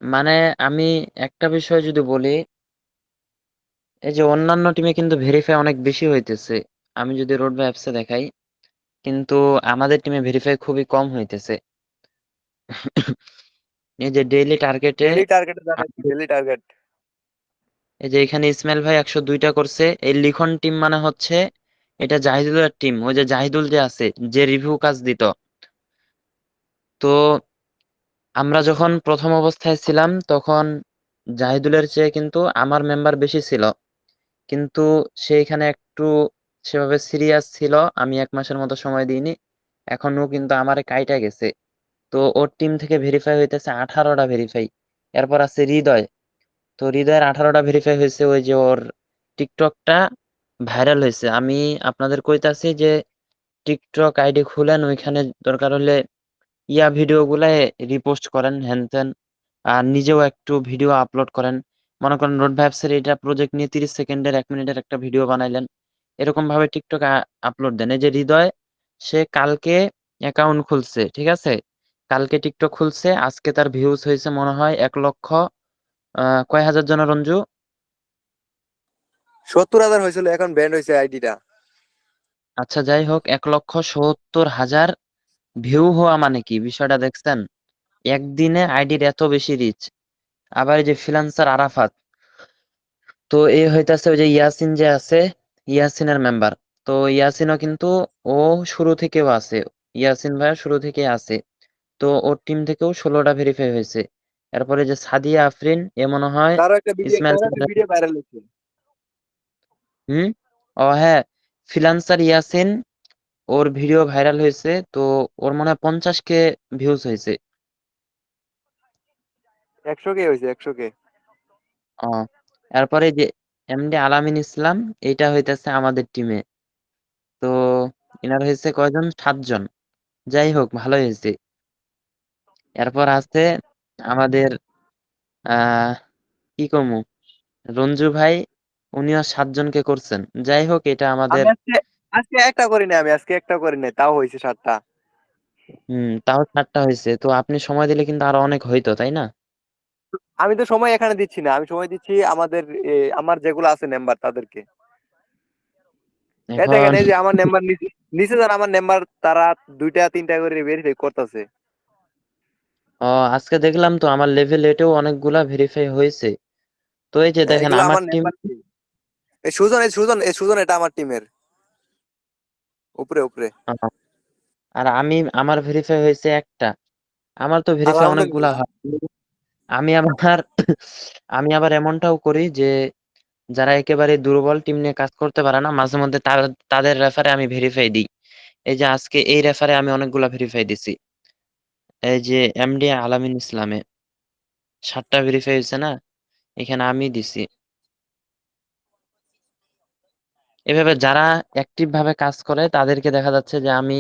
মানে আমি একটা বিষয় যদি বলি, এই যে অন্যান্য টিমে কিন্তু ভেরিফাই অনেক বেশি হইতেছে। আমি যদি রোড অ্যাপসে দেখাই, কিন্তু আমাদের টিমে ভেরিফাই খুবই কম হইতেছে। এই যে ডেইলি টার্গেটে, ডেইলি টার্গেটে জানাই, ডেইলি টার্গেট। এই যে এখানে ইসমাইল ভাই 102টা করছে। এই লিখন টিম মানে হচ্ছে এটা জাহিদুলের টিম। ওই যে জাহিদুল যে আছে, যে রিভিউ কাজ দিত, তো আমরা যখন প্রথম অবস্থায় ছিলাম তখন জাহিদুলের চেয়ে কিন্তু আমার মেম্বার বেশি ছিল, কিন্তু সেইখানে একটু সেভাবে সিরিয়াস ছিল। আমি 1 মাসের মতো সময় দিইনি, এখনো কিন্তু আমারে কাইটা গেছে। তো ওর টিম থেকে ভেরিফাই হইতেছে 18টা ভেরিফাই। এরপর আছে হৃদয়, তো হৃদয়ের 18টা ভেরিফাই হয়েছে। ওই যে ওর টিকটকটা ভাইরাল হয়েছে। আমি আপনাদের কইতাছি যে টিকটক আইডি খুলেন, ওইখানে দরকার হলে ভিডিও গুলাই রিপোস্ট করেন, হ্যান ত্যান, আর নিজেও একটু ভিডিও আপলোড করেন। মনে করেন রোড ভ্যাপসের এটা প্রজেক্ট নিয়ে 30 সেকেন্ডের 1 মিনিটের একটা ভিডিও বানাইলেন, এরকম ভাবে টিকটক আপলোড দেন। এই যে হৃদয়, সে কালকে অ্যাকাউন্ট খুলছে, ঠিক আছে? কালকে টিকটক খুলছে, আজকে তার ভিউজ হয়েছে মনে হয় 1 লক্ষ কয় হাজার জন রঞ্জু? 70,000 হয়েছিল, এখন ব্যান্ড হয়েছে আইডিটা। আচ্ছা যাই হোক, 1,70,000 ভিউ হওয়া মানে কি বিষয়টা দেখছেন? একদিনে আইডির এত বেশি রিচ। আবার এই যে ফ্রিল্যান্সার আরাফাত, তো এ হইতাছে ওই যে ইয়াসিন যে আছে, ইয়াসিনের মেম্বার। তো ইয়াসিনও কিন্তু, ও শুরু থেকেও আছে, ইয়াসিন ভাইয়া শুরু থেকে আছে। তো ওর টিম থেকেও 16টা ভেরিফাই হয়েছে। এরপরে যে সাদিয়া আফরিন, এ মনে হয় ইসমাইল তারও একটা স্যারের। ভিডিও ভাইরাল হয়েছে। হুম, ও হ্যাঁ, ফ্রিল্যান্সার ইয়াসিন, ওর ভিডিও ভাইরাল হয়েছে। তো ওর মনে হয় 50K ভিউজ হয়েছে। 100K হয়েছে, 100K। ও, এরপরে যে এমডি আলামিন ইসলাম, এইটা হইতেছে আমাদের টিমে। তো এনার হয়েছে কয়জন? 7 জন। যাই হোক, ভালোই হয়েছে। এরপর আছে আমাদের আহ কি কমু, রঞ্জু ভাই, উনিও 7 জনকে করছেন। যাই হোক, এটা আমি আমাদের আজকে আজকে একটা করি না, আমি আজকে একটা করি না, তাও হয়েছে 7টা। তাও 7টা হয়েছে। তো আপনি সময় দিলে কিন্তু আরো অনেক হইতো, তাই না? আমি তো সময় এখানে দিচ্ছি না, আমি সময় দিচ্ছি আমাদের আমার যেগুলো আছে মেম্বার তাদেরকে। এই এখন দেখেন, এই যে আমার নাম্বার নিচে, নিচে যারা আমার নাম্বার, তারা 2টা 3টা করে ভেরিফাই করতেছে। আজকে দেখলাম তো আমার লেভেল এটেও অনেকগুলা ভেরিফাই হয়েছে। তো এই যে দেখেন এগুলো আমার আমার টিম, নাম্বার। এই সুজন এটা আমার টিমের উপরে উপরে। আর আমার ভেরিফাই হয়েছে একটা। আমার তো ভেরিফাই অনেকগুলা আলহামদুলিল্লাহ। হয়। আমি আবার আমি আবার এমনটাও করি যে যারা একেবারে দুর্বল, টিম নিয়ে কাজ করতে পারে না, মাঝে মধ্যে তাদের রেফারে আমি ভেরিফাই দিই। এই যে আজকে এই রেফারে আমি অনেকগুলা ভেরিফাই দিছি। এই যে এমডি আলামিন ইসলামে 7টা ভেরিফাই হয়েছে না, এখানে আমি দিছি। এভাবে যারা অ্যাক্টিভ ভাবে কাজ করে তাদেরকে দেখা যাচ্ছে যে আমি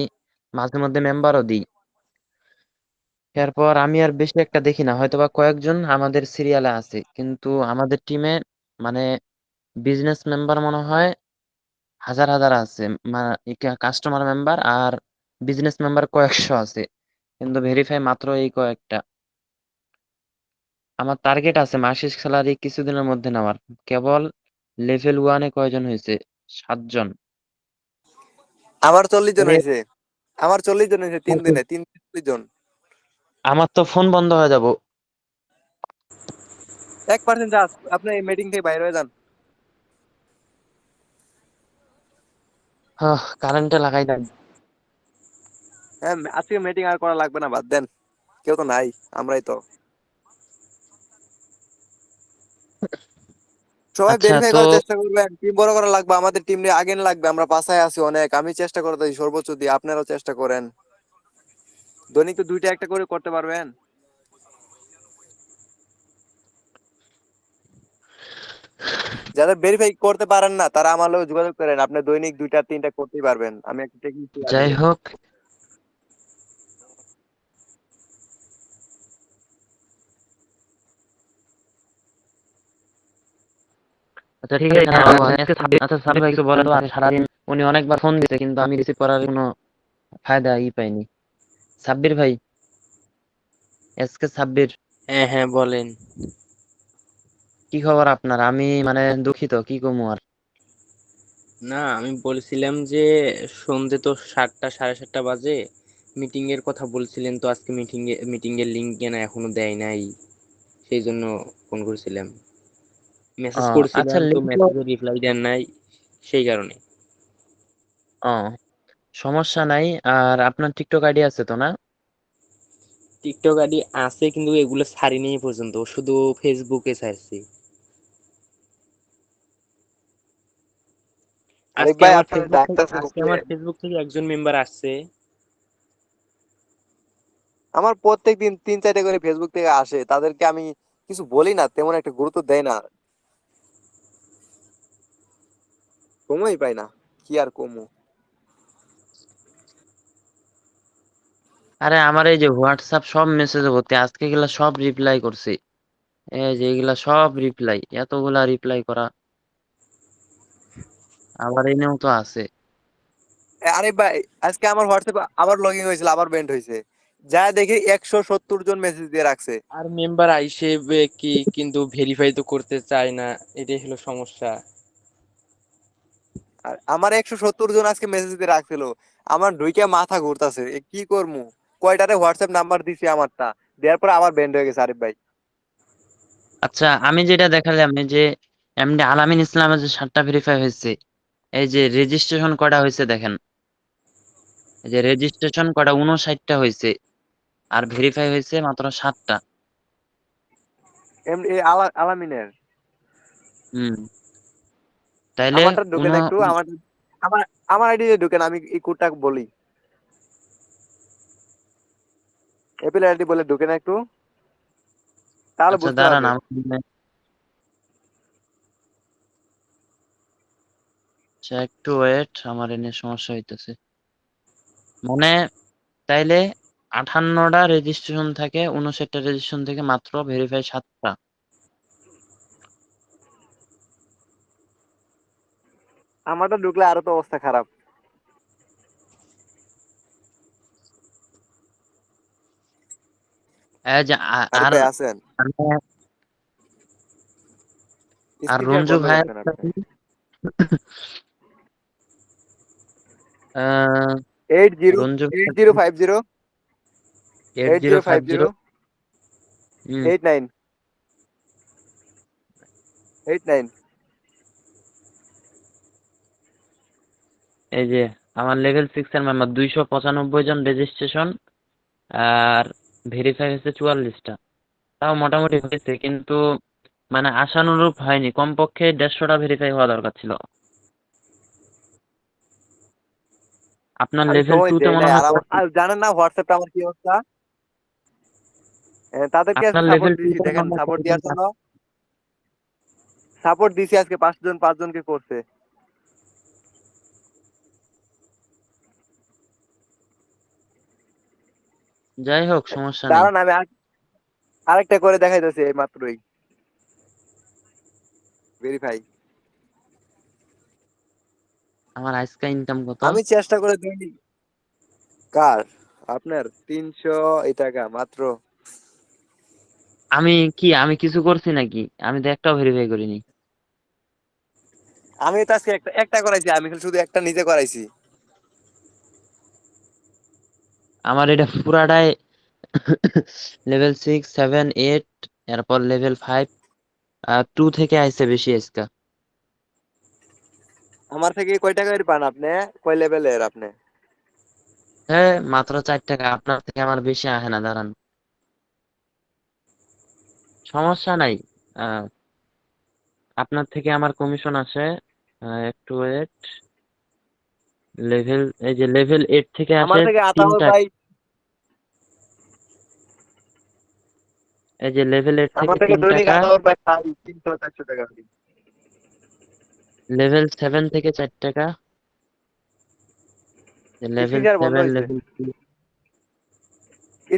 মাঝে মধ্যে মেম্বারও দিই। এরপর আমি আর বেশি একটা দেখি না, হয়তোবা কয়েকজন আমাদের সিরিয়ালে আছে, কিন্তু আমাদের টিমে মানে বিজনেস মেম্বার মনে হয় হাজার হাজার আছে, কাস্টমার মেম্বার আর বিজনেস মেম্বার কয়েকশো আছে, কিন্তু ভেরিফাই মাত্র এই কয়েকটা। আমার টার্গেট আছে মাসিক স্যালারি কিছুদিনের মধ্যে নেওয়ার। কেবল লেভেল ওয়ানে কয়জন হয়েছে? 7 জন। আমার 40 জন আরে, হয়েছে। আমার 40 জন হয়েছে 3 দিনে, 40 জন। আমার তো ফোন বন্ধ হয়ে যাব। 1% চান্স আপনি এই মিটিং থেকে বাইরে হয়ে যান। কারেন্টে লাগাই দেন। হ্যাঁ, আজকে মিটিং আর করা লাগবে না, বাদ দেন। কেউ তো নাই, আমরাই তো। সবাই আচ্ছা ভেরিফাই তো করার চেষ্টা করবেন, টিম বড় করা লাগবে, আমাদের টিম নিয়ে আগে লাগবে, আমরা পাশায় আছি অনেক, আমি চেষ্টা করতেছি সর্বোচ্চ দিয়ে, আপনারাও চেষ্টা করেন। দৈনিক তো 2টা একটা করে করতে পারবেন। যারা ভেরিফাই করতে পারেন না তারা আমার লগে যোগাযোগ করেন, আপনি দৈনিক 2টা 3টা করতেই পারবেন, আমি একটা টেকনিক যাই দিব। হোক, আচ্ছা ঠিক আছে, আচ্ছা সাবির ভাই কিছু বলে তো। আজকে সারাদিন উনি অনেকবার ফোন দিতে, কিন্তু আমি রিসিভ করার কোনো ফায়দা পাইনি। সাব্বির ভাই, এসকে সাব্বির, হ্যাঁ হ্যাঁ বলেন। কি খবর আপনার? আমি মানে দুঃখিত, কি কমু আর। না, আমি বলছিলাম যে সন্ধে তো 7টা 7:30 বাজে, মিটিং এর কথা বলছিলেন তো, আজকে মিটিং এর লিংক কেন এখনো দেয় নাই, সেই জন্য ফোন করেছিলাম। মেসেজ আচ্ছা করছিলাম তো, লিখলো। মেসেজে রিপ্লাই দেন নাই, সেই কারণে। ও, সমস্যা নাই। আর আপনার টিকটক আইডি আছে তো, না? টিকটক আইডি আছে, কিন্তু এগুলো ছাড়িনি এই পর্যন্ত, শুধু ফেসবুকে ছাড়ছি। আরেক ভাই আপনার ডাকতেছে আজকে উপরে। আমার ফেসবুক থেকে একজন মেম্বার আসছে। আমার প্রত্যেকদিন 3-4টা করে ফেসবুক থেকে আসে, তাদেরকে আমি কিছু বলি না, তেমন একটা গুরুত্ব দেয় না, সময়ই পাই না, কি আর কমু। আরে আমার এই যে হোয়াটসঅ্যাপ সব মেসেজে ভর্তি, আজকে এগুলা সব রিপ্লাই করছি। এই যে এগুলা সব রিপ্লাই, এতগুলা রিপ্লাই করা, আবার এনেও তো আছে। আরে ভাই, আজকে আমার হোয়াটসঅ্যাপ আবার লগ ইন হয়েছিল, আবার বেন্ড হয়েছে, যা দেখি 170 জন মেসেজ দিয়ে রাখছে। আর মেম্বার আইসে কি, কিন্তু ভেরিফাই তো করতে চায় না, এটাই হলো সমস্যা। আর আমার 170 জন আজকে মেসেজ দিয়ে রাখছিল, আমার ঢুইকা মাথা ঘুরতাছে, কি করমু। কয়টারে হোয়াটসঅ্যাপ নাম্বার দিছি আমারটা, দেওয়ার পর আবার বেন্ড হয়ে গেছে আরিফ ভাই। আচ্ছা, আমি যেটা দেখালাম, এই যে এমডি আলামিন ইসলামের যে 7টা ভেরিফাই হয়েছে, এই যে রেজিস্ট্রেশন করা হয়েছে দেখেন, এই যে রেজিস্ট্রেশন করা 59টা হয়েছে, আর ভেরিফাই হয়েছে মাত্র 7টা। এমনি আলামিনের। হুম, তাইলে আমারটা ঢুকেন একটু, আমার আমার আমার আইডি ঢুকেন, আমি এই কোডটা বলি। এপিল আইডি বলে ঢুকেন একটু, তাহলে আচ্ছা বুঝতে দাঁড়ান, পারবেন। আচ্ছা একটু ওয়েট, আমার এনে সমস্যা হইতেছে। মানে তাইলে 58টা রেজিস্ট্রেশন থাকে, 59টা রেজিস্ট্রেশন থেকে মাত্র ভেরিফাই 7টা। আমারটা ঢুকলে আরো তো অবস্থা খারাপ। এই যে আরিফ আর ভাই আছেন? আর আর স্ক্রিন শেয়ার রঞ্জু বন্ধ ভাইয়ের করছেন আপনি। আহ, eight zero Ranju eight zero five zero eight eight zero zero five five zero zero 8989। এই যে আমার লেভেল 6 এর মেম্বার 295 জন রেজিস্ট্রেশন, আর ভেরিফাই হয়েছে 44টা। তাও মোটামুটি হয়েছে, কিন্তু মানে আশানুরূপ হয়নি, কমপক্ষে 150টা ভেরিফাই হওয়া দরকার ছিল। আপনার আমি লেভেল সময় 2 তে দেই মনে নাই, হয় আর আর জানেন না হোয়াটসঅ্যাপটা আমার কি অবস্থা। তাদেরকে আজকে আপনার লেভেল সাপোর্ট 2 দিছি, তে দেখেন মনে হয় সাপোর্ট কতজন দেওয়ার জন্য সাপোর্ট দিছি আজকে 5জনকে করছে। যাই হোক, সমস্যা নেই। দাঁড়ান আমি আরেকটা করে দেখাইতেছি এই মাত্রই ভেরিফাই। আমার আজকে ইনকাম কত? আমি চেষ্টা করে দেখি। কার? আপনার 300 টাকা মাত্র। আমি কিছু করছি নাকি? আমি তো একটাও ভেরিফাই করিনি। আমি তো আজকে একটা একটা করাইছি, আমি খালি শুধু একটা নিজে করাইছি। আমার এটা পুরাটাই লেভেল 6, 7, 8, এরপর লেভেল 5 আর 2 থেকে আইছে বেশি আজকে। আমার থেকে কয় টাকার পান আপনি? কয় লেভেলের আপনি? হ্যাঁ, মাত্র 4 টাকা। আপনার থেকে আমার বেশি আহে না, দাঁড়ান। সমস্যা নাই। আহ, আপনার থেকে আমার কমিশন আসে। একটু ওয়েট। এই যে লেভেল 8 থেকে আমার আসে থেকে তিন আতাউর টাকা। ভাই, এই যে লেভেল 8 আমার থেকে থেকে 3 দৈনিক টাকা। আতাউর ভাই পাই 300 400 টাকা করে। লেভেল 7 থেকে 4 টাকা। লেভেল স্ক্রিন শেয়ার বন্ধ 7, হয়েছে, লেভেল 2।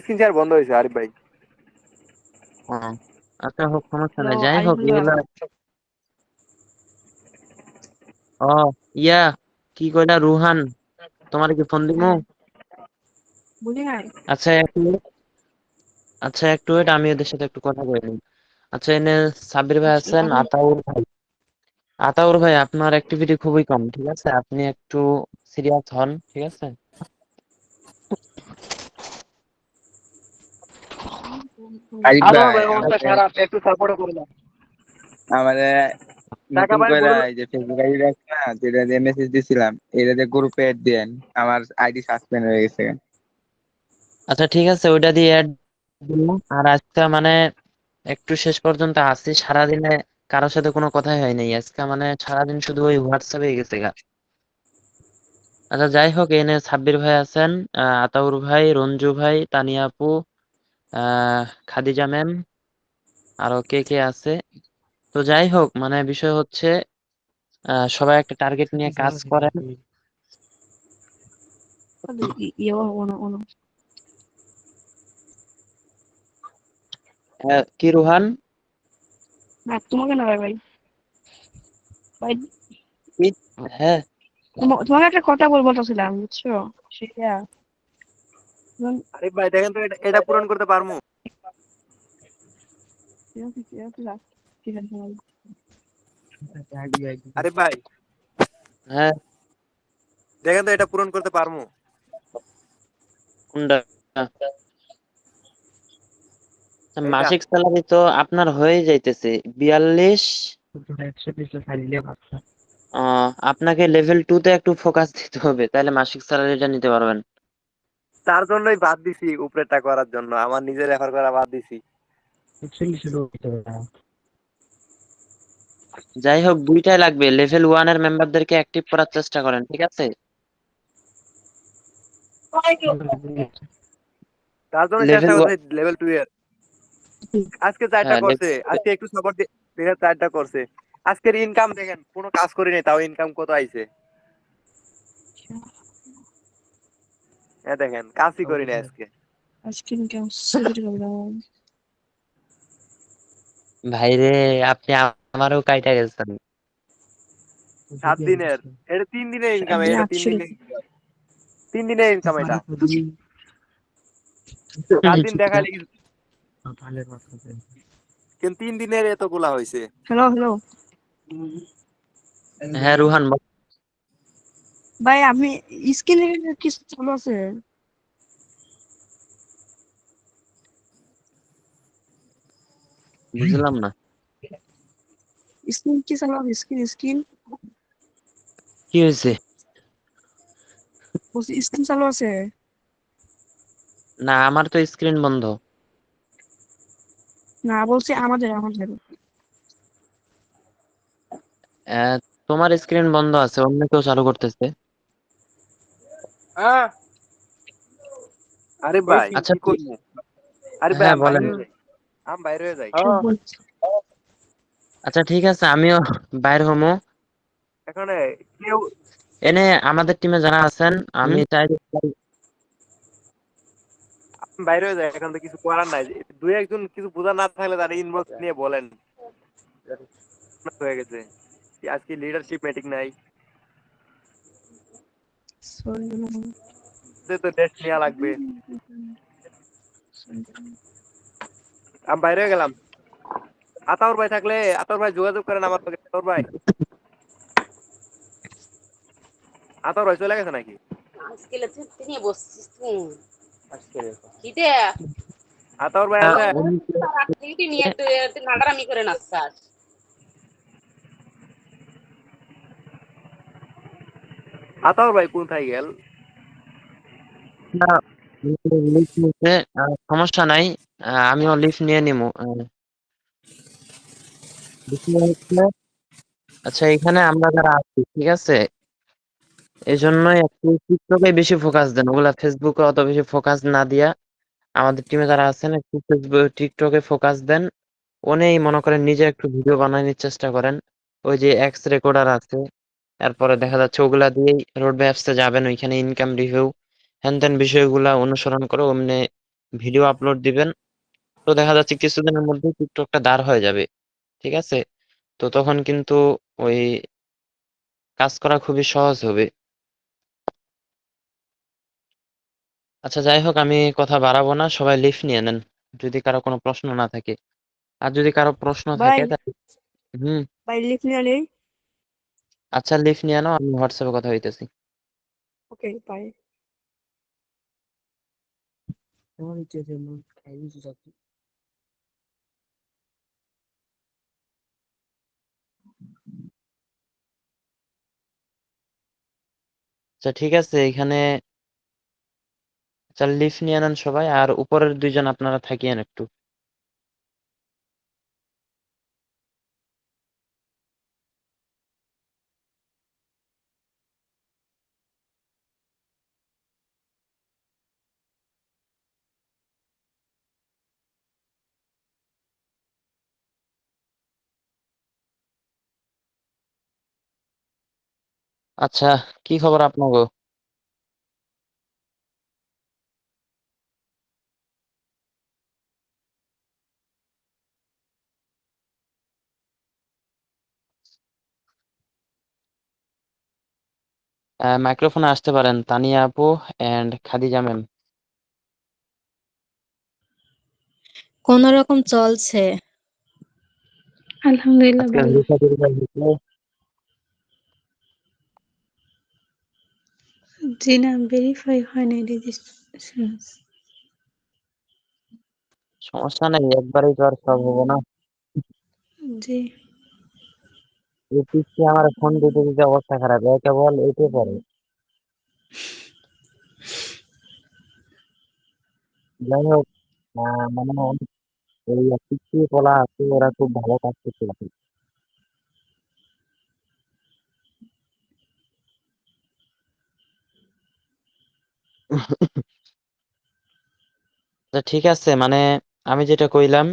স্ক্রিন শেয়ার বন্ধ হয়েছে আরিফ ভাই। আচ্ছা হোক, সমস্যা হ্যালো নাই। যাই আরিফ হোক, ভাইয়া, এগুলা ও ইয়া কি কইলা রুহান, তোমার কি ফোন দিমু? হ্যাঁ বুঝি নাই। আচ্ছা একটু আচ্ছা একটু wait, আমি ওদের সাথে একটু কথা বলে নিই। আচ্ছা, এনে সাব্বির ভাই আছেন, এখন আতাউর ভাই আপনার অ্যাক্টিভিটি খুবই কম, ঠিক আছে? আপনি একটু সিরিয়াস হন, ঠিক আছে? আরিফ আতাউর ভাই ভাই অবস্থা আপনি খারাপ, একটু সাপোর্ট করে দাও। আমারে টাকা নতুন পায় করে বলুন। এই যে ফেসবুক আইডি আছে না, যেটা দিয়ে মেসেজ দিছিলাম, এটা দিয়ে গ্রুপে এড দেন। আমার আইডি সাসপেন্ড হয়ে গেছে। আচ্ছা ঠিক আছে, ওইটা দিয়ে অ্যাড দিলাম। আর আজকে মানে একটু শেষ পর্যন্ত আসি, সারাদিনে কারোর সাথে কোনো কথাই হয় নাই আজকে, মানে সারাদিন শুধু ওই হোয়াটসঅ্যাপে গেছে গা। আচ্ছা যাই হোক, এনে সাব্বির ভাই আছেন, আতাউর ভাই, রঞ্জু ভাই, তানিয়া আপু, খাদিজা ম্যাম, আরো কে কে আছে। তো যাই হোক, মানে বিষয় হচ্ছে সবাই একটা টার্গেট নিয়ে কাজ করেন। ইয়ে ওনো ওনো কি রুহান? না তোমাকে না ভাই, ভাই হ্যাঁ। তোমাকে একটা কথা বলবো চাচ্ছিলাম বুঝছো, সেটা আরিফ ভাই দেখেন তো এটা পূরণ করতে পারমু? ঠিক আছে আরিফ ভাই হ্যাঁ, দেখেন তো এটা পূরণ করতে পারমু? কোনটা? এটা মাসিক স্যালারি তো আপনার হয়ে যাইতেছে 42। আপনাকে লেভেল 2 তে একটু ফোকাস দিতে হবে, তাহলে মাসিক স্যালারিটা নিতে পারবেন। তার জন্যই বাদ দিছি, উপরেরটা করার জন্য আমার নিজের রেফার করা বাদ দিছি। যাই হোক, দুইটাই লাগবে। লেভেল 1 এর মেম্বারদেরকে অ্যাক্টিভ করার চেষ্টা করেন, ঠিক আছে? তার জন্য চেষ্টা লেভেল করছি লেভেল 2 এর। আজকে 4টা হ্যাঁ করছে, আজকে একটু সাপোর্ট দেখে 4টা করছে। আজকের ইনকাম দেখেন, কোনো কাজ করি নাই তাও ইনকাম কত আইছে। দেখেন কাজই করি নাই আজকে। আজকে কেমন সেলিব্রেট করলাম। ভাইরে, আপনি আমারও কাইটা গেছেন। 7 দিনের, এটা 3 দিনের ইনকাম, একদিন এটা 3 800 দিনের, 3 দিনের ইনকাম এটা। 4 দিন দেখাইলে কিন্তু 3 দিনের এতগুলা হয়েছে। হ্যালো হ্যালো হ্যাঁ রুহান, ভাই আপনি স্ক্রিনে কিছু চালু আছে? বুঝলাম না স্ক্রিন কি চালু আছে? স্ক্রিন স্ক্রিন কি হয়েছে। বলছি স্ক্রিন চালু আছে? না, আমার তো স্ক্রিন বন্ধ। না বলছি আমাদের আহ, তোমার স্ক্রিন বন্ধ আছে, অন্য কেউ চালু করতেছে। আরে ভাই আচ্ছা কি করবো? আরে ভাই হ্যাঁ আমি বলেন। বাইরে হয়ে যাই, আমি বাইরে হয়ে যাই। সব বলছি। আচ্ছা ঠিক আছে, আমিও বাইর হমো। এখানে কেউ এনে আমাদের টিমে যারা আছেন, আমি চাই বাইরে হয়ে যায়, এখন তো কিছু করার নাই। দুই একজন কিছু বোঝা না থাকলে তারা ইনবক্স নিয়ে বলেন হয়ে গেছে। আজকে লিডারশিপ মিটিং নাই, ওদের তো রেস্ট নেওয়া লাগবে। আমি বাইরে হয়ে গেলাম। আতাউর ভাই থাকলে আতাউর ভাই যোগাযোগ করেন আমার সঙ্গে। আতাউর ভাই, আতাউর ভাই চলে গেছে নাকি? আতাউর ভাই আছে? আতাউর ভাই কোথায় গেল? না, লিফট নিতে সমস্যা নাই। আমিও লিফট নিয়ে নিবো। বিষয় হচ্ছে, আচ্ছা এখানে আমরা যারা আছি ঠিক আছে, এই জন্যই একটু টিকটকে বেশি ফোকাস দেন, ওগুলা ফেসবুকে অত বেশি ফোকাস না দিয়া আমাদের টিমে যারা আছেন একটু ফেসবুক টিকটকে ফোকাস দেন। ওনেই মনে করেন নিজে একটু ভিডিও বানানোর চেষ্টা করেন। ওই যে এক্স রেকর্ডার আছে, তারপরে দেখা যাচ্ছে ওগুলা দিয়েই রোড ম্যাপসে যাবেন, ওইখানে ইনকাম রিভিউ হ্যান ত্যান বিষয়গুলা অনুসরণ করে অমনি ভিডিও আপলোড দিবেন। তো দেখা যাচ্ছে কিছুদিনের মধ্যে টিকটকটা দাঁড় হয়ে যাবে, ঠিক আছে? তো তখন কিন্তু ওই কাজ করা খুবই সহজ হবে। আচ্ছা যাই হোক, আমি কথা বাড়াবো না, সবাই লিফট নিয়ে নেন যদি কারো কোনো প্রশ্ন না থাকে। আর যদি কারো প্রশ্ন ভাই থাকে তাহলে হুম, ভাই লিখ নিয়ে নেই। আচ্ছা লিফট নিয়ে নাও, আমি হোয়াটসঅ্যাপে কথা হইতেছি। Okay bye. আচ্ছা ঠিক আছে, এখানে আচ্ছা লিফট নিয়ে নেন সবাই, আর উপরের দুইজন আপনারা থাকিয়েন একটু। আচ্ছা, কি খবর আপনাগো? মাইক্রোফোনে আসতে পারেন তানিয়া আপু এন্ড খাদিজা ম্যাম। কোন রকম চলছে। আলহামদুলিল্লাহ আজকে ভালো। ভেরিফাই টেরিফাই হয়েছে? জি না, ভেরিফাই হয় নাই রেজিস্ট্রেশন। সমস্যা নেই, একবারেই তো আর সব হবে না। জি এই পিসি আমার ফোন দিতে দিতে অবস্থা খারাপ, কেবল এইটে পরে। যাই হোক, মানে এই পিসি বলা আছে, ওরা খুব ভালো কাজ করতে পারে। আচ্ছা ঠিক আছে, মানে আমি যেটা কইলাম,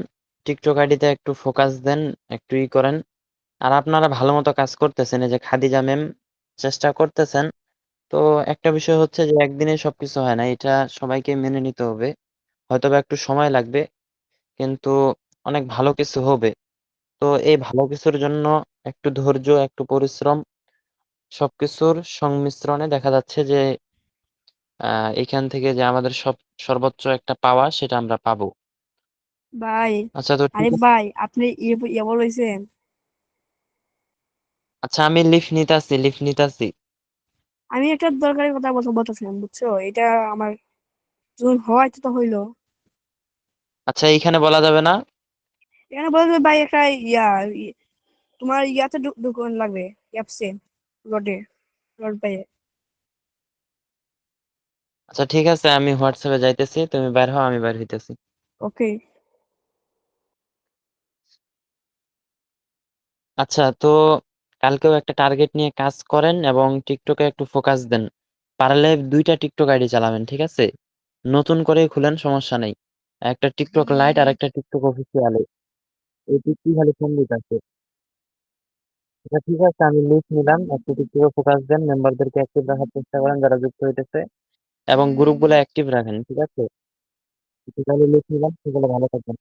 টিকটক আইডিতে একটু ফোকাস দেন, একটু ই করেন। আর আপনারা ভালো মতো কাজ করতেছেন, এই যে খাদিজা ম্যাম চেষ্টা করতেছেন। তো একটা বিষয় হচ্ছে যে একদিনে সবকিছু হয় না, এটা সবাইকে মেনে নিতে হবে। হয়তোবা একটু সময় লাগবে, কিন্তু অনেক ভালো কিছু হবে। তো এই ভালো কিছুর জন্য একটু ধৈর্য, একটু পরিশ্রম, সবকিছুর সংমিশ্রণে দেখা যাচ্ছে যে এখান থেকে যে আমাদের সর্বোচ্চ একটা পাওয়া সেটা আমরা পাবো। ভাই আচ্ছা তো ঠিক আরিফ আছে। ভাই আপনি ইয়ে বলেছেন। আচ্ছা আমি লিফট নিতাছি। আমি একটা দরকারি কথা বলতেছিলাম বুঝছো, এটা আমার যখন হয় তো হইলো। আচ্ছা এইখানে বলা যাবে না? এখানে বলতে ভাই একটা তোমার ইয়াতে ঢুকান লাগবে, অ্যাপসে, রডে, রড পাইয়ে। আচ্ছা ঠিক আছে, আমি হোয়াটসঅ্যাপে যাইতেছি, তুমি বের হও, আমি বের হইতেছি। ওকে। আচ্ছা তো কালকেও একটা টার্গেট নিয়ে কাজ করেন এবং টিকটকে একটু ফোকাস দেন। পারলে দুইটা টিকটক আইডি চালাবেন, ঠিক আছে? নতুন করে খুলেন, সমস্যা নেই। একটা টিকটক লাইট আর একটা টিকটক অফিসিয়াল, এই টিকটক খালি ফোন দিতেছে। আচ্ছা ঠিক আছে, আমি লিস্ট নিলাম, একটু টিকটকে ফোকাস দেন, মেম্বারদেরকে অ্যাক্টিভ রাখার চেষ্টা করেন যারা যুক্ত হইতেছে, এবং গ্রুপগুলো অ্যাক্টিভ রাখেন, ঠিক আছে? তাহলে লিখে নিলাম, সেগুলো ভালো থাকবেন।